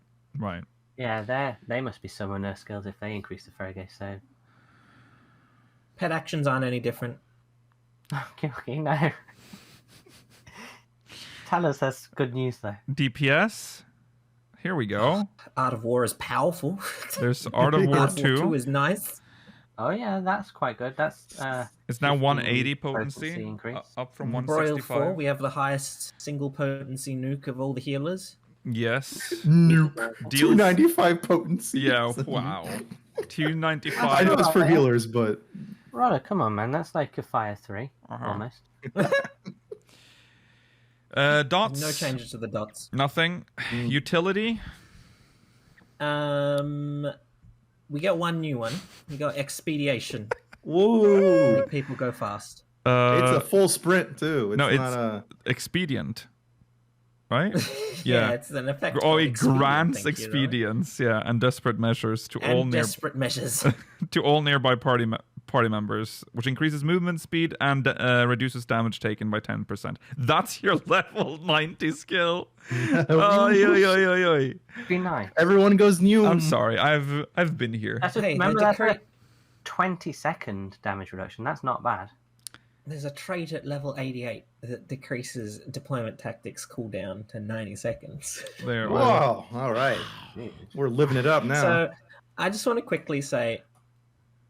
D: Yeah, they must be summoner skills if they increase the fairy gauge save.
C: Pet actions aren't any different.
D: Okay, no. Talos has good news though.
A: DPS. Here we go.
C: Art of War is powerful.
A: There's Art of War
C: Art of War 2
A: 2.
C: is nice.
D: Oh yeah, that's quite good. That's
A: It's now
D: 15
A: 180 potency,
D: increase.
A: up from
C: Broil 4,
A: 165.
C: we have the highest single potency nuke of all the healers.
A: Yes.
B: Nuke.
A: Deals-
B: 295 potency.
A: Yeah, wow.
B: I
A: 295.
B: know it's for healers, but
D: Roller, come on, man. That's like a fire 3,
A: Uh-huh.
D: almost.
A: Dots.
C: No changes to the dots.
A: Nothing. Utility.
C: We got one new one. We got Expediation.
B: whoa,
C: Make people go fast.
B: it's a full sprint too. It's
A: no,
B: not
A: it's
B: a.
A: expedient. Right?
C: Yeah,
A: Yeah.
C: it's an effect.
A: Oh,
C: called
A: it
C: Expedient,
A: grants
C: thank you, though.
A: expedience, yeah, and desperate measures to all
C: And
A: near
C: desperate measures.
A: to all nearby party members, which increases movement speed and reduces damage taken by 10%. That's your level 90 skill. Oy.
D: Be nice.
B: Everyone goes new.
A: I'm sorry, I've been here.
D: That's just,
C: Hey,
D: remember
C: they
D: that's
C: decree-
D: a 20-second damage reduction. That's not bad.
C: There's a trait at level 88 that decreases deployment tactics cooldown to 90 seconds.
A: There.
B: Whoa! All right, we're living it up now.
C: So, I just want to quickly say,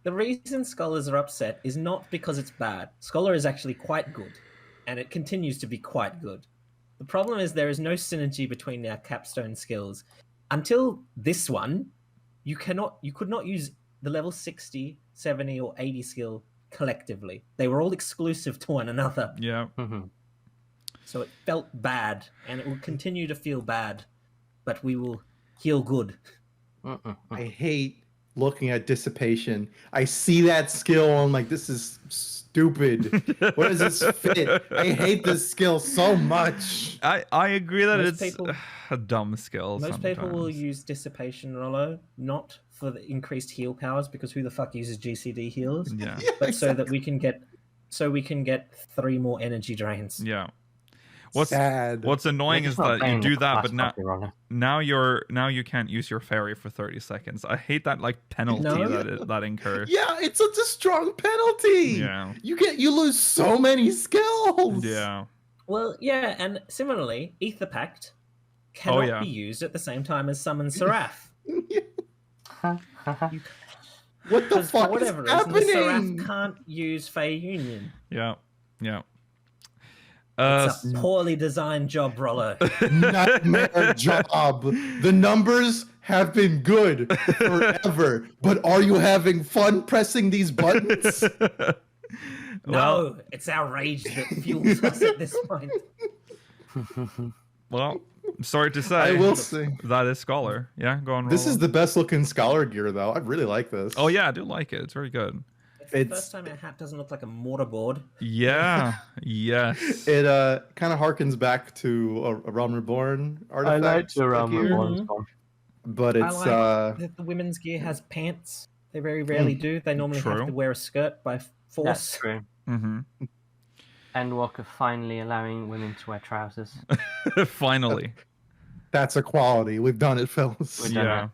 C: the reason scholars are upset is not because it's bad. Scholar is actually quite good, and it continues to be quite good. The problem is there is no synergy between our capstone skills. Until this one, you could not use the level 60, 70, or 80 skill collectively. They were all exclusive to one another.
A: Yeah.
C: So it felt bad, and it will continue to feel bad, but we will heal good.
B: I hate looking at dissipation. I see that skill. I'm like, this is stupid. Where does this fit? I hate this skill so much.
A: I agree that
C: Most
A: it's
C: people-
A: a dumb skill.
C: Most people will
A: sometimes.
C: use Dissipation, Rollo, not for the increased heal powers, because who the fuck uses GCD heals?
A: Yeah.
C: But so that we can get 3 more energy drains.
A: Yeah. What's
B: Sad.
A: What's annoying
D: You're
A: is
D: just not
A: that you
D: playing
A: do
D: the
A: that,
D: class
A: but now
D: properly, Roller.
A: now you can't use your fairy for 30 seconds. I hate that penalty
C: No.
A: that incurs.
B: Yeah, it's such a strong penalty.
A: Yeah.
B: You lose so many skills.
A: Yeah.
C: Well, yeah, and similarly, Ether Pact cannot
A: yeah.
C: be used at the same time as Summon Seraph.
B: What the
C: Because for
B: fuck is
C: whatever reason, the
B: happening?
C: Seraph can't use Fey Union.
A: Yeah. Yeah.
C: It's a poorly designed job, Rollo.
B: Nightmare job. The numbers have been good forever, but are you having fun pressing these buttons?
C: No, it's our rage that fuels us at this point.
A: Well, sorry to say.
B: I will say.
A: That is Scholar. Yeah, go on.
B: This
A: Roland.
B: is the best looking scholar gear, though. I really like this.
A: Oh yeah, I do like it. It's very good.
C: It's the
B: It's-
C: first time our hat doesn't look like a mortarboard.
A: Yeah. Yes.
B: It kind of harkens back to a Realm Reborn artifact. gear, but
C: I
B: it's
C: like that the women's gear has pants. They very rarely do. They normally
A: True.
C: have to wear a skirt by
D: That's
C: force.
D: true.
A: Mm-hmm.
D: Endwalker finally allowing women to wear trousers.
A: Finally.
B: That's equality. We've done it, fellas.
D: We've done
A: Yeah.
D: it.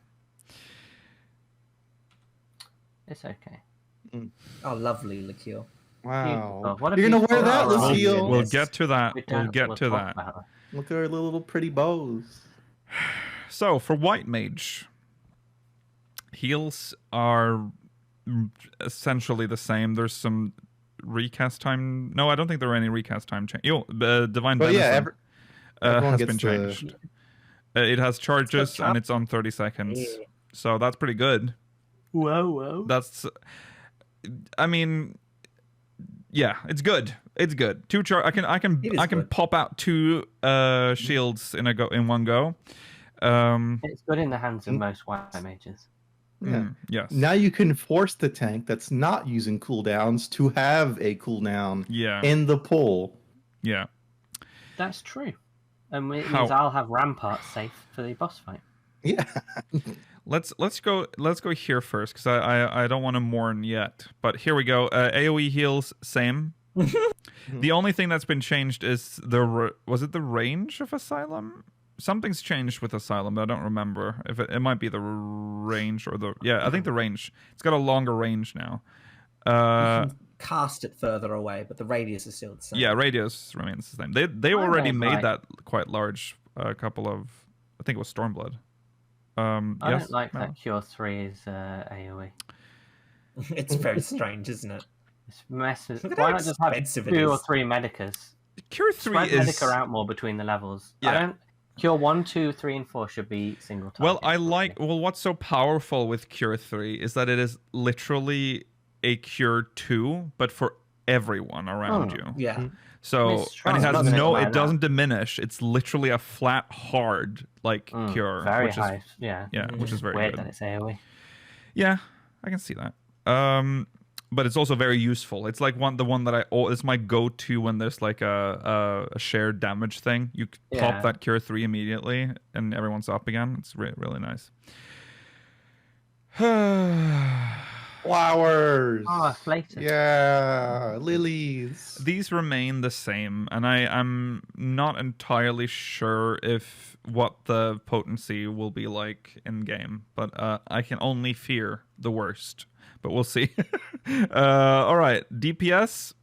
D: It's okay.
C: Oh, lovely, Lakil.
B: Wow.
D: Beautiful. What a
B: You're gonna wear
D: beautiful
B: that,
D: flower.
B: Lucille.
A: We'll get to that.
D: We
A: We'll
D: don't-
A: get
D: we'll
A: to
D: talk
A: that.
D: about it.
B: Look at our little pretty bows.
A: So for White Mage, heals are essentially the same. There's some recast time. No, I don't think there are any recast time change. Divine
B: But yeah,
A: Benison
B: everyone
A: has
B: gets
A: been
B: the-
A: changed. It has charges and it's on 30 seconds.
C: Yeah.
A: So that's pretty good.
D: Whoa.
A: That's, I mean, yeah, it's good. It's good. I can
C: It is good.
A: pop out 2 shields in one go.
D: It's good in the hands of most white mages.
B: Yeah.
A: Yes.
B: Now you can force the tank that's not using cooldowns to have a cooldown
A: Yeah.
B: in the pull.
A: Yeah.
D: That's true. And it
A: How-
D: means I'll have Rampart safe for the boss fight.
B: Yeah.
A: Let's go here first because I don't want to mourn yet. But here we go. AOE heals same. The only thing that's been changed is was it the range of Asylum? Something's changed with Asylum, but I don't remember if it might be the range or I think the range. It's got a longer range now.
C: You can cast it further away, but the radius is still the same.
A: Yeah, radius remains the same. They
D: I
A: already
D: don't
A: made
D: like-
A: that quite large. A couple of, I think it was Stormblood.
D: I
A: Yes?
D: don't like
A: No?
D: that Cure 3 is AoE.
C: It's very strange, isn't it?
D: It's messes.
C: Look at
D: Why
C: how
D: not just have
C: expensive it
D: 2 or
C: is.
D: 3 Medicas?
A: Cure 3
D: Spread
A: is
D: Medica out more between the levels.
A: Yeah.
D: I don't. Cure 1, 2, 3, and 4 should be single target.
A: Well, I like. Well, what's so powerful with Cure 3 is that it is literally a Cure 2, but for everyone around
D: Oh,
A: you.
C: Yeah.
A: So,
D: It's strong.
A: and it
D: I'm
A: has
D: not gonna
A: no.
D: deny
A: It
D: that.
A: doesn't diminish. It's literally a flat, hard Cure,
D: Very
A: which
D: high.
A: is
D: Yeah.
A: which is very
D: Weird
A: good.
D: that it's AoE.
A: Yeah, I can see that. But it's also very useful. It's like the one that it's my go-to when there's like a shared damage thing. You pop
D: Yeah.
A: that Cure 3 immediately, and everyone's up again. It's really nice.
B: Flowers.
D: Oh, flated.
B: Yeah. Lilies.
A: These remain the same, and I'm not entirely sure if what the potency will be like in game, but I can only fear the worst. But we'll see. All right, DPS.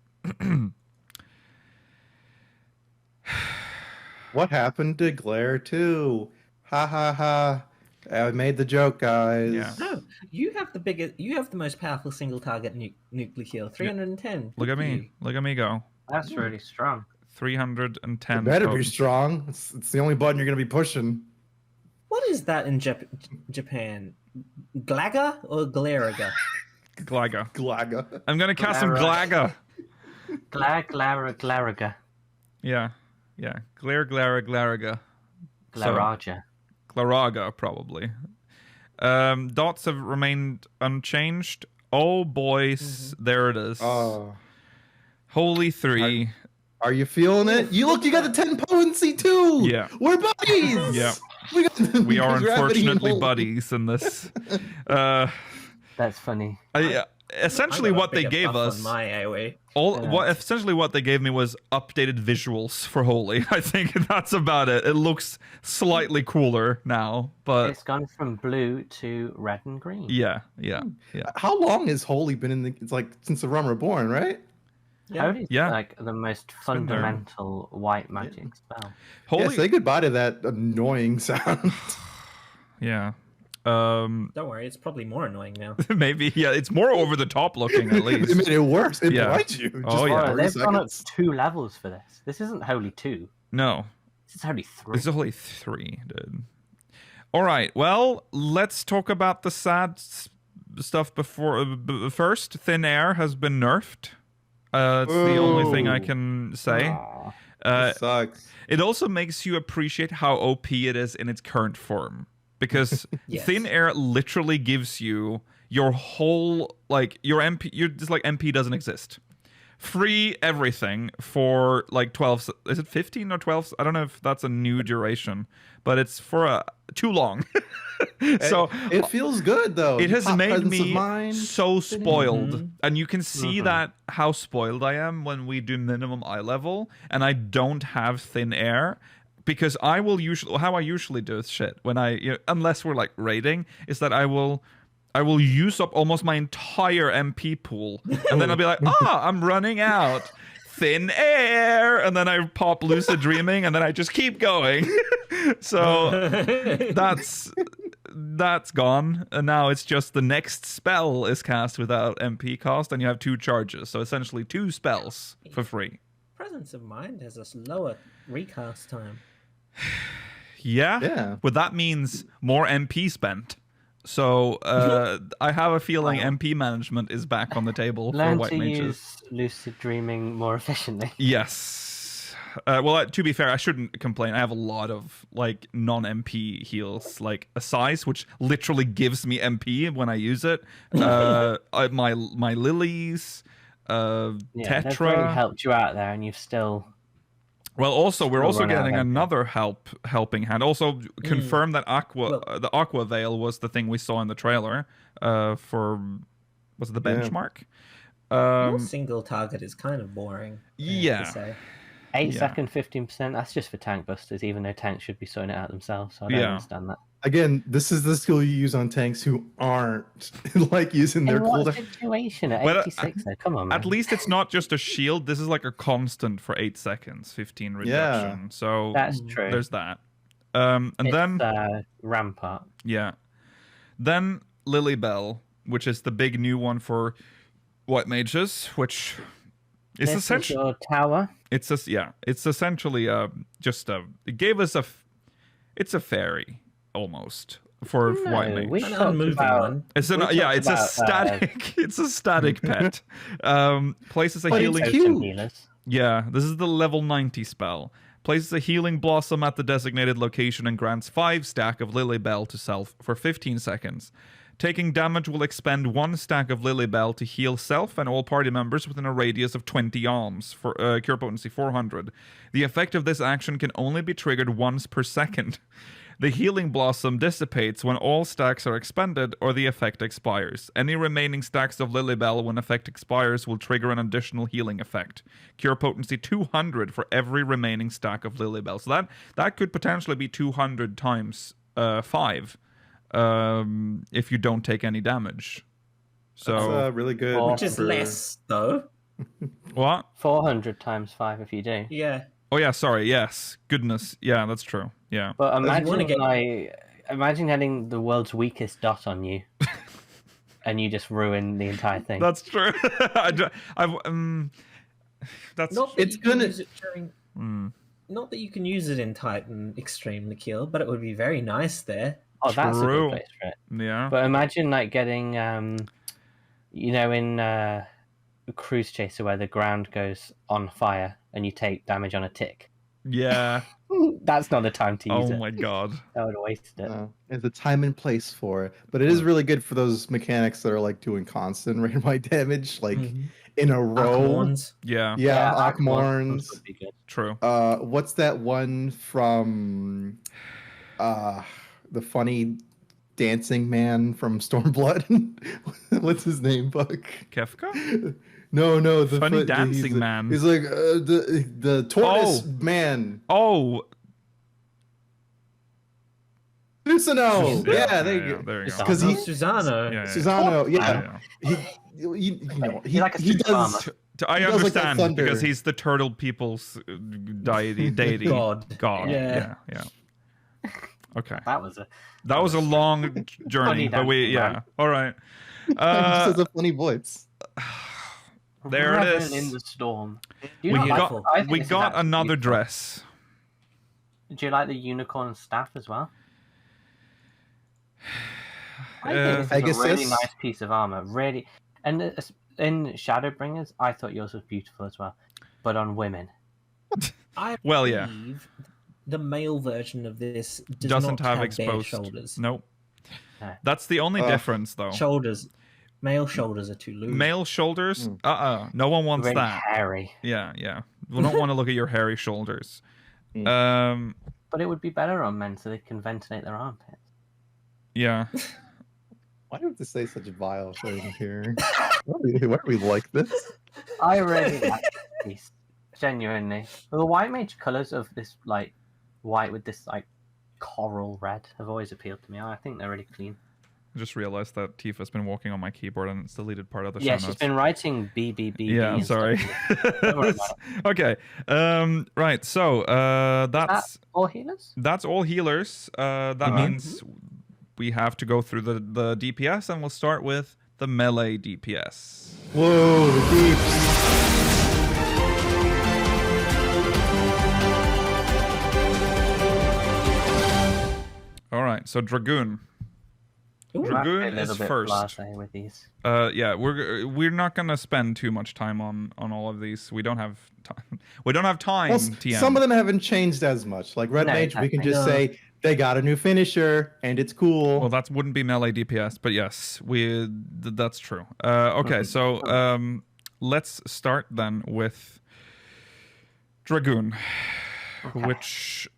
B: What happened to Glare 2? Ha ha ha. I made the joke, guys.
A: Yeah.
C: No, you have the biggest. You have the most powerful single target nuclear heal. 310.
A: Look at
C: you.
A: me. Look at me go.
D: That's really strong.
A: 310.
B: It better be
A: potency.
B: strong. It's the only button you're going to be pushing.
C: What is that in Japan? Glaga or Glariga?
A: Glaga.
B: Glaga.
A: I'm gonna cast some Glaga.
D: Glariga.
A: Yeah. Glariga.
D: Glaraja.
A: Glaraga, probably. Dots have remained unchanged. Oh, boys. There it is.
B: Oh.
A: Holy 3.
B: Are you feeling it? You got the 10 potency too.
A: Yeah.
B: We're buddies.
A: Yeah.
B: We
A: are
B: Gravity
A: unfortunately
B: Bolt.
A: buddies in this.
D: That's funny.
A: Essentially,
C: I got a
A: what they
C: bigger
A: gave
C: buff
A: us,
C: on my AoE.
A: essentially what they gave me was updated visuals for Holy. I think that's about it. It looks slightly cooler now, but
D: It's gone from blue to red and green.
A: yeah.
B: How long has Holy been in the? It's like since the Realm Reborn, right?
D: Holy's
A: Yeah.
D: like the most
A: been there.
D: fundamental white magic spell.
A: Holy,
B: Yeah, say goodbye to that annoying sound.
A: yeah.
C: Don't worry, it's probably more annoying now.
A: Maybe, yeah. It's more over the top looking, at
B: It
A: least.
B: made it worse. It
A: Yeah.
B: blinds you.
A: Oh, yeah.
D: Oh,
B: 30
D: they've gone up
B: seconds.
D: 2 levels for this. This isn't Holy 2.
A: No,
D: This is Holy 3.
A: it's only 3, dude. All right. Well, let's talk about the sad stuff before. First, Thin Air has been nerfed. It's the only thing I
B: Ooh.
A: can say.
D: Aw.
B: It sucks.
A: It also makes you appreciate how OP it is in its current form. Because
C: Yes.
A: Thin Air literally gives you your whole, like, your MP, you're just like, MP doesn't exist. Free everything for like 12, is it 15 or 12? I don't know if that's a new duration, but it's for too long. So
B: it feels good though.
A: it has
B: Top
A: made
B: presence of
A: me
B: mind.
A: so spoiled,
C: Mhm.
A: and you can see that how spoiled I am when we do minimum eye level, and I don't have thin air. Because I will how I usually do shit when unless we're like raiding, is that I will use up almost my entire MP pool, and then I'll be like, I'm running out. Thin air, and then I pop lucid dreaming, and then I just keep going. So that's gone, and now it's just the next spell is cast without MP cost, and you have 2 charges. So essentially 2 spells for free.
C: Presence of Mind has a lower recast time.
A: Yeah. But that means more MP spent. So I have a feeling MP management is back on the table for white mages.
D: Use lucid dreaming more efficiently.
A: Yes. Well, to be fair, I shouldn't complain. I have a lot of like non-MP heals, like a size which literally gives me MP when I use it. My lilies,
D: They've
A: Tetra
D: really helped you out there, and you've still.
A: Well, also we're also getting
D: MP.
A: another helping hand. Also confirm that the Aqua Veil was the thing we saw in the trailer. Was it the benchmark?
C: Your single target is kind of boring. I have to say.
D: 8 second, 15%. That's just for tank busters, even though tanks should be sorting it out themselves. So I don't understand that.
B: Again, this is the skill you use on tanks who aren't like using their
D: what
B: cooldown.
D: situation at 86 though? Come on, man.
A: At least it's not just a shield. This is like a constant for 8 seconds, 15 reduction.
B: Yeah.
A: So
D: that's true.
A: There's that. And then
D: Rampart.
A: Yeah. Then Lilybell, which is the big new one for white mages, which is essentially
D: your tower.
A: It's essentially it gave us it's a fairy almost for white mage.
C: We talked about
A: It's a static it's a static pet. Places a healing
D: healers.
A: Yeah, this is the level 90 spell. Places a healing blossom at the designated location and grants 5 stack of Lilybell to self for 15 seconds. Taking damage will expend 1 stack of Lilybell to heal self and all party members within a radius of 20 alms for cure potency 400. The effect of this action can only be triggered once per second. The healing blossom dissipates when all stacks are expended or the effect expires. Any remaining stacks of Lilybell when effect expires will trigger an additional healing effect. Cure potency 200 for every remaining stack of Lilybell. So that could potentially be 200 times 5 if you don't take any damage. So
B: That's really good.
C: Which is less though.
A: What?
D: 400 times 5 if you do.
C: Yeah.
A: Oh yeah, sorry. Yes. Goodness. Yeah, that's true. Yeah.
D: But imagine having the world's weakest dot on you, and you just ruin the entire thing.
A: That's true. That's
C: Not that
B: it's
C: you can
B: gonna-
C: use it not that you can use it in Titan Extremely Kill, but it would be very nice there.
D: Oh, that's a
A: True.
D: good place for it.
A: Yeah.
D: But imagine like getting, in Cruise Chaser where the ground goes on fire and you take damage on a tick.
A: Yeah.
D: That's not the time to use it.
A: Oh my god.
D: That would have wasted it.
B: There's a time and place for it, but it is really good for those mechanics that are like doing constant randomized damage, like in a row.
C: Akhmorns.
A: Yeah.
B: Yeah,
D: Akhmorns
B: Akhmorns.
D: would be good.
A: True.
B: What's that one from the funny dancing man from Stormblood? What's his name, Buck?
A: Kefka?
B: No, the
A: Funny dancing man.
B: He's like the tortoise man.
A: Oh.
B: Susano. Yeah, there you go.
A: There you go.
B: Because he
C: Susano.
A: Yeah.
B: Susano,
A: Yeah.
B: He
D: like a
B: he
D: super
B: does.
A: I
B: He does like that
A: understand
B: thunder.
A: because he's the turtle people's deity.
C: God.
A: Yeah. Okay.
D: That was
A: a long journey, but
D: dancing man.
A: All right.
B: He just has a funny voice.
A: There it
D: Reverend
A: is.
D: in the storm.
A: We got another dress.
D: Do you like the unicorn staff as well? I think
B: I
D: this is
B: guess
D: a really
B: this-
D: nice piece of armor. Really, and in Shadowbringers, I thought yours was beautiful as well, but on women.
C: I
A: Well, yeah.
C: believe the male version of this
A: Doesn't
C: not
A: have
C: bare
A: exposed
C: shoulders.
A: Nope.
D: No.
A: That's the only difference, though.
C: Male shoulders are too loose.
A: Male shoulders? No one wants
D: Really
A: that.
D: hairy.
A: Yeah. We don't want to look at your hairy shoulders.
D: But it would be better on men so they can ventilate their armpits.
A: Yeah.
B: Why do you have to say such vile things here? Why are we like this?
D: I really like this piece. Genuinely. The white mage colours of this like white with this like coral red have always appealed to me. I think they're really clean.
A: I just realized that Tifa's been walking on my keyboard and it's deleted part of the show
D: Yeah,
A: notes.
D: she's been writing BBB.
A: Yeah, I'm sorry.
D: Don't worry about
A: Okay. Right. So that's
D: all healers.
A: That's all healers. That means we have to go through the DPS, and we'll start with the melee DPS.
B: Whoa, the deeps.
A: All right. So Dragoon. Dragoon is first.
D: Blasé with these.
A: Yeah, we're not gonna spend too much time on all of these. We don't have time. We don't have time.
B: Well,
A: TM.
B: some of them haven't changed as much. Like Red Mage, we can just say they got a new finisher and it's cool.
A: Well, that wouldn't be melee DPS, but yes, that's true. Okay, so let's start then with Dragoon, which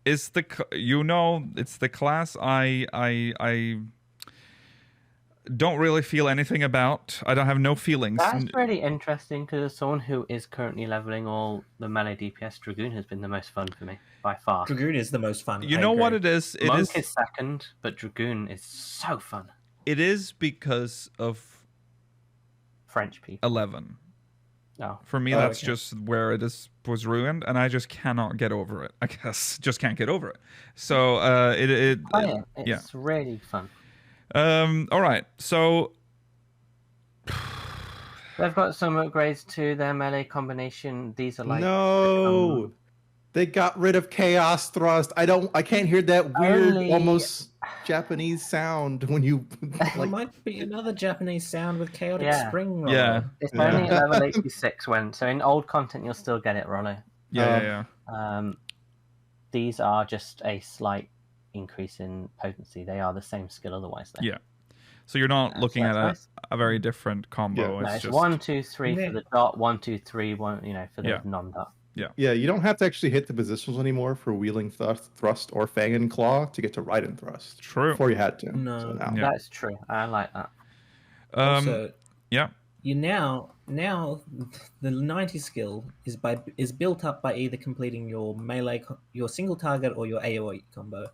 A: is it's the class I don't really feel anything about. I don't have no feelings.
D: That's really interesting because as someone who is currently leveling all the melee DPS, Dragoon has been the most fun for me by far.
C: Dragoon is the most fun.
A: You know what it is?
D: Monk is second, but Dragoon is so fun.
A: It is because of
D: French people.
A: 11.
D: Oh.
A: For me, that's just where it was ruined, and I just cannot get over it. I guess just can't get over it. So
D: It's really fun.
A: All right, so
D: they've got some upgrades to their melee combination. These are like
B: they got rid of Chaos Thrust. I can't hear that weird, almost Japanese sound when you.
C: There might be another Japanese sound with Chaotic Spring Roller.
A: Yeah,
D: it's only at level 86 so in old content you'll still get it, Rollo.
A: Yeah.
D: These are just a slight increase in potency. They are the same skill otherwise. Though.
A: Yeah. So you're not looking at a very different combo.
B: Yeah.
A: It's just
D: 1, 2, 3 for the dot. 1, 2, 3. 1, for the non-dot.
B: Yeah, you don't have to actually hit the positions anymore for wheeling thrust or fang and claw to get to ride and thrust.
A: True.
B: Before you had to.
C: No,
B: so now.
D: That's true. I like that.
C: You now the 90 skill is built up by either completing your melee, your single target, or your AoE combo,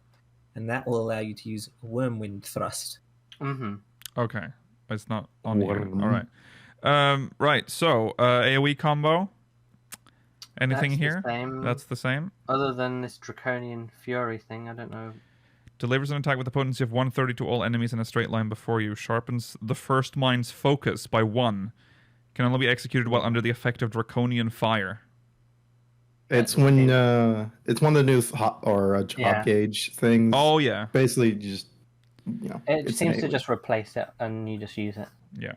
C: and that will allow you to use Wormwind Thrust.
D: Mm-hmm.
A: Okay, it's not on here. All right. Right. So AoE combo. Anything here? That's the same.
D: Other than this Draconian Fury thing, I don't know.
A: Delivers an attack with a potency of 130 to all enemies in a straight line before you. Sharpens the first mind's focus by 1. Can only be executed while under the effect of Draconian Fire.
B: It's when it's one of the new hot gauge things.
A: Oh yeah.
B: Basically, just
D: it seems to just replace it, and you just use it.
A: Yeah.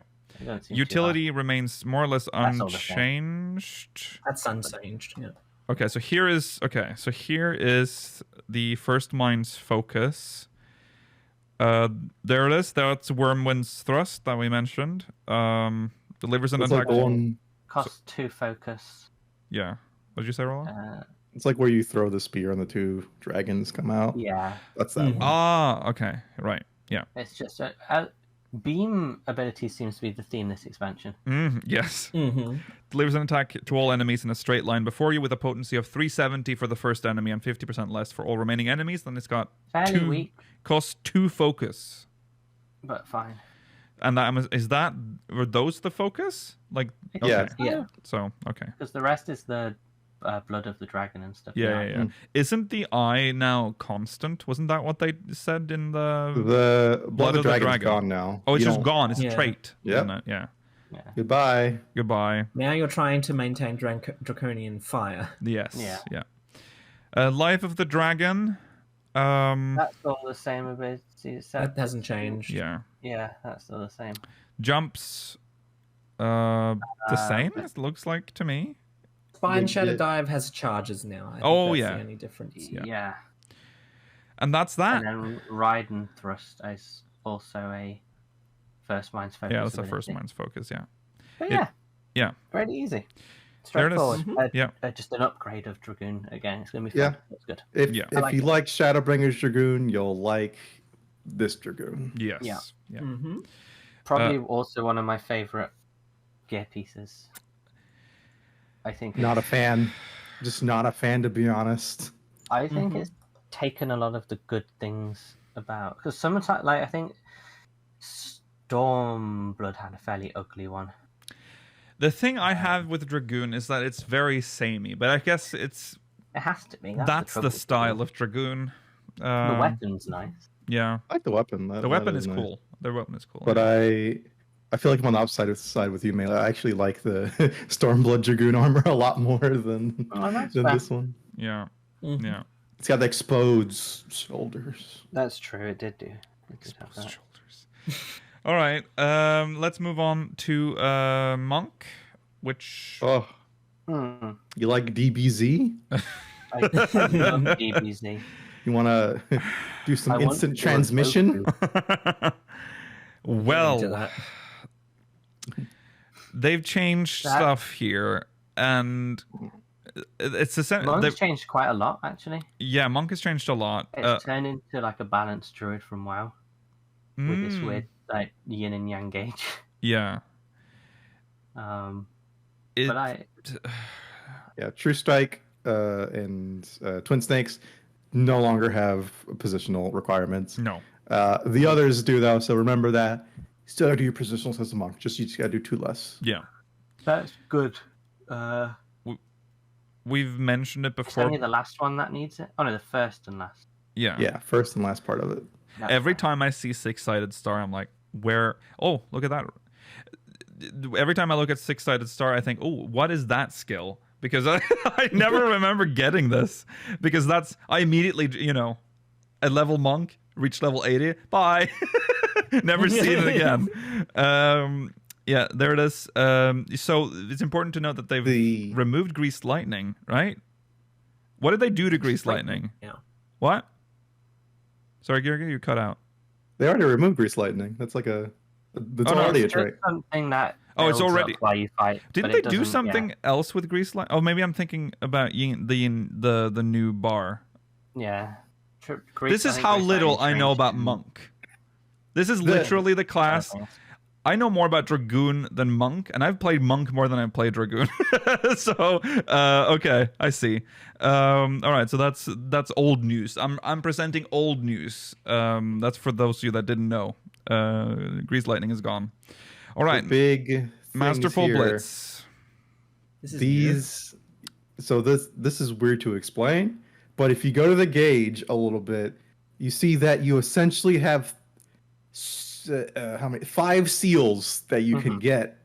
A: Utility remains more or less unchanged.
C: That's unchanged. Yeah.
A: Okay, so here is the first mind's focus. There it is. That's Wormwind's Thrust that we mentioned. Delivers an attack.
D: Costs 2 focus.
A: Yeah. What did you say, Roland?
B: It's like where you throw the spear and the 2 dragons come out.
D: Yeah.
B: That's that one.
A: Ah, okay. Right. Yeah.
D: It's just beam ability seems to be the theme this expansion.
A: Yes.
C: Mm-hmm.
A: Delivers an attack to all enemies in a straight line before you with a potency of 370 for the first enemy and 50% less for all remaining enemies. Then it's got
D: fairly weak.
A: Costs 2 focus.
D: But fine.
A: And were those the focus? Like
B: yeah.
A: So okay.
D: Because the rest is the blood of the dragon and stuff.
A: Yeah. Isn't the eye now constant? Wasn't that what they said in the
B: blood of the dragon's gone now?
A: Oh, it's just gone. It's a trait.
B: Yeah.
A: Yeah.
B: Goodbye.
C: Now you're trying to maintain Draconian Fire.
A: Yes. Yeah. Life of the dragon.
D: That's all the same ability.
C: That hasn't changed.
A: Yeah.
D: Yeah, that's still the same.
A: Jumps. The same. It looks like to me.
C: Spine Shadow Dive has charges now. I think that's the only difference.
D: Yeah.
A: And that's that.
D: And then Ride and Thrust is also a first mind's focus.
A: Yeah, that's a first mind's focus, yeah.
D: But
A: yeah.
D: Very easy. Straightforward.
A: Yeah.
D: Just an upgrade of Dragoon again. It's going to be
B: Yeah.
D: fun. It's good.
B: If
D: like
B: you
D: it.
B: like Shadowbringer's Dragoon, you'll like this Dragoon.
A: Yes.
D: Yeah.
A: Yeah.
C: Mm-hmm.
D: Probably also one of my favorite gear pieces. I think
B: Not a fan. Just not a fan, to be honest.
D: I think it's taken a lot of the good things about, because sometimes, like, I think Stormblood had a fairly ugly one.
A: The thing I have with Dragoon is that it's very samey, but I guess
D: It has to be.
A: that's
D: the
A: the
D: trouble
A: style
D: with
A: of Dragoon.
D: Dragoon. The weapon's nice.
A: Yeah.
B: I like the weapon.
A: The weapon is
B: nice.
A: cool. The weapon is cool.
B: But I feel like I'm on the opposite side with you, Melee. I actually like the Stormblood Dragoon armor a lot more than this one.
A: Yeah.
C: Mm-hmm.
A: Yeah.
B: It's got the exposed shoulders.
D: That's true. It did do. It did have that.
A: Shoulders. All right. Let's move on to Monk, which
B: Oh, you like DBZ?
D: I love DBZ.
B: You want to do some
D: I want
B: instant
D: to
B: transmission?
A: well,
C: Into that.
A: they've changed stuff here, and it's the same.
D: Monk's changed quite a lot, actually.
A: Yeah, Monk has changed a lot.
D: It's turned into like a balanced druid from WoW with this weird like yin and yang gauge.
A: Yeah.
D: But
B: Yeah, True Strike and Twin Snakes no longer have positional requirements.
A: No.
B: The others do though, so remember that. Still gotta do your positional as a monk. You just gotta do 2 less.
A: Yeah.
D: that's good.
A: We've mentioned it
D: It's
A: before.
D: only the last one that needs it. Oh no, the first and last.
A: Yeah.
B: Yeah, first and last part of it.
D: That's
A: Every
D: fine.
A: time I see Six-Sided Star, I'm like, where? Oh, look at that. Every time I look at Six-Sided Star, I think, oh, what is that skill? Because I never remember getting this. Because I immediately, a level monk, reach level 80, bye. Never seen it again. Yeah, there it is. So it's important to note that they've removed Greased Lightning, right? What did they do to Greased Lightning?
C: Yeah.
A: What? Sorry, Georgi, you cut out.
B: They already removed Grease Lightning. That's like that's
A: Oh, no,
B: already a
D: It's
B: trait.
D: something that
A: It's
D: builds
A: already-
D: up while you fight.
A: Didn't
D: but
A: they
D: it
A: do
D: doesn't-
A: something else with Greased Lightning? Oh, maybe I'm thinking about the new bar.
D: Yeah.
A: This is how little I know about Monk. This is literally the class. I know more about Dragoon than Monk, and I've played Monk more than I've played Dragoon. So, okay, I see. All right, so that's old news. I'm presenting old news. That's for those of you that didn't know. Greased Lightning is gone. All right,
B: The big
A: Masterful
B: here,
A: Blitz.
C: This is
B: These. So this is weird to explain, but if you go to the gauge a little bit, you see that you essentially have 5 seals that you can get,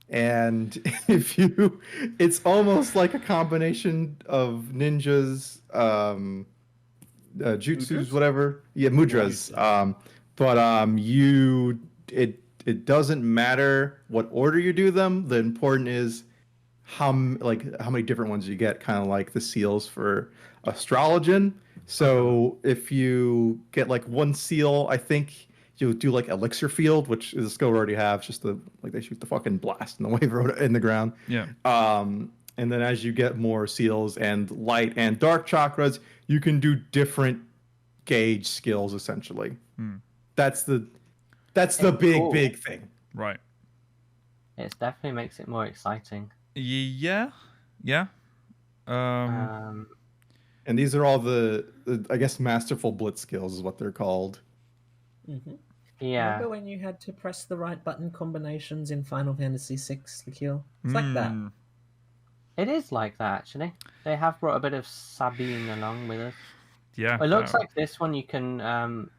B: and it's almost like a combination of ninjas, jutsus, whatever. Yeah, mudras. It doesn't matter what order you do them. The important is how many different ones you get, kind of like the seals for Astrologian. So if you get like 1 seal, I think you'll do like Elixir Field, which is a skill we already have. Just they shoot the fucking blast in the wave road in the ground.
A: Yeah.
B: And then as you get more seals and light and dark chakras, you can do different gauge skills essentially. That's the big thing.
A: Right.
D: It definitely makes it more exciting.
A: Yeah.
B: And these are all the I guess Masterful Blitz skills is what they're called.
C: Mm-hmm.
D: Yeah.
C: Remember when you had to press the right button combinations in Final Fantasy VI, Lakil? It's like that.
D: It is like that, actually. They have brought a bit of Sabine along with us.
A: Yeah.
D: It looks like this one you can,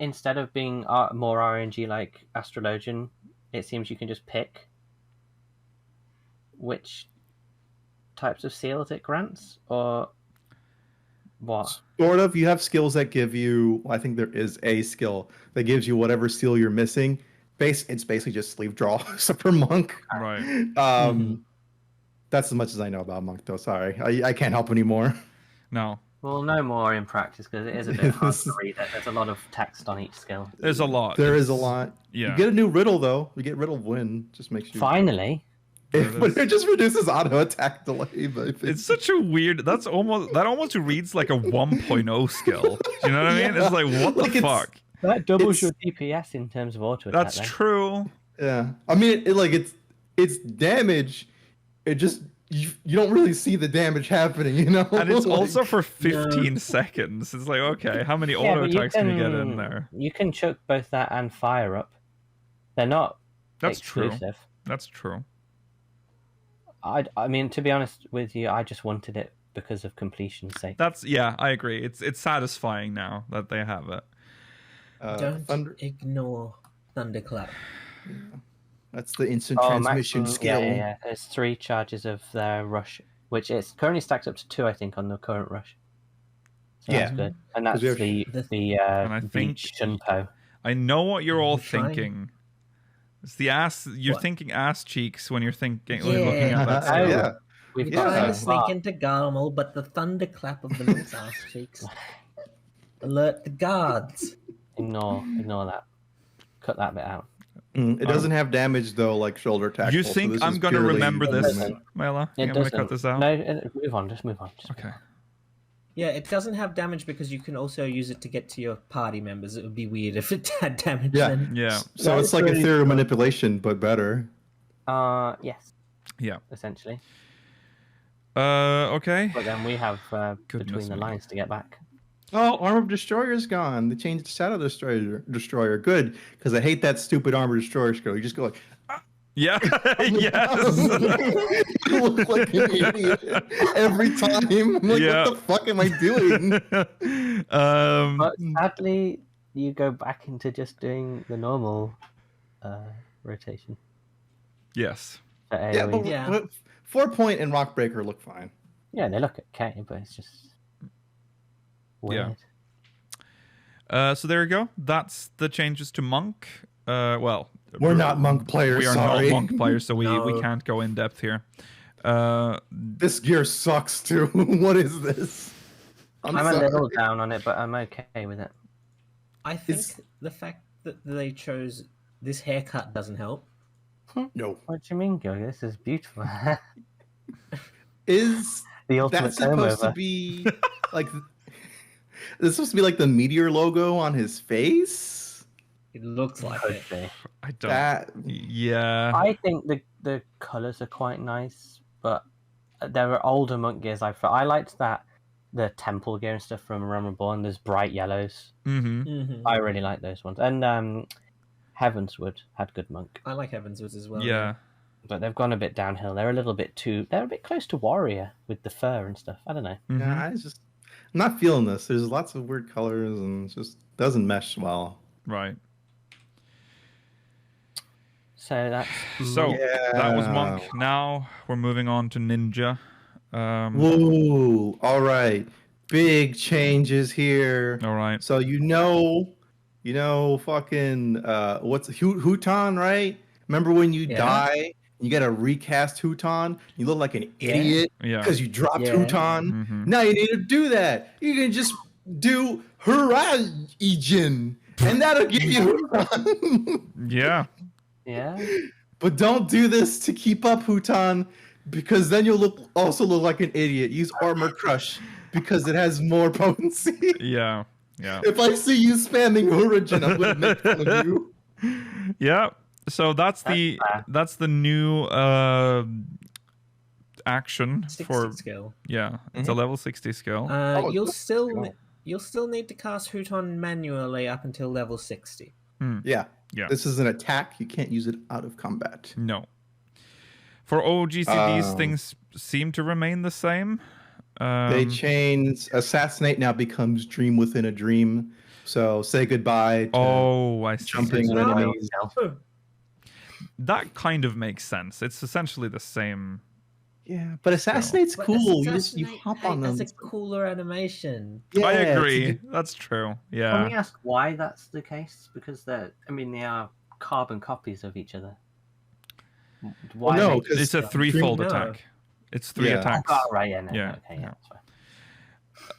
D: instead of being more RNG like Astrologian, it seems you can just pick which types of seals it grants, or what?
B: Sort of. You have skills that give you, I think there is a skill that gives you whatever seal you're missing. It's basically just sleeve draw, except for Monk.
A: Right.
B: That's as much as I know about Monk, though. Sorry. I can't help anymore.
A: No.
D: Well, no more in practice, because it is a bit hard to read it. There's a lot of text on each skill.
A: There's a lot.
B: There is a lot.
A: Yeah.
B: You get a new riddle, though. You get Riddle of Wind. Just makes you...
D: Finally.
B: But it just reduces auto attack delay. But
A: It's such a weird. That almost reads like a 1.0 skill. Do you know what I mean? It's like what
B: Like,
A: the
B: it's-
A: fuck?
D: That doubles your DPS in terms of auto attack.
A: That's true.
B: yeah, I mean, it's damage. It just you don't really see the damage happening, you know.
A: And it's
B: Like,
A: also for 15 seconds. It's like, okay, how many
D: Yeah,
A: auto
D: but you
A: attacks can you get in there?
D: You can chuck both that and fire up. They're not
A: That's true.
D: exclusive.
A: That's true.
D: I mean, to be honest with you, I just wanted it because of completion's sake.
A: I agree. It's satisfying now that they have it.
C: Don't ignore Thunderclap.
B: That's the instant transmission
D: maximum,
B: skill.
D: Yeah. There's 3 charges of their rush, which it's currently stacked up to 2, I think, on the current rush. So
B: Yeah.
D: that's good. And that's
B: we have-
D: the
A: And I
D: Bleach Shunpo.
A: I know what you're all
C: Trying.
A: thinking. It's the ass. You're
C: What?
A: thinking ass cheeks when you're thinking
C: Yeah.
A: when looking at that.
D: Oh,
A: skill.
B: yeah.
D: We've
B: Yeah.
D: got
C: Trying to
D: a
C: sneak
D: bar.
C: into Garlemald, but the thunderclap of the monk's ass cheeks. Alert the guards.
D: Ignore that. Cut that bit out.
B: It doesn't have damage though, like shoulder tackle.
A: You
B: so
A: think
B: this
A: I'm
B: is
A: gonna
B: purely-
A: remember
D: It
A: this,
D: doesn't.
A: Mela?
D: It
A: I'm gonna
D: doesn't.
A: cut this out.
D: No, move on. Just move on.
A: Okay.
C: Yeah, it doesn't have damage because you can also use it to get to your party members. It would be weird if it had damage.
B: Yeah.
C: Then.
A: Yeah.
B: So
D: That
B: it's
D: is
B: like
D: really
B: ethereal manipulation, but better.
D: Yes,
A: Yeah.
D: essentially.
A: Okay.
D: But then we have
A: Goodness
D: between the
A: me.
D: lines to get back.
B: Oh, Armor Destroyer's gone. They changed to Shadow Destroyer. Good, because I hate that stupid Armor Destroyer skill. You just go like,
A: Yeah. Yes.
B: you look like an idiot every time. I'm like,
A: Yeah.
B: what the fuck am I doing?
D: But sadly, you go back into just doing the normal rotation.
A: Yes.
D: For
B: Yeah,
D: AoE.
B: but
C: Yeah.
B: 4-point and Rockbreaker look fine.
D: Yeah, they look okay, but it's just weird.
A: So there you go. That's the changes to Monk. Well,
B: We're not Monk players.
A: we are
B: sorry.
A: not Monk players, so we
C: No.
A: can't go in depth here.
B: This gear sucks too. What is this?
D: I'm a
B: sorry.
D: little down on it, but I'm okay with it.
C: I think
B: It's-
C: the fact that they chose this haircut doesn't help.
B: No.
D: What do you mean, Gilly? This is beautiful.
B: Is
D: The ultimate
B: that supposed to
D: comb-over.
B: be like? This is supposed to be like the meteor logo on his face.
C: It looks like
D: Could
C: it.
D: be.
A: I don't.
B: That
A: Yeah.
D: I think the colours are quite nice, but there are older monk gears I liked that the temple gear and stuff from Realm Reborn. There's bright yellows.
A: Mm-hmm.
C: Mhm.
D: I really like those ones. And Heavenswood had good monk,
C: I like Heavenswood as well.
A: Yeah.
D: but they've gone a bit downhill. They're a bit close to warrior with the fur and stuff. I don't know.
A: Mhm.
B: yeah, I'm not feeling this. There's lots of weird colors and it just doesn't mesh well.
A: Right.
D: So that's
A: So that was
B: Yeah.
A: Monk. Now we're moving on to Ninja.
B: Whoa! All right, big changes here.
A: All right.
B: So fucking what's Huton, right? Remember when you
C: Yeah.
B: die, you get a recast Huton? You look like an idiot
A: Yeah.
B: because you dropped
C: Yeah.
B: Huton.
A: Mhm.
B: Now you need to do that. You can just do Horizon, and that'll give you Huton.
A: Yeah.
D: yeah.
B: But don't do this to keep up Huton, because then you'll also look like an idiot. Use Armor Crush because it has more potency.
A: Yeah. Yeah.
B: If I see you spamming Origin, I'm gonna make fun of you.
A: Yeah. So that's the new action
C: 60
A: for
C: skill.
A: yeah. It's a level 60 skill.
B: Oh,
C: You'll
B: that's
C: still
B: cool.
C: you'll still need to cast Huton manually up until level 60.
B: Yeah.
A: Yeah.
B: This is an attack. You can't use it out of combat.
A: No. For OGC, these things seem to remain the same.
B: They change Assassinate now becomes Dream Within a Dream. So say goodbye to
A: Oh, I see.
B: jumping
C: Oh.
B: enemies.
A: That kind of makes sense. It's essentially the same.
B: Yeah, but Assassinate's
C: But
B: cool. You
C: Assassinate
B: hop on them.
C: has a cooler animation.
B: Yeah,
A: I
B: it's a
A: agree.
B: good-
A: That's true.
D: Can
A: Yeah.
D: we ask why that's the case? Because they are carbon copies of each other. Why?
B: no,
D: make-
B: 'cause
A: It's a threefold
C: No.
A: attack. It's three
B: Yeah.
A: attacks.
D: Oh, right, yeah, no,
A: Yeah,
D: okay,
A: yeah.
D: yeah, that's fine.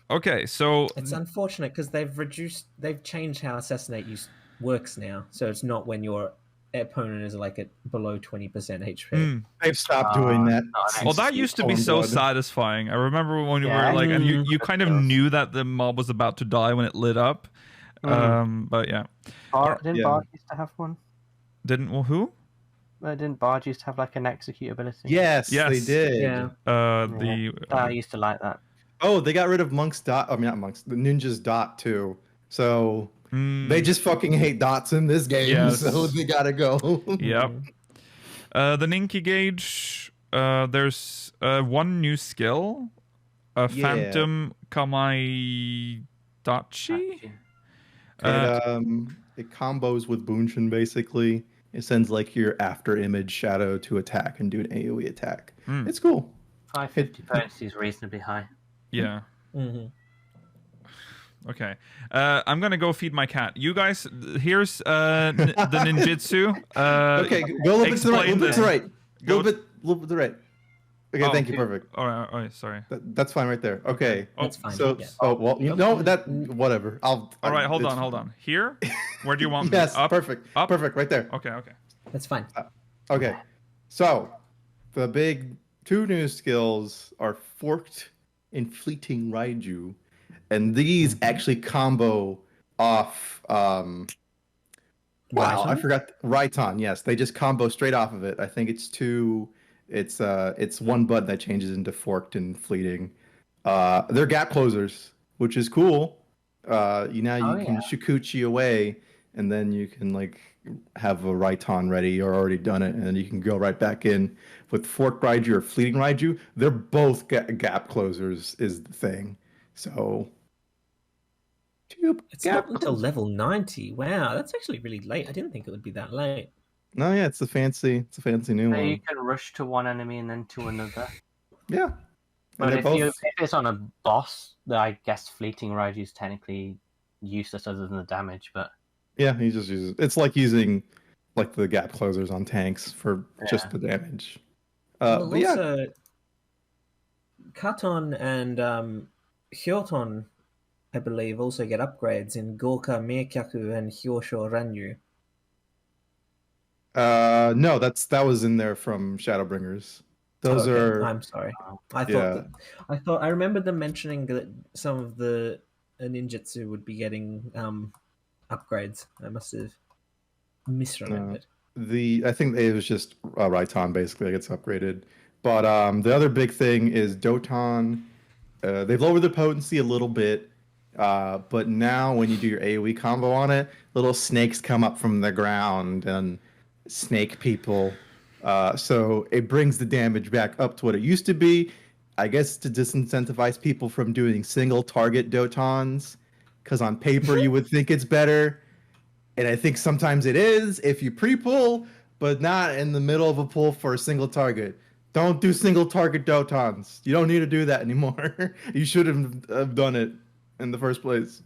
A: Okay, so
C: It's unfortunate because they've changed how Assassinate works now. So it's not when you're opponent is like at below 20% HP.
B: They've stopped doing that.
A: Well, that used to be so satisfying. I remember when you were like, and you kind of knew that the mob was about to die when it lit up. But yeah.
D: Didn't Bard used to have one?
A: Who?
D: Didn't Bard used to have like an execute ability?
B: Yes, they did.
C: Yeah.
D: I used to like that.
B: Oh, they got rid of Monk's Dot. I mean, not Monk's. The Ninja's Dot too. So they just fucking hate dots in this game. So they gotta go.
A: Yep. The Ninki gauge. There's one new skill. Phantom Kamaidachi.
B: It combos with Bunshin basically. It sends like your after image shadow to attack and do an AoE attack. It's cool.
D: 550 potency is reasonably high.
A: Yeah. Okay. I'm gonna go feed my cat. You guys, here's the ninjutsu.
B: Okay, go a little bit to the right. A little bit to the right. A little bit to the right. Okay, thank you. Perfect.
A: All right. Sorry.
B: That's fine right there. Okay.
C: That's fine.
B: So, whatever.
A: All right. Hold on. Here? Where do you want me?
B: Yes.
A: Up?
B: Perfect.
A: Up?
B: Perfect. Right there.
A: Okay.
C: That's fine.
B: Okay. So, the big two new skills are Forked and Fleeting Raiju, and these actually combo off. Wow, I forgot Raiton. Yes, they just combo straight off of it. I think it's two. It's one button that changes into Forked and Fleeting. They're gap closers, which is cool. You can Shikuchi away, and then you can like have a Raiton ready or already done it, and then you can go right back in with Forked Raiju or Fleeting Raiju. They're both gap closers is the thing. So
C: it's not until level 90. Wow, that's actually really late. I didn't think it would be that late.
B: No, yeah, it's a fancy new one.
D: You can rush to one enemy and then to another.
B: Yeah.
D: But if it's on a boss, then I guess Fleeting Raiju is technically useless other than the damage, but
B: yeah, he just uses it's like using like the gap closers on tanks for just the damage.
C: Also, Katon and Hyoton, I believe, also get upgrades in Gorka, Meikyaku, and Hyosho Ranyu.
B: No, that was in there from Shadowbringers. Those are.
C: I'm sorry. I remember them mentioning that some of the ninjutsu would be getting upgrades. I must have misremembered.
B: I think it was just Raiton basically that gets upgraded. But the other big thing is Doton. They've lowered the potency a little bit, but now when you do your AoE combo on it, little snakes come up from the ground and snake people. So it brings the damage back up to what it used to be. I guess to disincentivize people from doing single target Dotons, because on paper you would think it's better. And I think sometimes it is if you pre-pull, but not in the middle of a pull for a single target. Don't do single target Dotons. You don't need to do that anymore. You should have done it in the first place.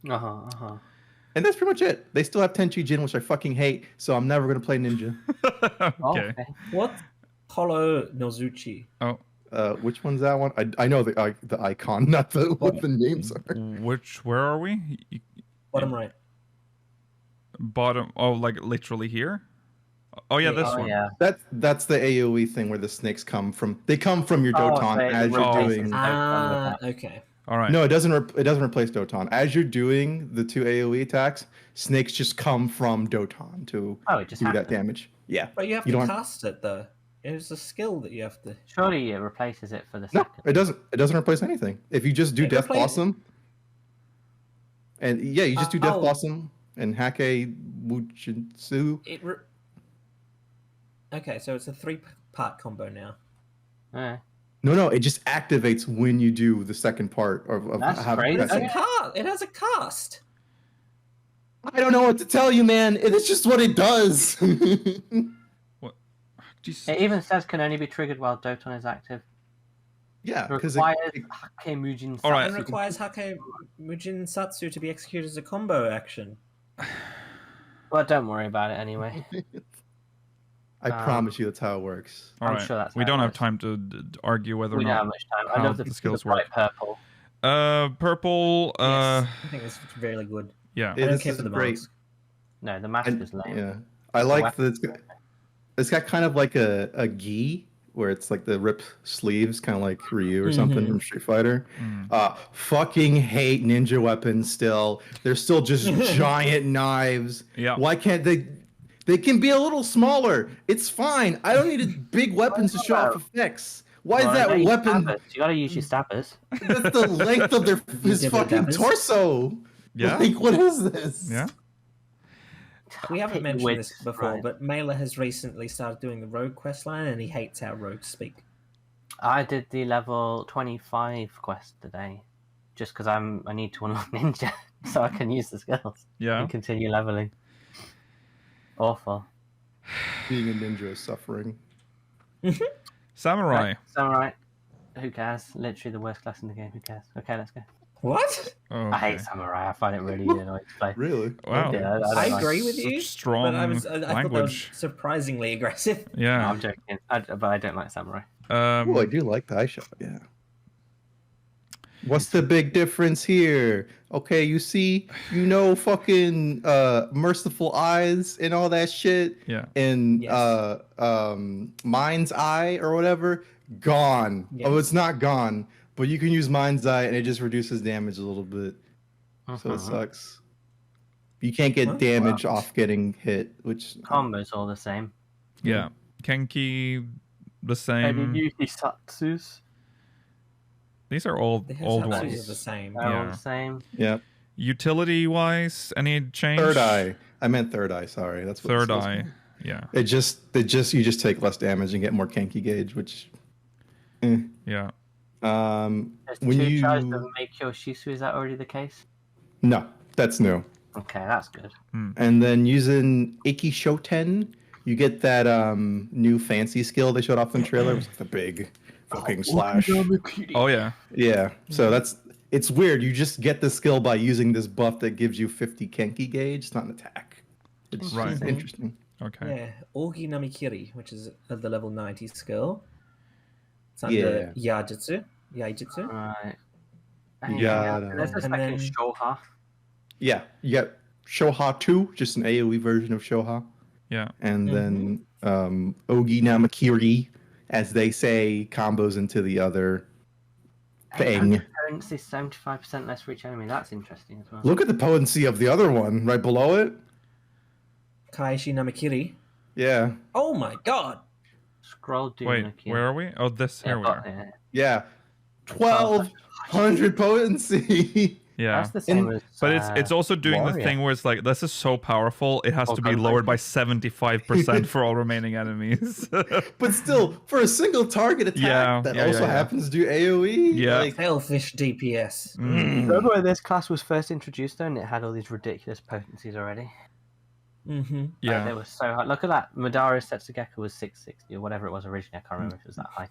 B: And that's pretty much it. They still have Tenchi Jin, which I fucking hate, so I'm never going to play Ninja.
A: Okay.
C: What? Holo Nozuchi.
A: Oh.
B: Which one's that one? I know the icon, not what the names are.
A: Where are we?
C: Bottom right.
A: Bottom. Oh, like literally here? Oh yeah, this one.
D: Yeah.
B: That's the AoE thing where the snakes come from. They come from your Doton as you're doing.
C: Okay.
A: All right.
B: No, it doesn't replace Doton. As you're doing the two AoE attacks, snakes just come from Doton to do that damage. Yeah.
C: But you have to cast it though. It's a skill that you have to.
D: Surely it replaces it for the second.
B: No, it doesn't. It doesn't replace anything. If you just do Death Blossom, and you just do Death Blossom and Hake Muchitsu.
C: Okay, so it's a 3-part combo now.
B: No, it just activates when you do the second part of
D: That's crazy.
C: It has a cast.
B: I don't know what to tell you, man. It's just what it does.
A: What?
D: It even says can only be triggered while Doton is active.
B: Yeah,
D: because it requires Hake Mujin Satsu.
A: All right.
C: It requires Hake Mujin Satsu to be executed as a combo action.
D: Well, don't worry about it anyway.
B: I promise you that's how it works.
A: All right.
D: Sure that's
A: we don't have time to argue whether or not.
D: We don't have much time. I love the skills work. Purple.
A: Purple.
C: Yes, I think it's very good.
A: Yeah.
C: I don't care for the mask.
D: No, the mask is lame.
B: Yeah. I like that it's got kind of like a gi where it's like the rip sleeves, kind of like Ryu or something from Street Fighter. Fucking hate ninja weapons still. They're still just giant knives.
A: Yeah.
B: Why can't they can be a little smaller. It's fine. I don't need big weapons to show off effects. Why is that weapon?
D: You gotta use your stabbers.
B: That's the length of his fucking torso.
A: Yeah.
B: Like, what is this?
A: Yeah.
C: We haven't mentioned
D: Wait,
C: this before,
D: right.
C: but Mela has recently started doing the rogue questline, and he hates how rogues speak.
D: I did the level 25 quest today, just because I need to unlock ninja so I can use the skills
A: Yeah.
D: and continue leveling. Awful.
B: Being a ninja is suffering.
A: Samurai.
D: Samurai. Who cares? Literally the worst class in the game. Who cares? Okay, let's go.
C: What?
A: Oh,
D: I hate Samurai. I find it really annoying to play.
B: Really?
A: Wow.
D: Yeah,
C: I
D: don't
C: agree
D: like...
C: with you.
A: Strong
C: but I thought that was
A: language.
C: surprisingly aggressive.
D: No,
A: Yeah.
D: I'm joking. But I don't like Samurai.
B: Oh, I do like the eye shot. Yeah. What's the big difference here? Okay, fucking merciful eyes and all that shit.
A: Yeah.
B: And
C: Yes.
B: mind's eye or whatever, gone.
C: Yes.
B: Oh, it's not gone, but you can use mind's eye and it just reduces damage a little bit. So it sucks. You can't get damage off getting hit, which
D: Combos all the same.
A: Yeah. Kenki, the same.
D: Maybe Yukisatsus.
A: These are old
C: The
A: old
C: Hitotsus
A: ones.
C: are the same.
D: They're all
A: Yeah.
D: the same.
B: yeah.
A: Utility wise, any change?
B: Third eye. I meant third eye. Sorry, that's what it
A: Third
B: says.
A: eye. Yeah.
B: You just take less damage and get more Kenki gauge, which.
A: Yeah.
D: There's
B: When
D: two tries
B: you
D: to make your Shisu. Is that already the case?
B: no, that's new.
D: Okay, that's good.
B: And then using Iki Shoten, you get that new fancy skill they showed off in the trailer. It was like the big fucking slash.
A: Oh yeah.
B: Yeah, so it's weird. You just get the skill by using this buff that gives you 50 Kenki gauge. It's not an attack. It's
A: Right.
B: just interesting.
A: Okay.
C: Yeah, Ogi Namikiri, which is the level 90 skill. It's under Yaijutsu.
D: Right.
B: Yeah,
D: There's a
C: And
D: second
C: then-
D: Shoha.
B: Yeah, you got Shoha 2, just an AoE version of Shoha.
A: Yeah.
B: And then Ogi Namakiri, as they say, combos into the other thing.
D: Potency 75% less for each enemy. That's interesting as well.
B: Look at the potency of the other one right below it.
C: Kaishi Namakiri.
B: Yeah.
C: Oh my god!
D: Scroll down.
A: Wait,
D: again.
A: where are we? Oh, this here we
D: got
A: are.
D: there.
B: Yeah. 1200 potency.
A: Yeah.
D: That's the same as.
A: But it's also doing the
D: Warrior.
A: thing where it's like, this is so powerful, it has to be
D: Gunbreaker.
A: lowered by 75% for all remaining enemies.
B: But still, for a single target attack that also happens to do AoE.
A: Yeah.
B: Like,
C: Sailfish DPS.
D: Remember when this class was first introduced, though, and it had all these ridiculous potencies already?
C: Mm-hmm.
A: Yeah.
D: They were so high. Look at that. Madara's Setsugeki was 660 or whatever it was originally. I can't remember if it was that high,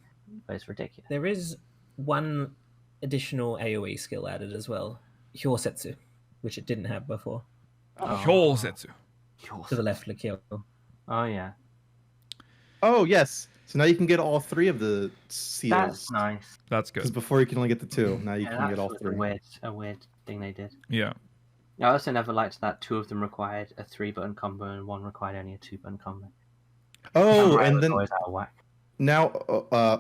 D: but it's ridiculous.
C: There is one additional AoE skill added as well. Hyosetsu, which it didn't have before.
A: Hyosetsu.
C: To the left, Lakio.
D: Oh, yeah.
B: oh, yes. So now you can get all 3 of the seals.
D: That's nice.
A: That's
B: Because
A: good.
B: before you can only get the 2. Now you
D: Yeah,
B: can get
D: that
B: all
D: was
B: 3.
D: a weird thing they did.
A: Yeah.
D: I also never liked that 2 of them required a 3-button combo and 1 required only a 2-button combo.
B: Oh,
D: Samurai
B: and
D: was
B: then
D: always out of whack.
B: now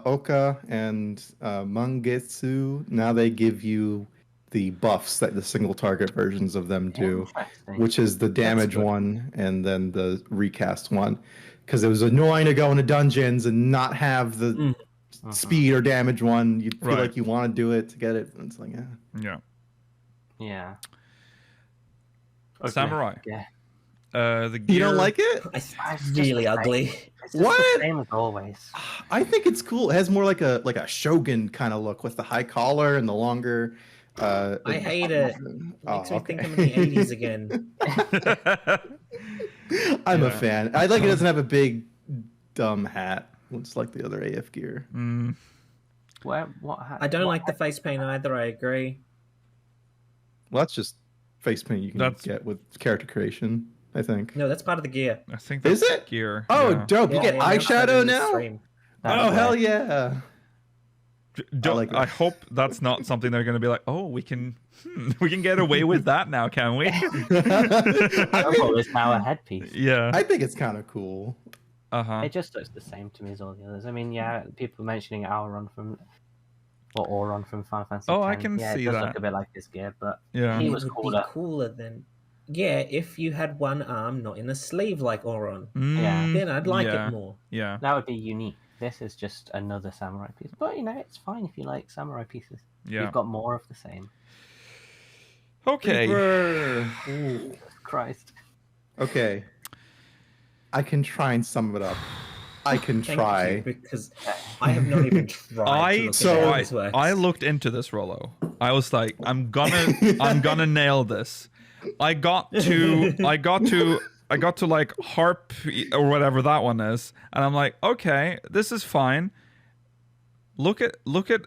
B: Oka and Mangetsu, now they give you the buffs that the single target versions of them do,
D: Interesting.
B: which is the damage
C: good.
B: one and then the recast one. Because it was annoying to go into dungeons and not have the speed or damage one. You feel
A: Right.
B: like you want to do it to get it. And it's like,
A: Yeah.
D: Yeah. Okay.
A: Samurai.
D: Yeah.
A: The gear...
B: You don't like it?
C: It's
D: just
C: really
D: the same.
C: ugly.
D: It's just
B: What?
D: the same as always.
B: I think it's cool. It has more like a shogun kind of look with the high collar and the longer.
C: I hate it. Makes me think I'm in the 80s again.
B: I'm a
A: Yeah.
B: fan. I like it doesn't have a big dumb hat. It's like the other AF gear.
D: What
C: I don't like the face paint either, I agree.
B: Well, that's just face paint you can
A: That's-
B: get with character creation, I think.
C: No, that's part of the gear.
A: I think
B: Is
A: that's
B: it?
A: gear.
B: Oh,
A: yeah.
B: dope! You get
C: they announced that
B: eyeshadow
C: in the
B: now.
C: stream.
B: Oh hell yeah!
A: I hope that's not something they're going to be like, oh, we can get away with that now, can we?
D: Stubble is now a headpiece.
A: Yeah.
B: I think it's kind of cool.
D: It just looks the same to me as all the others. I mean, yeah, people mentioning Auron from Final Fantasy X.
A: I can see
D: it does
A: that.
D: look a bit like his gear, but
A: Yeah.
D: he
C: It
D: was
C: would
D: cooler.
C: be cooler than. Yeah, if you had one arm not in a sleeve like Auron,
D: Yeah.
C: then I'd like it more.
A: Yeah.
D: That would be unique. This is just another samurai piece, but it's fine if you like samurai pieces.
A: Yeah.
D: You've got more of the same.
A: Okay.
B: Ooh.
D: Christ.
B: Okay. I can try and sum it up. I can
C: Thank
B: try.
C: you, because I have not even tried to look at how this works.
A: I looked into this, Rollo. I was like, I'm gonna nail this. I got to like harp or whatever that one is, and I'm like, okay, this is fine. Look at everything.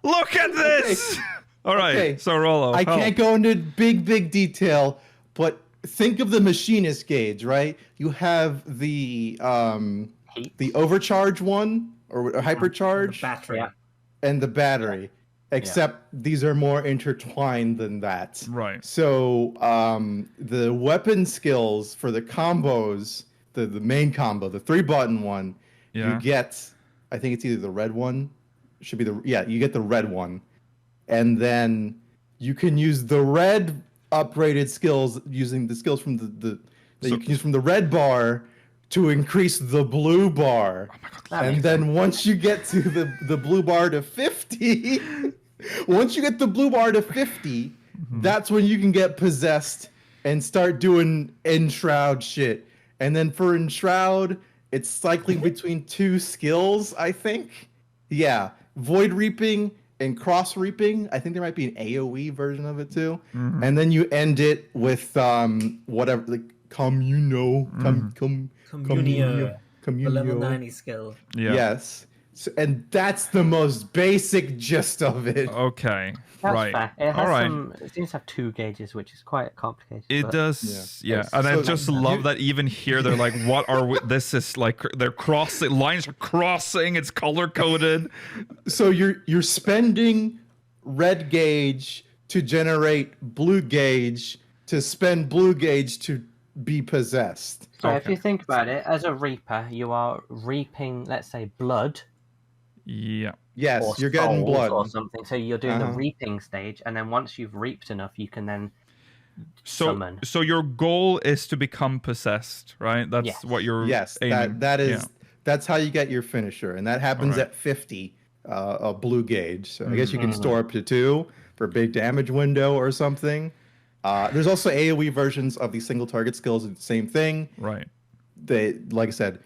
A: Look at this. All right,
B: Okay.
A: so Rollo,
B: I can't go into big detail, but think of the machinist gauge, right? You have the overcharge one or hypercharge
C: battery.
D: Yeah.
B: and the battery. Except these are more intertwined than that.
A: Right.
B: So the weapon skills for the combos, the main combo, the 3-button one,
A: Yeah.
B: you get, I think it's either the red one, you get the red one. And then you can use the red upgraded skills using the skills from you can use from the red bar to increase the blue bar.
A: Oh my God.
B: And then once you get to the blue bar to 50, once you get the blue bar to 50, that's when you can get possessed and start doing Enshroud shit. And then for Enshroud, it's cycling between 2 skills, I think. Yeah, Void Reaping and Cross Reaping. I think there might be an AoE version of it too. And then you end it with whatever, like Communio.
C: Communio. The level
B: Communio.
C: 90 skill.
A: Yeah.
B: Yes. So, and that's the most basic gist of it.
A: Okay.
D: That's
A: right.
D: fair. It has
A: All right.
D: it seems to have 2 gauges, which is quite complicated.
A: It
D: but-
A: does, yeah.
B: So-
A: And I
B: so
A: just
B: you-
A: love that even here they're like, what are we? This is like they're crossing lines are crossing. It's color coded.
B: So you're spending red gauge to generate blue gauge to spend blue gauge to be possessed.
D: So if
A: Okay.
D: you think about it, as a reaper, you are reaping, let's say, blood
A: Yeah.
B: Yes,
D: or
B: you're getting
D: souls
B: blood.
D: or something. So you're doing the
B: Uh-huh.
D: reaping stage, and then once you've reaped enough, you can then
A: So
D: summon.
A: so your goal is to become possessed, right? That's
D: Yes.
A: what you're
B: Yes,
A: aiming.
B: that is
A: Yeah.
B: that's how you get your finisher, and that happens
A: Alright.
B: at 50 blue gauge. So I guess you can store up to 2 for a big damage window or something. There's also AoE versions of these single target skills. It's the same thing.
A: Right.
B: They, like I said,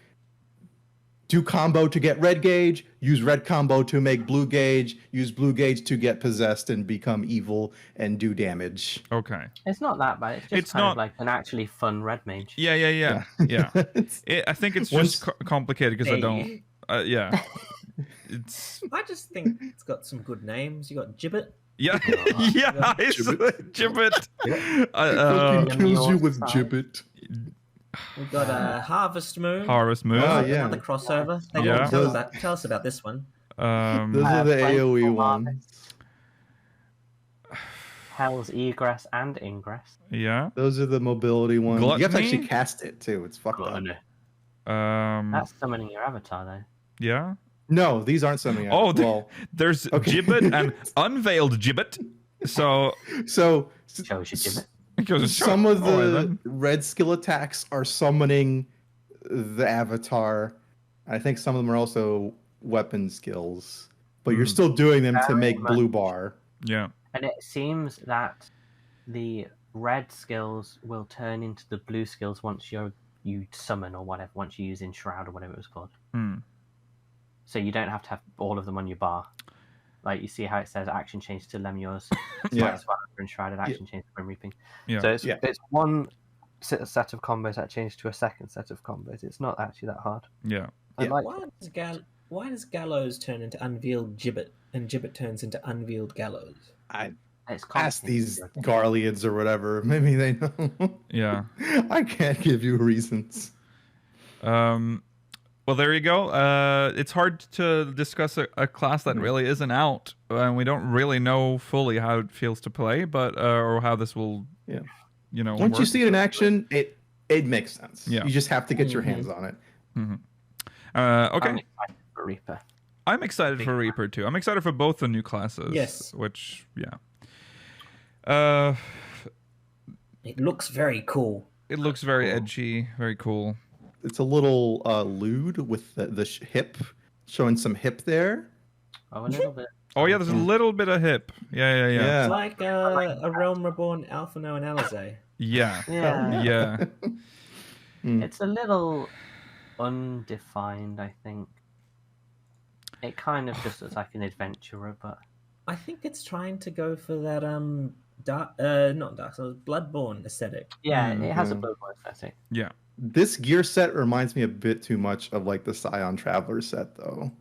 B: do combo to get red gauge, use red combo to make blue gauge, use blue gauge to get possessed and become evil and do damage.
A: Okay.
D: It's not that bad. It's just
A: It's
D: kind
A: not-
D: of like an actually fun red mage.
A: Yeah. Yeah.
B: It's-
A: I think it's
B: Once-
A: just complicated because I don't.
C: Hey,
A: Yeah. It's
C: I just think it's got some good names. You got Gibbet.
A: yeah. Yeah. It's gibbet.
B: Fucking kills you with
D: side.
B: gibbet.
C: We've got Harvest Moon.
A: Harvest Moon.
B: Oh, yeah.
C: Another crossover.
A: Yeah.
C: Tell us about this one.
B: Those are the
D: Playful
B: AoE
D: Harvest.
B: ones.
D: Hell's Egress and Ingress.
A: Yeah.
B: Those are the mobility ones. You have to
A: Gluttony?
B: actually cast it too. It's fucked up.
D: That's summoning your avatar, though.
A: Yeah.
B: No, these aren't something.
A: Oh,
B: well,
A: there's
B: okay.
A: gibbet and unveiled gibbet. So
B: so
D: Shows you gibbet.
B: some of
A: Alright,
B: the
A: then.
B: red skill attacks are summoning the avatar. I think some of them are also weapon skills, but you're still doing them to
D: Very
B: make
D: much.
B: blue bar.
A: Yeah.
D: And it seems that the red skills will turn into the blue skills once you summon or whatever, once you use Enshroud or whatever it was called.
A: Hmm.
D: So you don't have to have all of them on your bar. Like you see how it says action change to Lemur's,
B: Yeah.
D: Enshrouded action change to Grim Reaping.
A: Yeah.
D: So it's,
B: Yeah.
D: it's one set of combos that change to a second set of combos. It's not actually that hard.
A: Yeah.
D: I
B: Yeah.
D: like
C: Why does Gallows turn into Unveiled Gibbet and Gibbet turns into Unveiled Gallows?
D: it's
B: Ask these
D: complicated.
B: Garleans or whatever. Maybe they know.
A: Yeah.
B: I can't give you reasons.
A: Well, there you go. It's hard to discuss a class that really isn't out, and we don't really know fully how it feels to play, but or how this will,
B: Once
A: work.
B: you see it in action, it makes sense.
A: Yeah.
B: You just have to get your hands on it.
A: Okay.
D: I'm excited for Reaper.
A: I'm excited for Reaper too. I'm excited for both the new classes.
C: Yes.
A: Which,
C: It looks very cool.
A: it looks very edgy, very cool.
B: It's a little lewd with the hip, showing some hip there.
D: Oh, a little bit.
A: Oh yeah, there's a little bit of hip. Yeah.
B: Yeah.
C: It's like a Realm Reborn Alphino and Alizé.
A: Yeah.
D: Yeah.
A: Yeah.
D: It's a little undefined, I think. It kind of just looks like an adventurer, but
C: I think it's trying to go for that not Dark Souls, Bloodborne aesthetic.
D: yeah, it has a Bloodborne aesthetic.
A: Yeah.
B: This gear set reminds me a bit too much of like the Scion Traveler set though,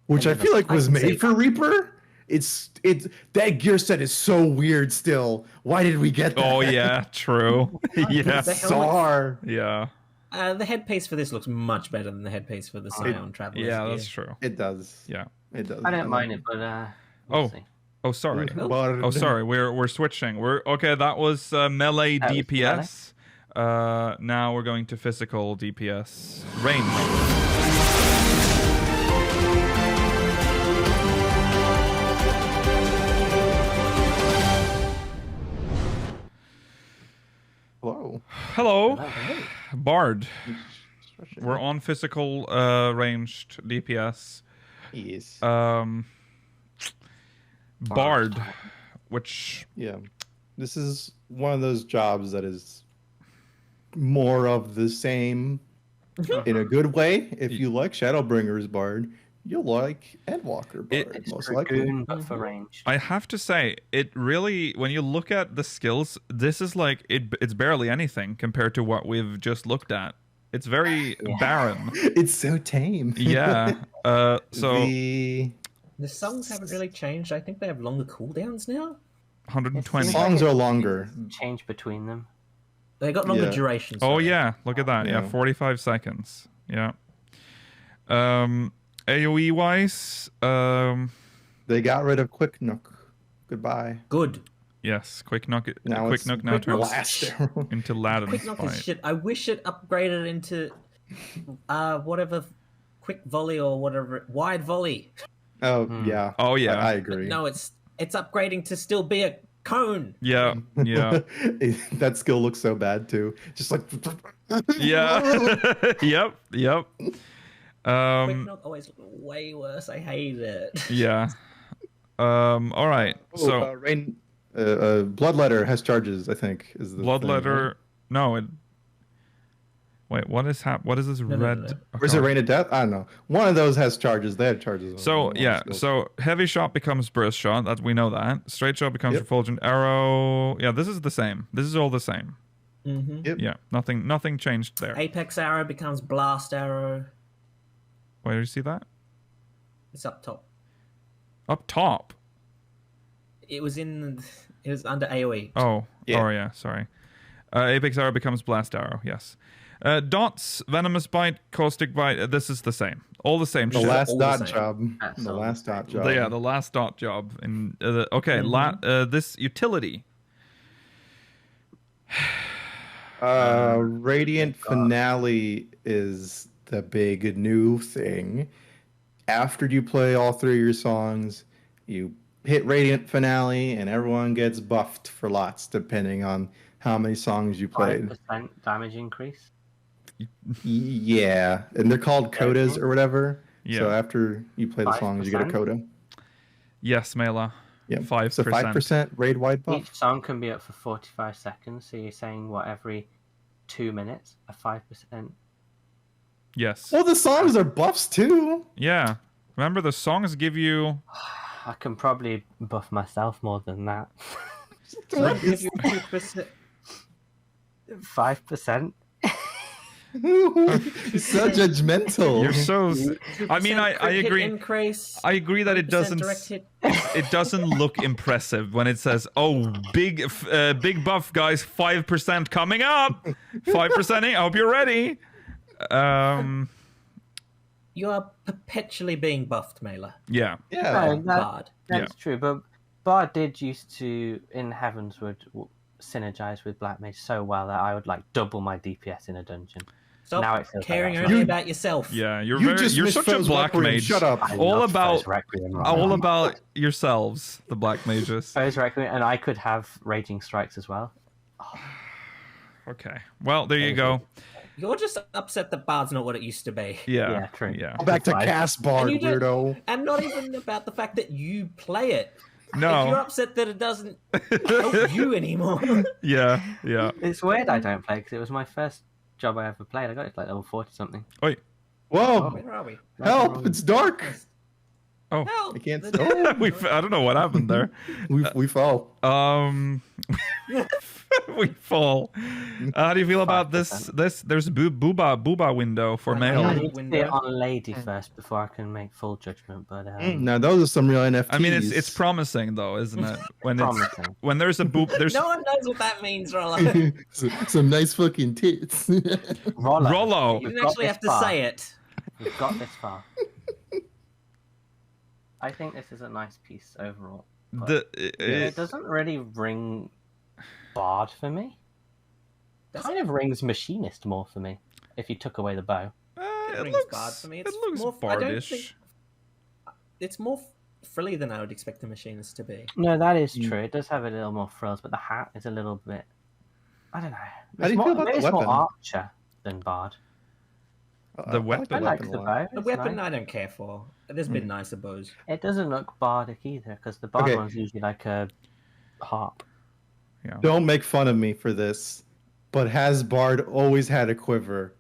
B: which I feel like was made for Reaper. It's that gear set is so weird still. Why did we get that?
A: Oh yeah, true. Yeah.
B: Bizarre.
A: Yeah.
C: The headpiece for this looks much better than the headpiece for the Scion Traveler.
A: Yeah, that's true.
B: It does.
A: Yeah.
B: It does.
D: I don't mind it, but we'll see.
A: Oh, sorry.
B: But-
A: Oh, sorry. We're switching. Okay. That was melee
D: That was
A: DPS. Now we're going to physical DPS range.
B: Hello.
A: Hello, Bard. We're on physical ranged DPS.
B: Yes.
A: Bard, which
B: Yeah. This is one of those jobs that is more of the same in a good way. If you like Shadowbringer's Bard, you'll like Endwalker Bard,
D: It's
B: most likely.
D: Dragoon, but for range.
A: I have to say, it really, when you look at the skills, this is like it's barely anything compared to what we've just looked at. It's very barren.
B: It's so tame.
A: Yeah. So
B: The
C: The songs haven't really changed. I think they have longer cooldowns now.
A: 120.
B: songs are longer.
D: Change between them.
C: They got longer
B: Yeah.
C: durations.
A: Oh
C: sorry.
A: yeah, look at that. Yeah,
B: Yeah.
A: 45 seconds. Yeah. AoE wise,
B: They got rid of Quick Nook. Goodbye.
C: Good.
A: yes, Quick Nook.
B: Now
A: Quick
B: it's
A: Nook now
C: Quick
A: turns
B: Blast arrow.
A: into Ladin
C: Quick knock is
A: fight.
C: shit. I wish it upgraded into whatever quick volley or whatever wide volley.
B: Oh yeah.
A: Oh yeah.
B: I
C: But
B: agree.
C: no, it's upgrading to still be a cone.
A: Yeah. Yeah.
B: That skill looks so bad too. Just like
A: Yeah. Yep. Yep.
C: Quick knock always look way worse. I hate it.
A: Yeah. All right. So
B: Bloodletter has charges. I think is the thing,
A: Bloodletter.
B: right?
A: No. Wait. What is What is this
C: no,
A: red?
C: no.
B: Or is it Rain of Death? I don't know. One of those has charges. They have charges. on
A: So
B: them.
A: yeah, so heavy shot becomes burst shot. That we know that. Straight shot becomes
B: Yep.
A: refulgent arrow. Yeah, this is the same. This is all the same.
C: Mm-hmm.
B: Yep.
A: Yeah, nothing changed there.
C: Apex arrow becomes blast arrow.
A: Where do you see that?
C: It's up top.
A: Up top.
C: It was under AoE.
A: Oh,
B: Yeah.
A: oh yeah. Sorry. Apex arrow becomes blast arrow. Yes. Dots, venomous bite, caustic bite. This is the same. All the same.
B: the
A: shit.
B: last
C: all the
B: dot
C: same.
B: job.
D: That's
B: The
D: all
B: last
D: the
B: dot
D: same.
B: job.
A: Yeah, the last dot job. In okay, this utility.
B: Radiant Finale is the big new thing. After you play all three of your songs, you hit Radiant Finale, and everyone gets buffed for lots, depending on how many songs you played.
D: 5% damage increase.
B: Yeah, and they're called codas or whatever.
A: Yeah.
B: So after you play the songs, you get a
D: 5%?
B: coda.
A: Yes, Mela.
B: Yeah.
A: 5%.
B: So 5% raid wide buff.
D: Each song can be up for 45 seconds, so you're saying what, every 2 minutes, a 5%.
A: Yes.
B: Well, the songs are buffs too.
A: Yeah. Remember, the songs give you.
D: I can probably buff myself more than that.
C: So give you 2%.
D: 5%?
B: So judgmental.
A: You're so. I mean, I
C: 2% crit hit
A: agree.
C: Increase.
A: I agree that it
C: 3%
A: doesn't.
C: direct hit.
A: It doesn't look impressive when it says, "Oh, big buff, guys! 5% coming up. 5%. I hope you're ready."
C: You are perpetually being buffed, Mela.
A: Yeah.
B: Yeah.
C: Bard.
D: That's true, but Bard did used to, in Heavenswood, synergize with Black Mage so well that I would like double my DPS in a dungeon.
C: Stop
D: Now it feels
C: caring
D: like
C: only about yourself.
A: Yeah, you're
B: You
A: such a black
B: Requiem.
A: mage.
B: Shut up.
A: All about
D: all
A: yourselves, the black mages.
D: Foes Requiem, and I could have Raging Strikes as well.
A: Okay. Well, there you go.
C: You're just upset that Bard's not what it used to be.
A: Yeah.
D: True.
A: Yeah.
B: Go back to cast Bard,
C: And you don't-
B: weirdo.
C: And not even about the fact that you play it.
A: No.
C: Like, you're upset that it doesn't help you anymore.
A: Yeah.
D: It's weird I don't play because it was my first job I ever played. I got it like level 40 something.
A: Oi.
B: Whoa!
C: Where are we?
B: Help! It's dark.
A: Oh.
C: Help!
B: I can't.
C: The-
A: I don't know what happened there.
B: We fall.
A: We fall. How do you feel about this? There's a booba window for
C: I
A: male.
D: I
C: Yeah.
D: need to see it on Lady first before I can make full judgment. But
B: Now those are some real NFTs.
A: I mean, it's promising though, isn't it? When
D: promising.
A: when there's a boob, there's
C: No one knows what that means, Rollo.
B: some nice fucking tits.
A: Rollo.
C: You didn't actually have to say it.
D: We've got this far. I think this is a nice piece overall. But it doesn't really ring Bard for me. Kind of rings Machinist more for me. If you took away the bow.
C: It
A: it
C: rings
A: looks
C: Bard for me.
A: it
C: It's
A: looks
C: more, I don't
A: bardish.
C: think it's more frilly than I would expect the Machinist to be.
D: No, that is true. It does have a little more frills, but the hat is a little bit. I don't know.
B: How do you feel about
D: maybe
B: the
D: it's more
B: weapon?
D: Archer than Bard.
A: The weapon.
D: I like the bow.
C: The
D: It's
C: weapon
D: nice.
C: I don't care for. There's been nicer bows.
D: It doesn't look bardic either, because the bard
B: Okay.
D: one's usually like a harp.
B: Don't make fun of me for this, but has Bard always had a quiver?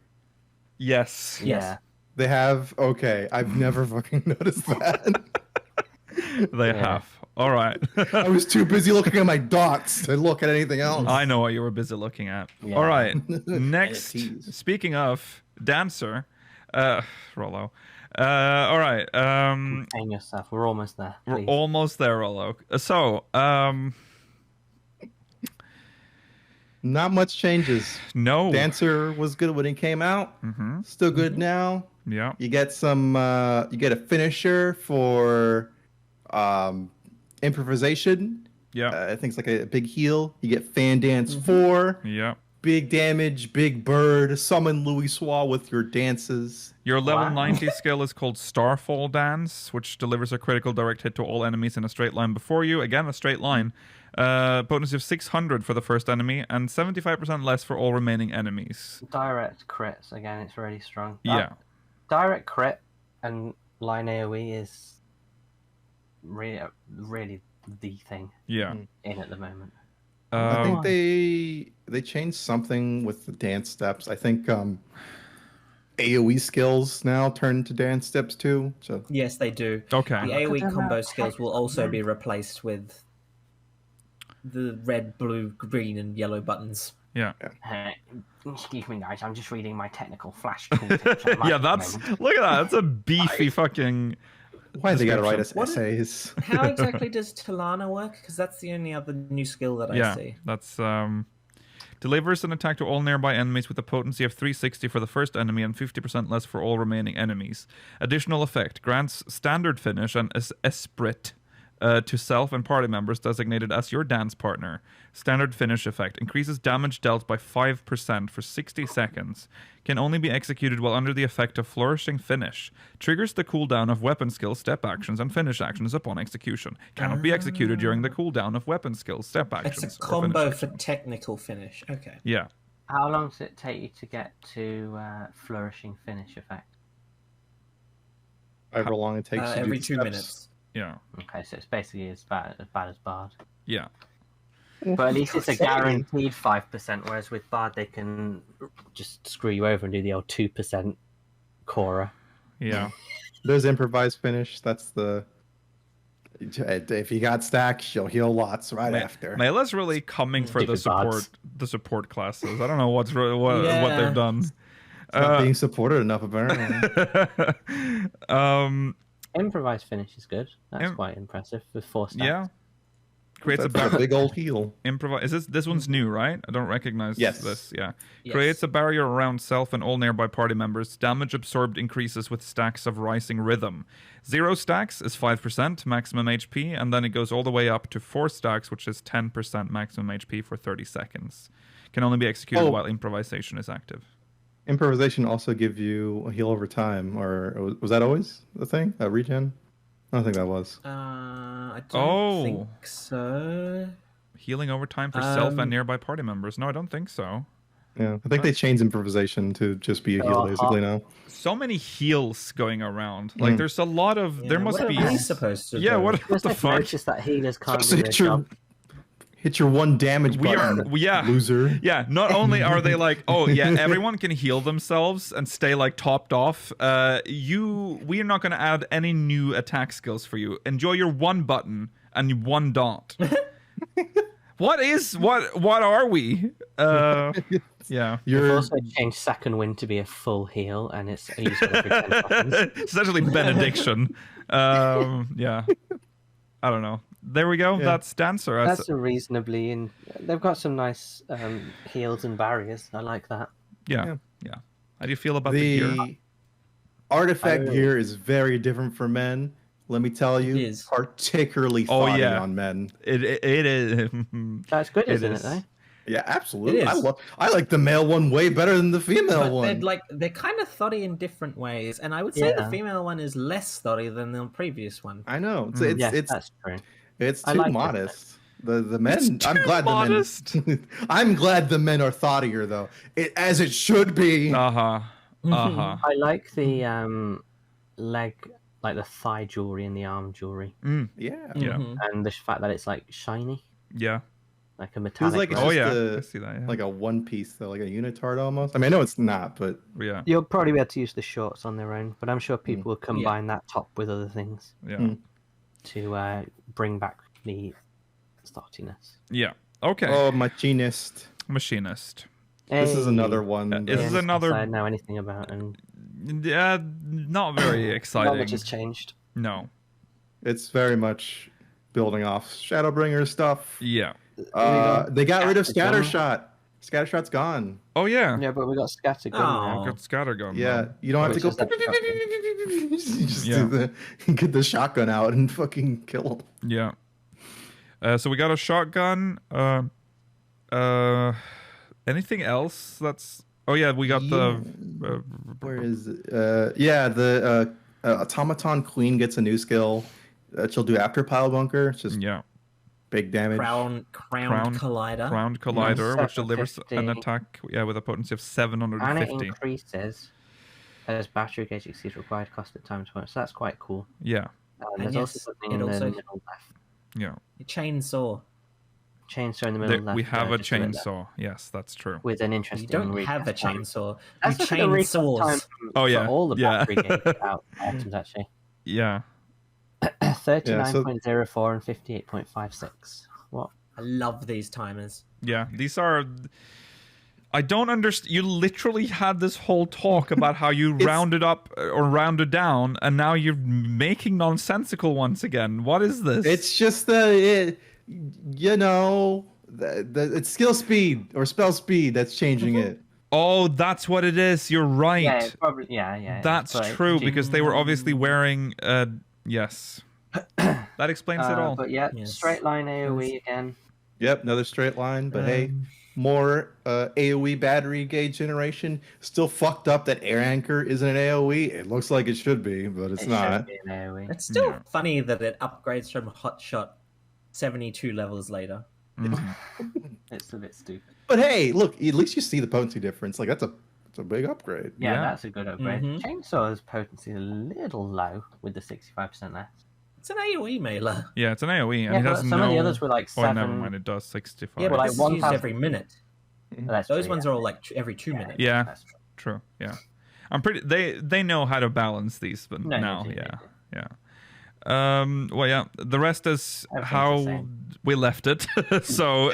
A: Yes.
C: Yes.
D: Yeah.
B: They have. Okay, I've never fucking noticed that.
A: They have. All right.
B: I was too busy looking at my dots to look at anything else.
A: I know what you were busy looking at.
D: Yeah.
A: All right. Next,
B: NFTs.
A: speaking of Dancer, Rollo. All right.
D: Contain yourself. We're almost there.
A: We're
D: please.
A: almost there, Rollo. So,
B: Not much changes.
A: no.
B: Dancer was good when it came out.
A: Mm-hmm.
B: Still good now.
A: Yeah.
B: You get some. You get a finisher for improvisation.
A: Yeah.
B: I think it's like a big heal. You get Fan Dance 4.
A: Yeah.
B: Big damage, big bird. Summon Louis Soir with your dances.
A: Your level
D: Wow.
A: 90 skill is called Starfall Dance, which delivers a critical direct hit to all enemies in a straight line before you. Again, a straight line. Potency of 600 for the first enemy, and 75% less for all remaining enemies.
D: Direct crits. Again, it's really strong.
A: Yeah.
D: Direct crit and line AoE is really the thing
A: Yeah.
D: in at the moment.
B: I
A: Um,
B: think they changed something with the dance steps. I think AoE skills now turn to dance steps too. So
C: Yes, they do.
A: okay.
C: The AoE combo skills will also be replaced with the red, blue, green, and yellow buttons.
A: Yeah.
D: Excuse me, guys. I'm just reading my technical flash tooltips.
A: Yeah, look at that. That's a beefy fucking.
B: why they gotta write us
C: What-
B: essays?
C: How exactly does Talana work? Because that's the only other new skill that I
A: Yeah,
C: see.
A: that's delivers an attack to all nearby enemies with a potency of 360 for the first enemy and 50% less for all remaining enemies. Additional effect grants standard finish and esprit to self and party members designated as your dance partner. Standard finish effect increases damage dealt by 5% for 60 seconds. Can only be executed while under the effect of flourishing finish. Triggers the cooldown of weapon skills, step actions, and finish actions upon execution. Cannot be executed during the cooldown of weapon skills, step actions.
C: It's a
A: or finish
C: combo for
A: actions.
C: technical finish. Okay.
A: Yeah.
D: How long does it take you to get to flourishing finish effect?
B: However long it takes. to do
C: Every
B: the
C: 2
B: steps.
C: minutes.
A: Yeah.
D: Okay, so it's basically as bad as Bard.
A: Yeah.
D: But at least it's a
B: Exciting.
D: guaranteed 5%, whereas with Bard they can just screw you over and do the old 2% Cora.
A: Yeah.
B: There's improvised finish. That's the. If you got stacks, you'll heal lots right after.
A: Mela's really coming for the
D: Stupid
A: support classes. I don't know what
C: Yeah.
A: they've done.
B: It's not being supported enough, apparently.
D: Improvised finish is good. That's
A: Im-
D: quite impressive with 4 stacks.
A: Yeah. Creates
B: That's a big old heal.
A: Is this one's new, right? I don't recognize
B: Yes.
A: this. Yeah.
C: Yes.
A: Creates a barrier around self and all nearby party members. Damage absorbed increases with stacks of rising rhythm. 0 stacks is 5% maximum HP, and then it goes all the way up to 4 stacks, which is 10% maximum HP for 30 seconds. Can only be executed while improvisation is active.
B: Improvisation also give you a heal over time, or was that always the thing? A regen? I don't think that was.
C: I don't think so.
A: Healing over time for self and nearby party members. No, I don't think so.
B: Yeah, I think they changed improvisation to just be a heal basically now.
A: So many heals going around. Like there's a lot of.
C: Yeah,
A: there must
C: what
A: be.
C: are we supposed to
A: Yeah,
C: do?
A: what the
D: I've
A: fuck?
D: noticed that healers can't
B: So
D: do their job.
B: hit your one damage
A: We are,
B: button,
A: yeah,
B: loser.
A: yeah. Not only are they like, oh yeah, everyone can heal themselves and stay like topped off. We are not going to add any new attack skills for you. Enjoy your one button and one dot. What are we? Yeah.
D: You've also changed second wind to be a full heal, and it's useful every 10 seconds.
A: Essentially benediction. Yeah. I don't know. There we go.
B: Yeah.
A: That's Dancer.
D: That's a reasonably in. They've got some nice heals and barriers. I like that.
A: Yeah. How do you feel about the gear?
B: The artifact gear is very different for men. Let me tell you,
C: It is.
B: particularly thoughty on men.
A: It is.
D: That's good, isn't
A: is.
D: it? Though.
B: Yeah, absolutely.
C: It is.
B: I like the male one way better than the female
C: But
B: one.
C: they're kind of thotty in different ways, and I would say the
D: Yeah.
C: female one is less thotty than the previous one.
B: I know.
D: Yeah,
B: It's
D: that's true.
B: it's
D: I
B: too
D: like it.
B: modest. The men.
A: It's
B: I'm
A: too
B: glad
A: modest.
B: the men. I'm glad the men are thoughtier though. As it should be.
A: Uh-huh. Uh-huh.
D: I like the leg, like the thigh jewelry and the arm jewelry,
B: Yeah.
A: Yeah.
C: Mhm.
D: and the fact that it's like shiny,
A: Yeah.
D: like a
B: Feels
D: metallic.
B: like it's
A: Oh,
B: just
A: yeah. I see that, yeah.
B: like a one piece though, like a unitard almost. I mean, I know it's not, but
A: Yeah.
D: You'll probably be able to use the shorts on their own, but I'm sure people will combine that top with other things
A: Yeah.
D: to bring back the stottiness.
A: Yeah. Okay.
B: oh, Machinist.
A: Machinist.
B: This is another one.
A: This is
B: that-
A: another-
D: I know anything about, and
A: Yeah, not very exciting.
D: not much has changed.
A: No.
B: It's very much building off Shadowbringer stuff.
A: Yeah.
B: They got rid of
D: Scattergun.
B: Scattershot. Scattershot's gone.
A: Oh yeah.
D: Yeah, but we got scattergun now.
C: Oh.
A: Got scattergun.
B: Yeah,
A: though.
B: you don't have to go.
D: Which is
B: You just
A: Yeah.
B: get the shotgun out and fucking kill them.
A: Yeah. So we got a shotgun. Anything else? That's. Oh yeah, we got the.
B: Where is it? Yeah, the Automaton Queen gets a new skill that she'll do after Pile Bunker. It's just
A: Yeah.
B: big damage.
C: Crowned Collider.
A: Crowned Collider, which delivers
D: 750.
A: an attack. Yeah, with a potency of
D: And it
A: 750.
D: increases as battery gauge exceeds required cost at times point, so that's quite cool.
A: Yeah.
D: And
C: And
D: there's also
C: yes,
D: something
C: it
D: in the
C: also-
D: middle left.
A: Yeah.
C: Chainsaw.
D: Chainsaw in the middle left.
A: We have a
D: just to let that-
A: chainsaw. Yes, that's true.
D: with an
C: You
D: interesting.
C: don't have a
D: recast time.
C: chainsaw.
D: That's
C: You
D: just a recast time
C: chainsaws.
A: Oh, yeah.
D: For all the
A: Yeah.
D: battery gauge out items actually.
A: Yeah.
D: 39.04 and 58.56. What?
C: I love these timers.
A: Yeah. These are. I don't understand. You literally had this whole talk about how you rounded up or rounded down, and now you're making nonsensical ones again. What is this?
B: It's just it's skill speed or spell speed that's changing it.
A: Oh, that's what it is. You're right.
D: Yeah, probably. Yeah.
A: That's
D: but
A: true because they were obviously wearing. Yes, that explains it all.
D: But yeah,
C: Yes.
D: straight line AOE again.
B: Yep, another straight line. But hey, more AOE battery gauge generation. Still fucked up that Air Anchor isn't an AOE. It looks like it should be, but it's
D: It
B: not.
D: should be an AOE.
C: It's still
A: Yeah.
C: funny that it upgrades from Hotshot 72 levels later.
D: It's a bit stupid.
B: But hey, look, at least you see the potency difference. Like that's a big upgrade.
D: Yeah,
A: Yeah.
D: that's a good upgrade.
C: Mhm.
D: Chainsaw's potency is a little low with the 65% less.
C: It's an AoE mailer.
A: Yeah, it's an AOE, and
D: Yeah,
A: it
D: but
A: has
D: some
A: no.
D: of the others were like
A: Oh,
D: 7.
A: never mind. It does 65.
C: Yeah, but
D: like
C: this is
D: 1,000
C: used every minute.
D: That's
C: Those
D: true,
C: ones
D: yeah.
C: are all like every 2 minutes.
A: Yeah.
D: That's true.
A: True. Yeah. I'm pretty. They know how to balance these, but
D: No,
A: now,
D: they do,
A: yeah. Well, yeah. The rest is
D: Everything's the
A: how
D: same.
A: we left it. So,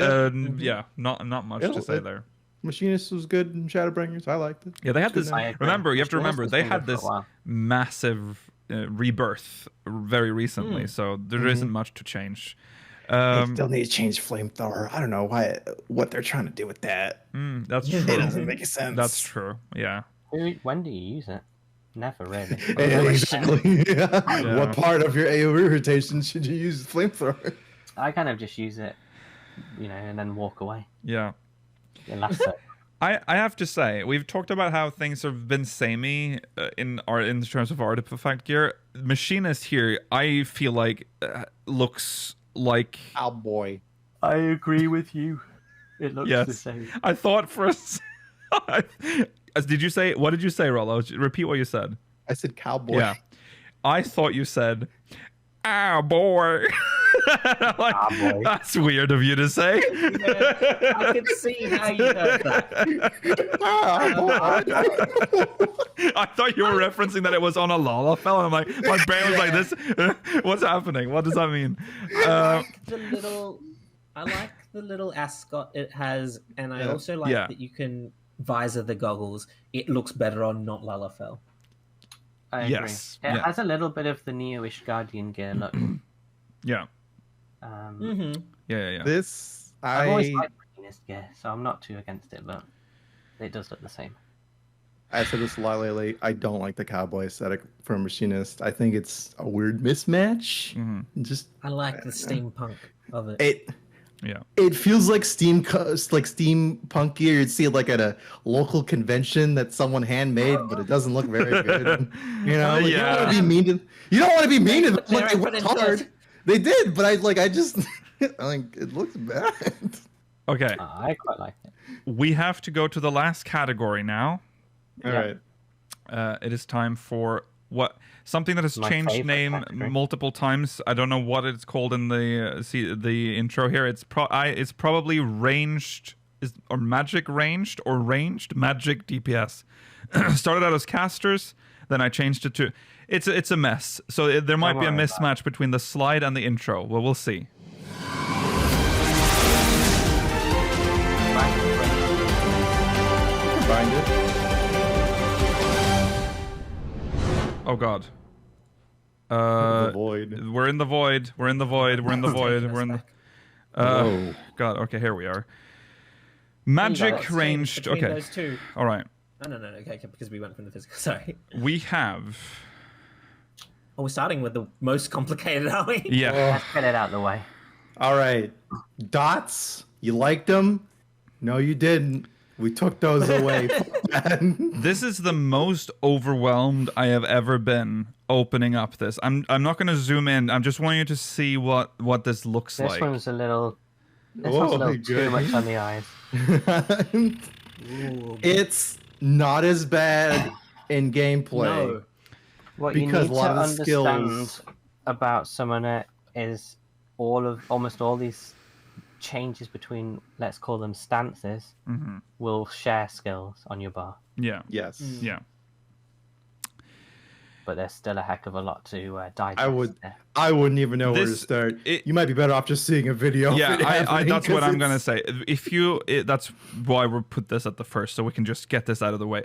A: yeah, not much
B: Yeah,
A: to say there.
B: Machinist was good in Shadowbringers. I liked it.
A: Yeah, they had
B: Good
A: this.
B: enough.
D: I agree.
A: Remember, you have to
D: Machinist
A: remember,
D: has
A: they
D: been
A: had
D: good for a
A: this
D: while.
A: massive rebirth very recently, so there isn't much to change.
B: They still need to change flamethrower. I don't know what they're trying to do with that.
A: That's
B: It
A: true.
B: doesn't make sense.
A: That's true. Yeah.
D: When do you use it? Never really.
B: Exactly.
A: Yeah.
B: What part of your AoE rotation should you use flamethrower?
D: I kind of just use it, and then walk away.
A: Yeah.
D: Unless so.
A: I have to say, we've talked about how things have been samey in terms of artifact gear. Machinist here, I feel like looks like
B: Cowboy.
D: I agree with you. It looks
A: Yes.
D: the same.
A: I thought for a did you say, what did you say, Rollo? Repeat what you said.
B: I said cowboy.
A: Yeah. I thought you said, boy. Like,
D: boy.
A: that's weird of you to say.
C: Yeah, I could see how you heard that.
A: I thought you were referencing that it was on a Lalafell, and I'm like, my brain was like this. What's happening? What does that mean?
C: I like the little ascot it has, and I also like that you can visor the goggles. It looks better on not Lalafell.
D: I agree.
A: Yes.
D: It has a little bit of the Neo-ish Guardian gear look.
A: Yeah. Yeah.
D: I've always liked Machinist gear, so I'm not too against it, but it does look the same.
B: I said this a lot lately. I don't like the cowboy aesthetic for Machinist. I think it's a weird mismatch. Just
C: I like the steampunk of it.
B: It feels like steampunk gear. You'd see it like at a local convention that someone handmade, but it doesn't look very good. You know, like, you don't want to be mean to. You don't want to be mean to them. Like, they worked hard. They did, but I just I think it looks bad.
A: Okay.
D: I quite like it.
A: We have to go to the last category now.
B: All right.
A: It is time for something that has changed name
D: category.
A: multiple times. I don't know what it's called in the intro here. It's probably ranged or magic ranged or ranged magic DPS. Started out as casters, then I changed it to. It's a mess. So there might be a mismatch between the slide and the intro. Well, we'll see.
B: Find it.
A: Oh God.
B: The void.
A: We're in the void. We're in the void. We're in the void. We're in the.
B: Whoa.
A: God. Okay, here we are. Magic ranged.
C: Between
A: Okay.
C: those two.
A: All right.
C: No. Okay, because we went from the physical. Sorry.
A: We have.
C: Oh, we're starting with the most complicated, are we?
A: Yeah.
D: Let's get it out of the way.
B: All right. Dots. You liked them? No, you didn't. We took those away.
A: This is the most overwhelmed I have ever been opening up this. I'm not going to zoom in. I'm just wanting you to see what this looks
D: This
A: like.
D: one's a little. This one's a little too much on the eyes.
B: It's not as bad in gameplay.
C: No.
D: What
B: Because
D: you
B: a
D: need
B: lot
D: to
B: of the
D: understand
B: skills-
D: about Summoner is almost all these changes between, let's call them stances, will share skills on your bar.
A: Yeah.
B: Yes.
A: Yeah.
D: But there's still a heck of a lot to digest.
B: I wouldn't even know where to
A: This-
B: start.
A: it-
B: You might be better off just seeing a video.
A: Yeah,
B: of it happening,
A: that's what
B: 'cause
A: I'm gonna
B: it's-
A: say. That's why we put this at the first, so we can just get this out of the way.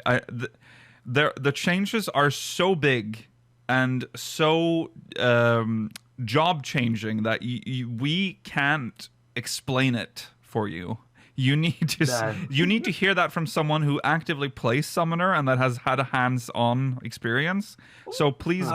A: The changes are so big and so job changing that we can't explain it for you. You need to hear that from someone who actively plays Summoner and that has had a hands-on experience. So please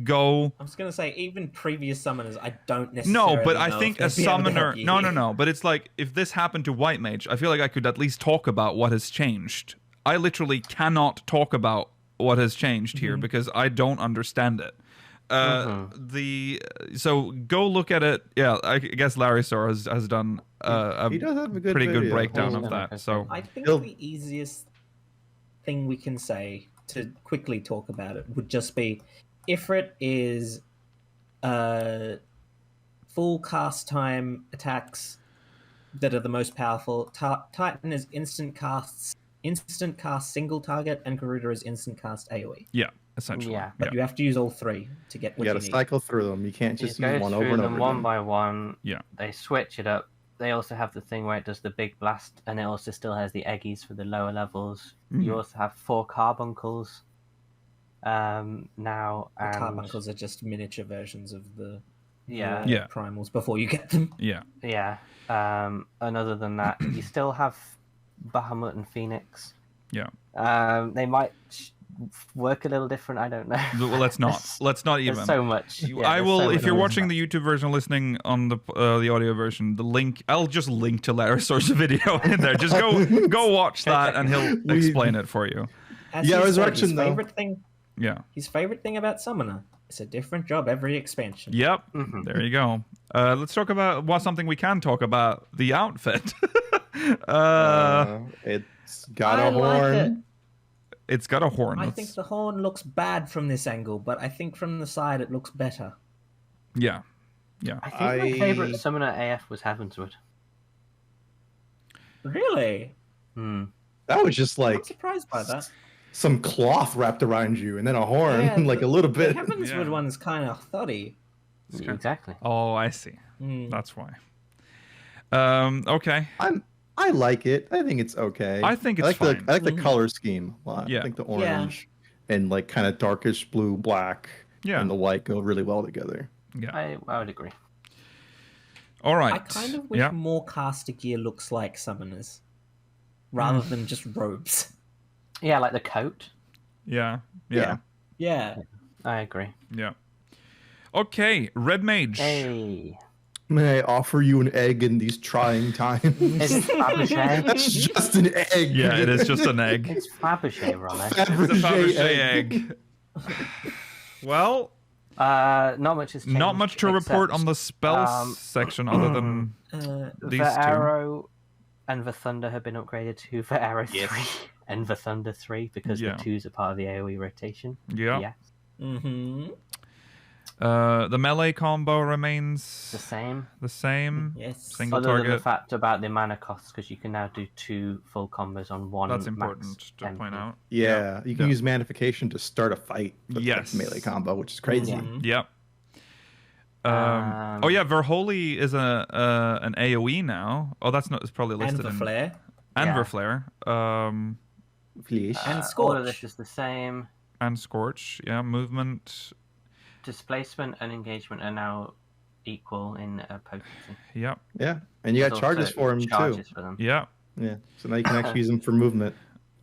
A: go.
C: I was going to say, even previous summoners, I don't necessarily
A: No, but
C: know
A: I
C: if
A: think
C: they'd
A: a
C: be able to
A: summoner.
C: help you.
A: No. But it's like if this happened to White Mage, I feel like I could at least talk about what has changed. I literally cannot talk about what has changed here because I don't understand it. So go look at it. Yeah, I guess Larry Sor has done
B: He does have a good
A: pretty good
B: video.
A: breakdown of that. So
C: I think the easiest thing we can say to quickly talk about it would just be Ifrit is full cast time attacks that are the most powerful. Titan is instant cast single target, and Garuda is instant cast AoE.
A: yeah, essentially.
D: Yeah.
C: But you have to use all three to get what
B: You
C: you
B: gotta
C: need.
B: cycle through them. You can't just
D: You go
B: use one
D: through
B: over and
D: them
B: over.
D: one
B: again.
D: by one.
A: Yeah.
D: They switch it up. They also have the thing where it does the big blast, and it also still has the eggies for the lower levels. You also have 4 carbuncles now.
C: The
D: And
C: carbuncles are just miniature versions of the
D: Yeah.
A: Yeah.
C: primals before you get them.
A: Yeah.
D: Yeah. And other than that, you still have Bahamut and Phoenix.
A: Yeah.
D: They might work a little different. I don't know.
A: Well, let's not even.
D: There's so much.
A: I will. If you're
D: much.
A: watching the YouTube version, or listening on the audio version, the link. I'll just link to Larissor's video in there. Just go watch that, and he'll explain it for you.
C: As he said,
B: Resurrection
C: his
B: though.
C: favorite thing.
A: Yeah.
C: His favorite thing about Summoner. It's a different job every expansion.
A: Yep.
D: Mhm.
A: There you go. Let's talk about something we can talk about: the outfit.
B: It's got
C: I
B: a
C: like
B: horn.
C: it.
A: It's got a horn.
C: I think the horn looks bad from this angle, but I think from the side it looks better.
A: Yeah.
D: I think my favorite summoner AF was Heavensward.
C: Really?
D: Hmm.
B: That was just
C: I'm
B: like
C: surprised by that.
B: some cloth wrapped around you, and then a horn,
C: Yeah,
B: like a little
C: The
B: bit.
C: Heavensward
A: Yeah.
C: one's kind of thuddy.
D: Exactly.
A: Oh, I see.
C: Mm.
A: That's why. Okay.
B: I like it. I think it's okay.
A: I think it's
B: I like
A: fine.
B: I like the
C: Mhm.
B: color scheme a lot.
A: Yeah.
B: I think the orange and like kind of darkish blue, black,
A: Yeah.
B: and the white go really well together.
A: Yeah.
D: I would agree.
A: All right.
C: I kind of wish
A: Yeah.
C: more caster gear looks like summoners, rather than just robes.
D: Yeah, like the coat.
A: Yeah. Yeah.
C: Yeah.
D: I agree.
A: Yeah. Okay. Red Mage.
D: Hey.
B: May I offer you an egg in these trying times?
D: It's Fabergé.
B: That's just an egg.
A: Yeah, it is just an egg.
D: It's Fabergé, Raleigh.
A: It's a Fabergé egg. Well,
D: Not much has changed.
A: not much to report
D: except,
A: on the spells section other than these
D: the
A: two.
D: Arrow and the Thunder have been upgraded to the Arrow 3 and the Thunder 3 because
A: Yeah.
D: the 2s are part of the AoE rotation.
A: Yeah.
D: Yes.
C: Mm-hmm.
A: The melee combo remains
D: The same.
A: the same.
C: Yes.
A: Single
D: Other than the
A: target.
D: fact about the mana costs, because you can now do 2 full combos on one.
A: That's
D: max
A: important to
D: MP.
A: point out.
B: Yeah, you can
A: Yeah.
B: use manification to start a fight. With
A: Yes.
B: the melee combo, which is crazy.
C: Mhm.
A: Yep. Oh yeah, Verholy is an AoE now. Oh, that's not. It's probably
C: And
A: listed
C: the
A: in
C: flare.
A: and
D: Yeah.
A: Verflare.
B: Fleesh.
C: And
D: All
C: Scorch.
D: of this is the same.
A: And Scorch. Yeah, movement.
D: Displacement and engagement are now equal in potency.
A: Yep.
B: Yeah, and you got
D: There's
B: charges
D: also
B: for him
D: charges
B: too.
D: for them.
A: Yeah.
B: Yeah, so now you can actually use them for movement.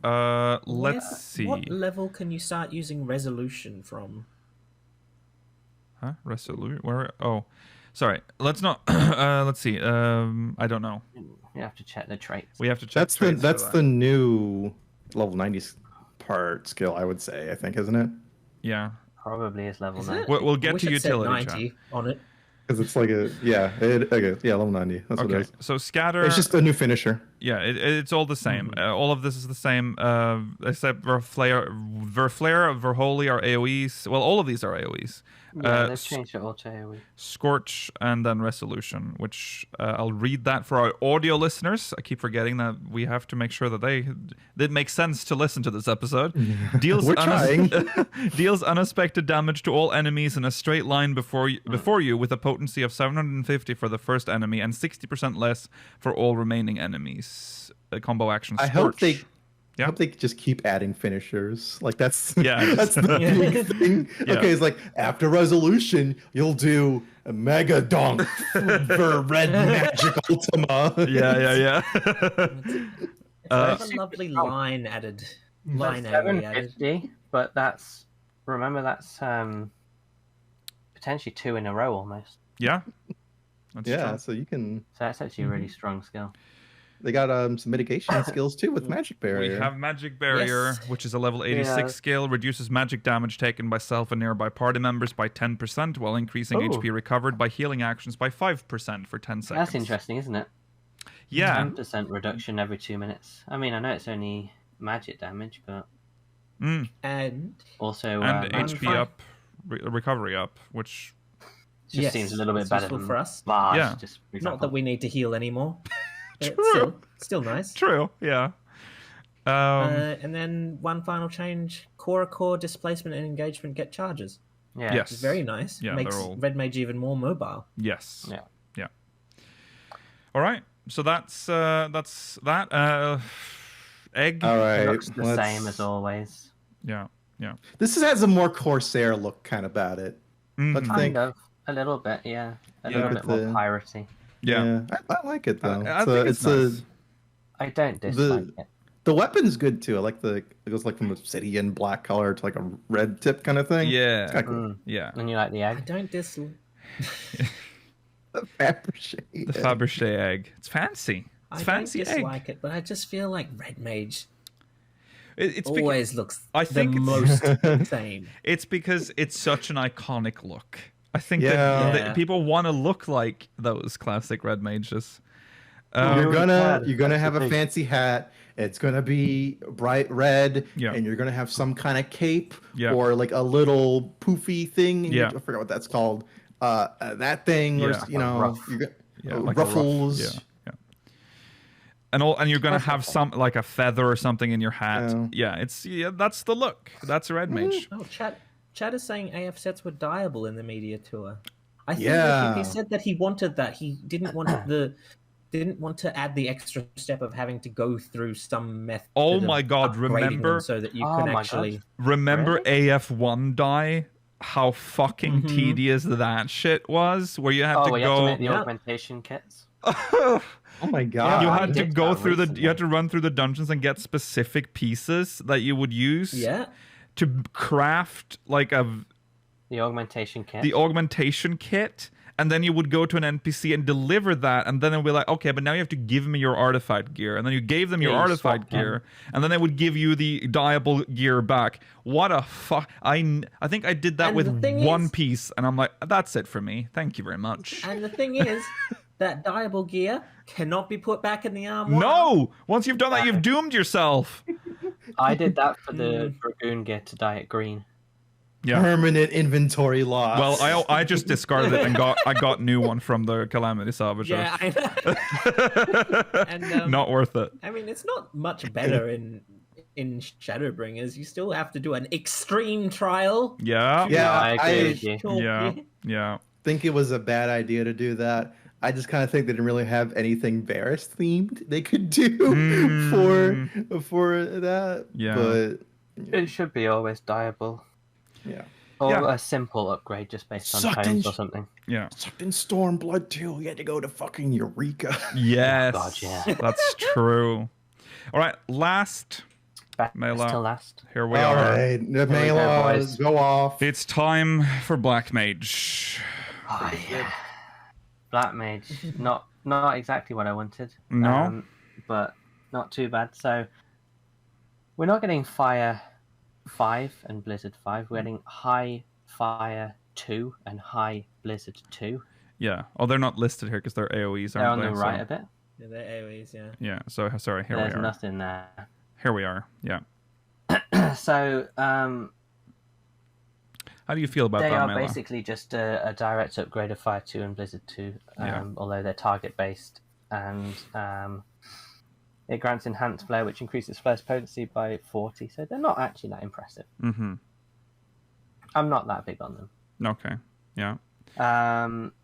A: Let's see.
C: What level can you start using resolution from?
A: Huh? Resolute? Where? Oh, sorry. Let's not. Let's see. I don't know.
D: You have to check the traits.
A: We have to check.
B: That's the
A: traits for
B: that's
A: that.
B: the new level 90 part skill, I would say. I think, isn't it?
A: Yeah.
D: Probably is level
C: Is
D: 9.
C: it?
A: We'll
C: I
A: get
C: wish
A: to
C: it said
A: utility
C: 90
A: chat.
C: on it.
B: Because it's like a level 90. That's what it
A: Okay.
B: is.
A: So scatter.
B: It's just a new finisher.
A: Yeah, it's all the same. All of this is the same, except Verflare, Verholy are AoEs. Well, all of these are AoEs.
D: Yeah, they've changed it all to AoE.
A: Scorch and then Resolution, which I'll read that for our audio listeners. I keep forgetting that we have to make sure that it makes sense to listen to this episode. Deals
B: We're trying.
A: deals unexpected damage to all enemies in a straight line before you with a potency of 750 for the first enemy and 60% less for all remaining enemies. Combo action
B: I
A: Scorch.
B: hope they just keep adding finishers. Like that's
A: Yeah,
B: that's the big thing.
A: Yeah.
B: Okay, it's like after resolution, you'll do a mega dunk for red magic ultima.
A: Yeah.
C: It's a lovely line added. Line area added.
D: 750, but that's potentially 2 in a row almost.
A: Yeah. That's
B: Yeah,
A: true.
B: so you can.
D: So that's actually a really strong skill.
B: They got some mitigation skills too with magic barrier.
A: We have Magic Barrier,
C: Yes.
A: which is a level 86
D: Yeah.
A: skill, reduces magic damage taken by self and nearby party members by 10%, while increasing
D: Ooh.
A: HP recovered by healing actions by 5% for 10 seconds.
D: That's interesting, isn't it?
A: Yeah.
D: 10% reduction every 2 minutes. I mean, I know it's only magic damage, but
A: Mm.
C: And
D: also
A: And HP
C: fine.
A: up, recovery up, which...
D: just
C: yes,
D: seems a little bit
C: it's
D: better
C: useful
D: than
C: for us.
D: large.
A: Yeah.
D: Just for
C: Not
D: example.
C: that we need to heal anymore. But
A: True.
C: Still nice.
A: True, yeah.
C: And then one final change: core, displacement, and engagement get charges.
D: Yeah.
A: Yes.
C: It's very nice.
A: Yeah,
C: Makes
A: they're all-
C: Red Mage even more mobile.
A: Yes.
D: Yeah.
A: All right, so that's that. Egg.
B: All right.
D: It looks the
B: let's-
D: same as always.
A: Yeah.
B: This has a more Corsair look kind of about it.
A: Mhm.
B: Let's
D: Kind
B: think.
D: of. A little bit, yeah. A
A: Yeah.
D: little bit more piratey.
A: Yeah.
B: I like it though.
A: I think it's nice.
D: I don't dislike it.
B: The weapon's good too. I like it goes like from obsidian black color to like a red tip kind of thing.
A: Yeah.
B: It's kinda cool.
A: Yeah.
D: And you like the
C: I
D: egg?
C: don't dislike.
B: The Fabergé.
A: The Fabergé egg. It's fancy. It's
C: I
A: fancy
C: don't
A: egg.
C: dislike it, but I just feel like Red Mage
A: It's
C: always looks
A: I think
C: the
A: it's-
C: most same.
A: It's because it's such an iconic look. I think
B: Yeah.
A: that people want to look like those classic red mages.
B: You're gonna
D: That's
B: have
D: the
B: a
D: thing.
B: fancy hat. It's gonna be bright red,
A: Yeah.
B: and you're gonna have some kind of cape
A: Yeah.
B: or like a little poofy thing.
A: Yeah.
B: I forgot what that's called. That thing, or
A: Yeah.
B: you know,
D: ruff.
A: like a ruff.
B: ruffles.
A: Yeah. And you're gonna have some like a feather or something in your hat.
B: Yeah.
A: That's the look. That's a red mage.
C: Oh, Chad is saying AF sets were dyeable in the media tour. I think
B: Yeah.
C: he said that he wanted that. He didn't want to add the extra step of having to go through some method.
A: Oh
C: of
A: my God,
C: upgrading them
A: remember-
C: so that you
D: Oh
C: can
D: my
C: actually.
D: God.
A: Remember AF1 dye? How fucking tedious that shit was. Where you had to
D: You have to
A: go.
D: make the
C: Yeah.
D: augmentation kits.
B: Oh my god!
A: You
D: I
A: had to
D: did
A: go
D: that
A: through
D: recently.
A: you had to run through the dungeons and get specific pieces that you would use
C: Yeah.
A: to craft like
D: The augmentation kit.
A: the augmentation kit, and then you would go to an NPC and deliver that, and then it would be like, okay, but now you have to give me your artifact gear, and then you gave them your
D: Yeah, you
A: artifact
D: swap them.
A: gear, and then they would give you the dyeable gear back. What a fuck! I think I did that
C: And
A: with
C: the thing
A: one
C: is-
A: piece, and I'm like, that's it for me. Thank you very much.
C: And the thing is, that dyeable gear cannot be put back in the armoire.
A: No, once you've done that, you've doomed yourself.
D: I did that for the Dragoon gear to dye it green.
A: Yeah.
B: Permanent inventory loss.
A: Well, I just discarded it and got new one from the Calamity Salvage.
C: Yeah, I know. And,
A: Not worth it.
C: I mean, it's not much better in Shadowbringers. You still have to do an extreme trial.
A: Yeah.
B: Yeah,
D: I agree with you.
A: Yeah. Yeah.
B: think it was a bad idea to do that. I just kind of think they didn't really have anything Varys themed they could do for that.
A: Yeah.
B: But
D: It should be always dyeable.
B: yeah.
D: Or
A: Yeah.
D: a simple upgrade just based on
B: Sucked
D: tones
B: in-
D: or something.
A: Yeah.
B: Sucked in Stormblood too. You had to go to fucking Eureka.
A: Yes.
D: God, yeah.
A: That's true. All right. Last.
D: Best
A: Mela.
D: to last.
A: Here we
B: All
A: are.
B: right, the
D: go,
B: Mela,
D: boys.
B: go off.
A: It's time for Black Mage.
D: Oh, yeah. Black Mage. Not exactly what I wanted.
A: No?
D: But not too bad. So we're not getting Fire 5 and Blizzard 5. We're getting High Fire 2 and High Blizzard 2.
A: Yeah. Oh, they're not listed here because they're AoEs,
D: They're
A: aren't
D: on
A: they?
D: the right
A: So-
D: a bit.
C: Yeah, they're AoEs, yeah.
A: Yeah. So sorry. Here
D: There's
A: we are.
D: nothing there.
A: Here we are. Yeah.
D: So
A: How do you feel about
D: they
A: that,
D: are
A: Mela?
D: basically just a direct upgrade of Fire 2 and Blizzard 2,
A: Yeah.
D: although they're target based, and it grants enhanced flare, which increases flare's potency by 40. So they're not actually that impressive.
A: Mm-hmm.
D: I'm not that big on them.
A: Okay. Yeah.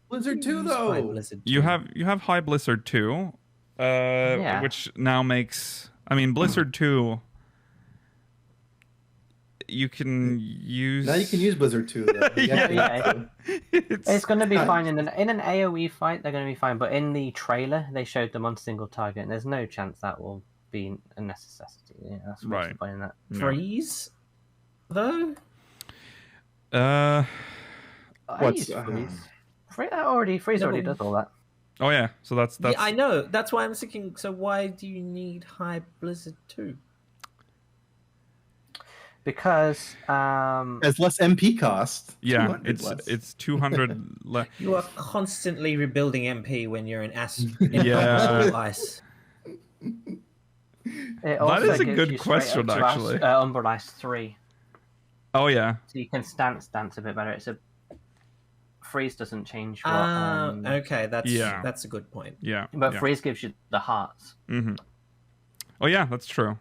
B: Blizzard 2
C: Use High
B: though.
C: Blizzard
A: You
C: 2.
A: have High Blizzard 2,
D: Yeah.
A: which now makes. I mean, Blizzard 2. You can use.
B: Now you can use Blizzard 2 though.
D: Yeah.
A: It's,
D: It's going to be fine in an AoE fight. They're going to be fine, but in the trailer they showed them on single target, and there's no chance that will be a necessity. Yeah, that's what's
A: Right.
D: the point in that.
A: no.
C: Freeze, though?
A: Uh.
D: I
B: What's-
D: use freeze. Freeze already does all that.
A: Oh yeah. So that's.
C: Yeah, I know. That's why I'm thinking, so why do you need High Blizzard 2?
D: Because
B: As less MP cost.
A: Yeah.
B: 200 less.
A: It's 200.
C: You are constantly rebuilding MP when you're in
A: Yeah.
C: Ice.
D: it also
A: is a
D: gives
A: good
D: you straight
A: question,
D: up to
A: actually.
D: Umbral Ice 3,
A: Oh yeah.
D: so you can stance a bit better. It's a freeze doesn't change what,
C: Okay,
A: Yeah.
C: that's a good point.
A: Yeah.
D: but
A: yeah.
D: freeze gives you the hearts.
A: Mm-hmm. Oh yeah, that's true.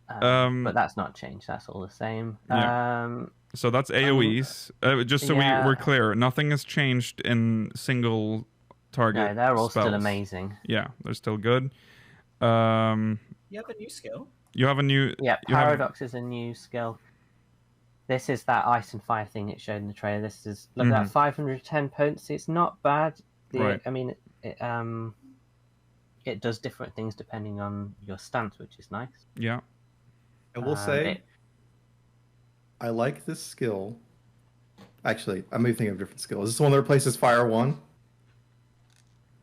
D: But that's not changed. That's all the same.
A: Yeah. So that's AoEs. Just so
D: yeah.
A: we're clear, nothing has changed in single target.
D: No, they're all still
A: spells.
D: amazing.
A: Yeah, they're still good.
C: You have a new skill.
A: You have a new.
D: Yeah,
A: you have-
D: Paradox is a new skill. This is that ice and fire thing it showed in the trailer. This is look at that 510 potency. It's not bad.
A: Right.
D: I mean, it does different things depending on your stance, which is nice.
A: Yeah.
B: I will say, I like this skill. Actually, I may think of a different skill. Is this the one that replaces Fire 1?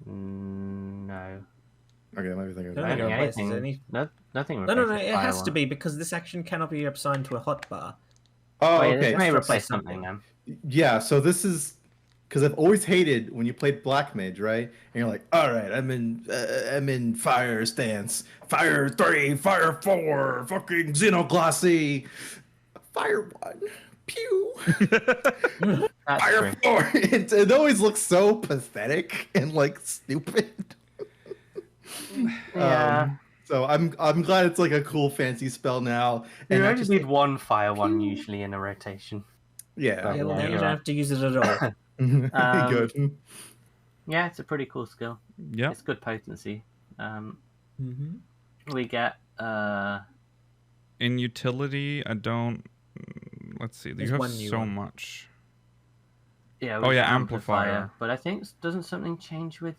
D: No.
B: Okay, maybe think of
C: No,
B: that.
C: no,
D: Nothing
C: No,
D: replaces
C: it
D: fire
C: has
D: one.
C: to be because this action cannot be assigned to a hotbar.
B: Oh,
D: Wait,
B: okay.
D: It may
C: That's
D: replace
C: something.
D: something then.
B: Yeah, so this is because I've always hated when you played Black Mage, right? And you're like, all right, I'm in fire stance, Fire 3, Fire 4, fucking Xenoglossy, Fire 1, pew,
D: That's
B: Fire
D: true.
B: 4. It always looks so pathetic and like stupid.
D: Yeah.
B: So I'm glad it's like a cool fancy spell now.
D: You
B: And I
D: only
B: just
D: need one fire one usually in a rotation.
B: yeah,
C: Yeah, well,
D: yeah,
C: now you
D: you're
C: don't
D: right.
C: have to use it at all.
B: good.
D: Yeah, it's a pretty cool skill.
A: Yeah.
D: It's good potency.
C: Mm-hmm.
D: We get
A: In utility, I don't. Let's see.
C: There's
A: You have
C: one new
A: so
C: one.
A: much.
D: yeah.
A: Oh,
D: We
A: yeah,
D: get
A: amplifier.
D: But I think doesn't something change with?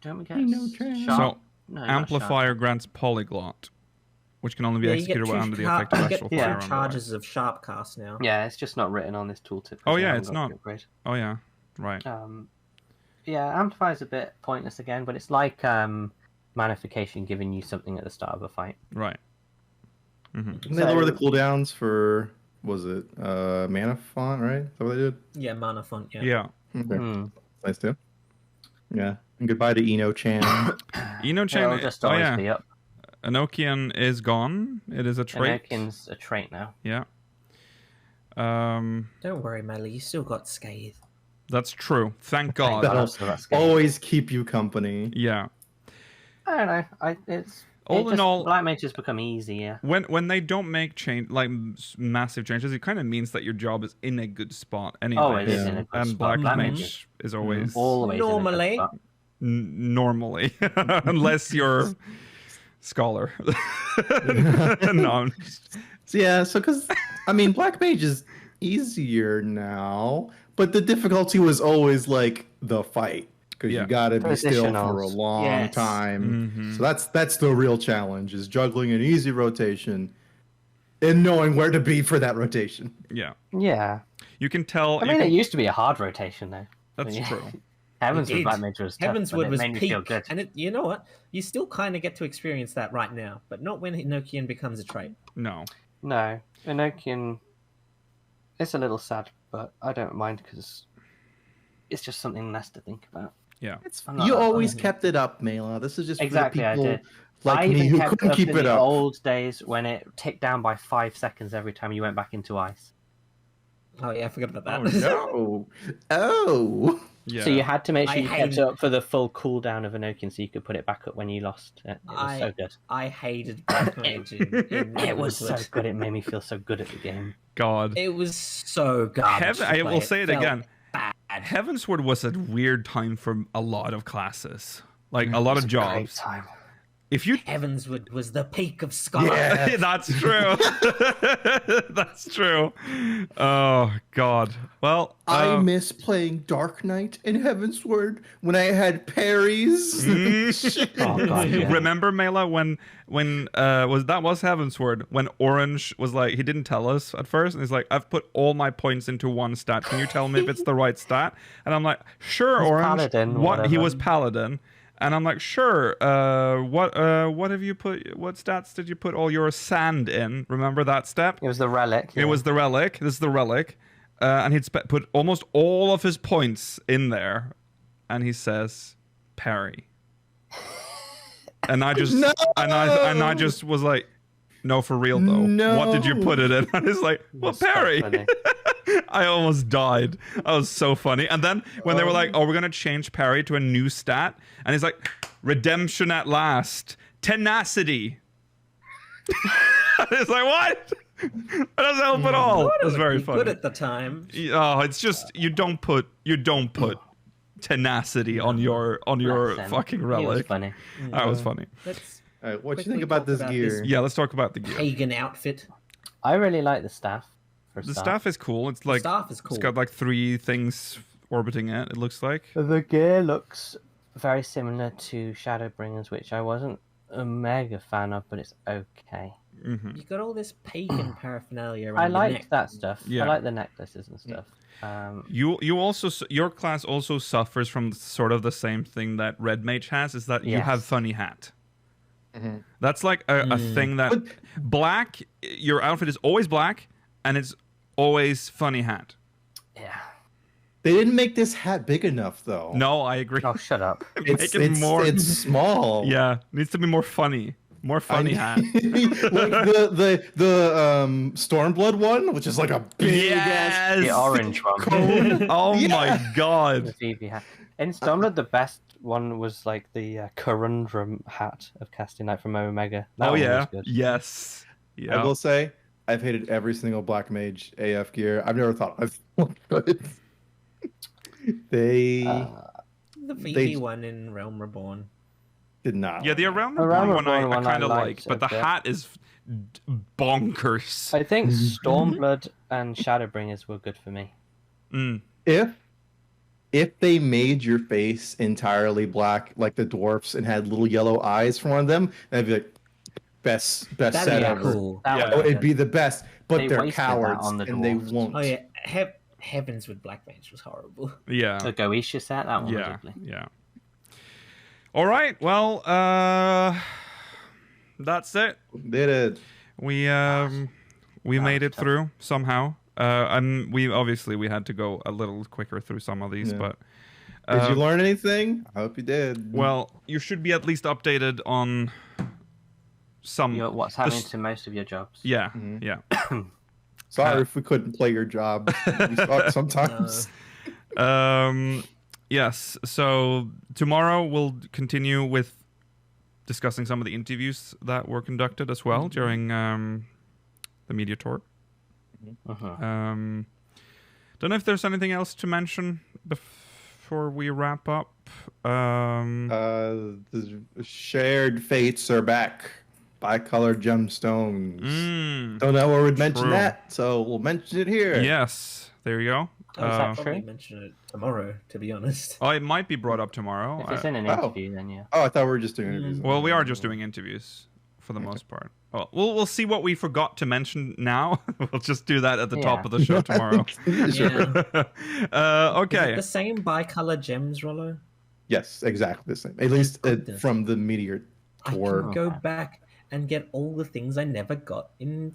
D: Don't we get
B: No change.
D: sharp?
A: So,
D: No, not
A: Amplifier grants Polyglot, which can only be
C: Yeah, you get
A: executed
C: two
A: while under the
C: char-
A: effect of
C: you get
A: Astral
C: two
A: Fire. on the
C: charges of sharp cast now.
D: sharp? Yeah, it's just not written on this tooltip. 'cause
A: Oh,
D: we
A: yeah,
D: haven't
A: it's
D: got
A: not.
D: the upgrade.
A: Oh yeah, right.
D: Yeah, Amplifier's a bit pointless again, but it's like Manification giving you something at the start of a fight.
A: Right.
B: Didn't they lower the cooldowns for was it Mana Font, right? Is that what they did?
C: Yeah, mana font. Yeah.
A: Yeah.
B: Okay.
D: Hmm.
B: Nice too. Yeah. And goodbye to Eno Chan.
A: Eno
D: It'll
A: Chain.
D: just
A: Oh
D: always
A: yeah.
D: be up.
A: Enochian is gone. It is a trait.
D: Enochian's a trait now.
A: Yeah.
C: Don't worry, Melly. You still got Scathe.
A: That's true. Thank God.
B: That'll
D: So that's good.
B: always keep you company.
A: Yeah.
D: I don't know.
A: All in all-
D: Black Mages become easier.
A: When they don't make massive changes, it kind of means that your job is in a good spot anyway.
D: Always
B: Yeah.
D: in a good
A: And
D: spot.
A: Black
D: Black
A: Mage
D: Mages
A: is always
D: always
C: Normally.
D: in a good spot.
A: normally, unless you're scholar. No. I'm just-
B: So yeah, so because I mean Black Mage is easier now, but the difficulty was always like the fight. Because
A: Yeah.
B: you gotta be still for a
D: Positionals.
B: long
D: Yes.
B: time.
A: Mhm.
B: So that's the real challenge is juggling an easy rotation and knowing where to be for that rotation.
A: Yeah.
D: Yeah.
A: You can tell.
D: I mean, it used to be a hard rotation, though.
A: That's
D: Yeah.
A: true.
D: Heavenswood
C: did.
D: Black Mage was tough,
C: Heavenswood
D: but it
C: was
D: made me
C: peak,
D: feel good.
C: and you know what? You still kind of get to experience that right now, but not when Enochian becomes a trait.
A: No.
D: No, Enochian. It's a little sad, but I don't mind because it's just something less to think about.
A: Yeah.
D: I'm not
B: You
D: that
B: always
D: bothered.
B: kept it up, Mela. This is just
D: Exactly,
B: for
D: I
B: the people
D: did.
B: like
D: I
B: me
D: even
B: who
D: kept
B: couldn't
D: up
B: keep
D: in
B: it
D: the
B: up.
D: old days when it ticked down by 5 seconds every time you went back into ice.
C: Oh yeah, I forgot about that.
B: Oh no! Oh.
A: Yeah.
D: So you had to make sure
C: I
D: you kept
C: hate-
D: it up for the full cooldown of Enochian so you could put it back up when you lost it. It was so good.
C: I hated Black Mage. in
D: It was so
C: Heavenswood.
D: good. It made me feel so good at the game.
A: God.
C: It was so garbage. to
A: I
C: play.
A: will say it
C: felt
A: again.
C: Bad.
A: Heavensward was a weird time for a lot of classes. Like a lot of
D: Great
A: jobs.
D: time.
A: If you
C: Heavenswood was the peak of Scholar.
B: Yeah.
A: That's true. That's true. Oh God. Well,
B: I miss playing Dark Knight in Heavensward when I had parries.
D: Oh, God, yeah.
A: Remember Mela when was Heavensward when Orange was like he didn't tell us at first and he's like I've put all my points into one stat. Can you tell me if it's the right stat? And I'm like sure,
D: It's
A: Orange.
D: Paladin,
A: What he
D: whatever.
A: was Paladin. And I'm like, sure. What have you put? What stats did you put all your sand in? Remember that step?
D: It was the relic.
A: It was the relic. This is the relic, and he'd put almost all of his points in there, and he says, "Parry." And I just
B: No!
A: and I just was like, "No, for real though.
B: No!
A: What did you put it in?" And it's like, "Well,
D: That's so
A: parry."
D: funny.
A: I almost died. That was so funny. And then when they were like, "Oh, we're gonna change parry to a new stat," and he's like, "Redemption at last, tenacity." It's like what? That doesn't help at all. It was very
C: Pretty
A: funny.
C: good at the time.
A: Oh, it's just you don't put tenacity on your
D: Bless him.
A: fucking
D: He was
A: relic.
D: funny.
A: That was funny.
C: Let's
B: All right, what do you
C: quickly
B: think about
C: talk
B: this
C: about
B: gear?
C: this
A: Yeah, let's talk about the gear.
C: pagan outfit.
D: I really like the staff.
A: The staff is cool. It's like
C: staff is cool.
A: It's got like 3 things orbiting it. It looks like.
D: The gear looks very similar to Shadowbringers, which I wasn't a mega fan of, but it's okay.
A: Mm-hmm.
C: You got all this pagan paraphernalia around
D: I
C: your
D: liked
C: neck.
D: that stuff.
A: Yeah.
D: I like the necklaces and stuff.
A: You also your class also suffers from sort of the same thing that Red Mage has, is that you
D: Yes.
A: have funny hat.
B: Mm-hmm.
A: That's like a thing that black. Your outfit is always black, and it's always funny hat.
D: Yeah.
B: They didn't make this hat big enough, though.
A: No, I agree.
D: Oh, shut up.
A: Make it more.
B: It's small.
A: Yeah, needs to be more funny. More funny hat.
B: Like the Stormblood one, which is like a big ass.
D: The orange one.
A: Oh
B: Yeah.
A: my god.
D: The Phoebe hat. In Stormblood, the best one was like the Corundrum hat of Casting Night from Omega. That
A: Oh
D: one
A: yeah.
D: was good.
A: Yes.
B: I
A: Yeah.
B: will say, I've hated every single Black Mage AF gear. I've never thought I've looked good. They
C: The VP one in Realm Reborn.
B: did not.
A: Yeah, the Around the
D: Around
A: World
D: the
A: one I
D: World one
A: kind of
D: I
A: like,
D: liked
A: but the
D: a bit.
A: hat is bonkers.
D: I think Stormblood and Shadowbringers were good for me.
A: Mm.
B: If they made your face entirely black like the dwarfs and had little yellow eyes for one of them, that'd be like best
C: That'd
B: set
C: be
B: ever.
C: cool.
D: That
A: Yeah.
D: would
B: Oh,
D: be
B: it'd
D: good.
B: be the best, but
D: They
B: they're
D: wasted that
B: cowards
D: on the
B: and they
D: dwarves.
B: won't.
C: Oh yeah, Heavens with Black Mage was horrible.
A: Yeah.
D: The Goetia set, that one was
A: Yeah.
D: ugly.
A: Yeah. All right. Well, that's it.
B: Did it.
A: We made it
D: tough.
A: through somehow. And we had to go a little quicker through some of these,
B: Yeah.
A: but
B: Did you learn anything? I hope you did.
A: well, you should be at least updated on some.
D: What's happening to most of your jobs.
A: Yeah,
B: Mhm.
A: yeah.
B: Sorry if we couldn't play your job. We suck sometimes.
A: Yes. So tomorrow we'll continue with discussing some of the interviews that were conducted as well during the media tour.
D: Uh-huh.
A: Don't know if there's anything else to mention before we wrap up.
B: The shared fates are back. Bicolored gemstones. Don't know where we'd mention
A: True.
B: that, so we'll mention it here.
A: Yes, there you go.
C: I'll
D: true?
C: probably mention it tomorrow, to be honest.
A: Oh, it might be brought up tomorrow.
D: If it's in an
B: Oh.
D: interview, then yeah.
B: Oh, I thought we were just doing interviews.
A: Well, we are just doing interviews for the most part. Oh, we'll see what we forgot to mention now. We'll just do that at the top
D: Yeah.
A: of the show tomorrow.
C: Yeah.
A: Okay.
C: Is it the same bicolor gems, Rollo?
B: Yes, exactly the same. At least
C: Goodness.
B: from the meteor
C: I
B: tour.
C: can go back and get all the things I never got in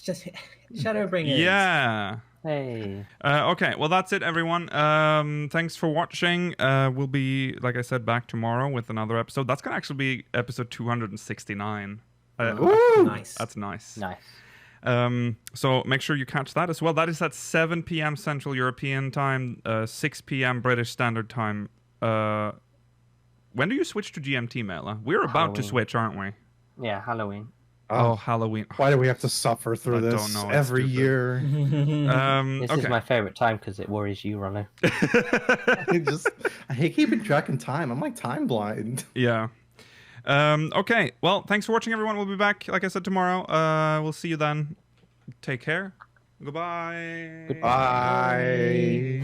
C: just Shadowbringers.
A: Yeah.
D: Hey.
A: Okay. Well, that's it, everyone. Thanks for watching. We'll be, like I said, back tomorrow with another episode. That's gonna actually be episode 269.
B: Woo!
C: Nice.
A: That's nice.
D: Nice.
A: So make sure you catch that as well. That is at 7 p.m. Central European Time, 6 p.m. British Standard Time. When do you switch to GMT, Mela? We're about to
D: Halloween.
A: switch, aren't we?
D: Yeah, Halloween.
A: Oh, Halloween.
B: Why do we have to suffer through
A: I
B: this
A: don't know, it's
B: every
A: stupid.
B: year?
D: This
A: Okay.
D: is my favorite time because it worries you, Rollo.
B: I hate keeping track of time. I'm like time blind.
A: Yeah. Okay. Well, thanks for watching, everyone. We'll be back, like I said, tomorrow. We'll see you then. Take care. Goodbye.
B: Bye.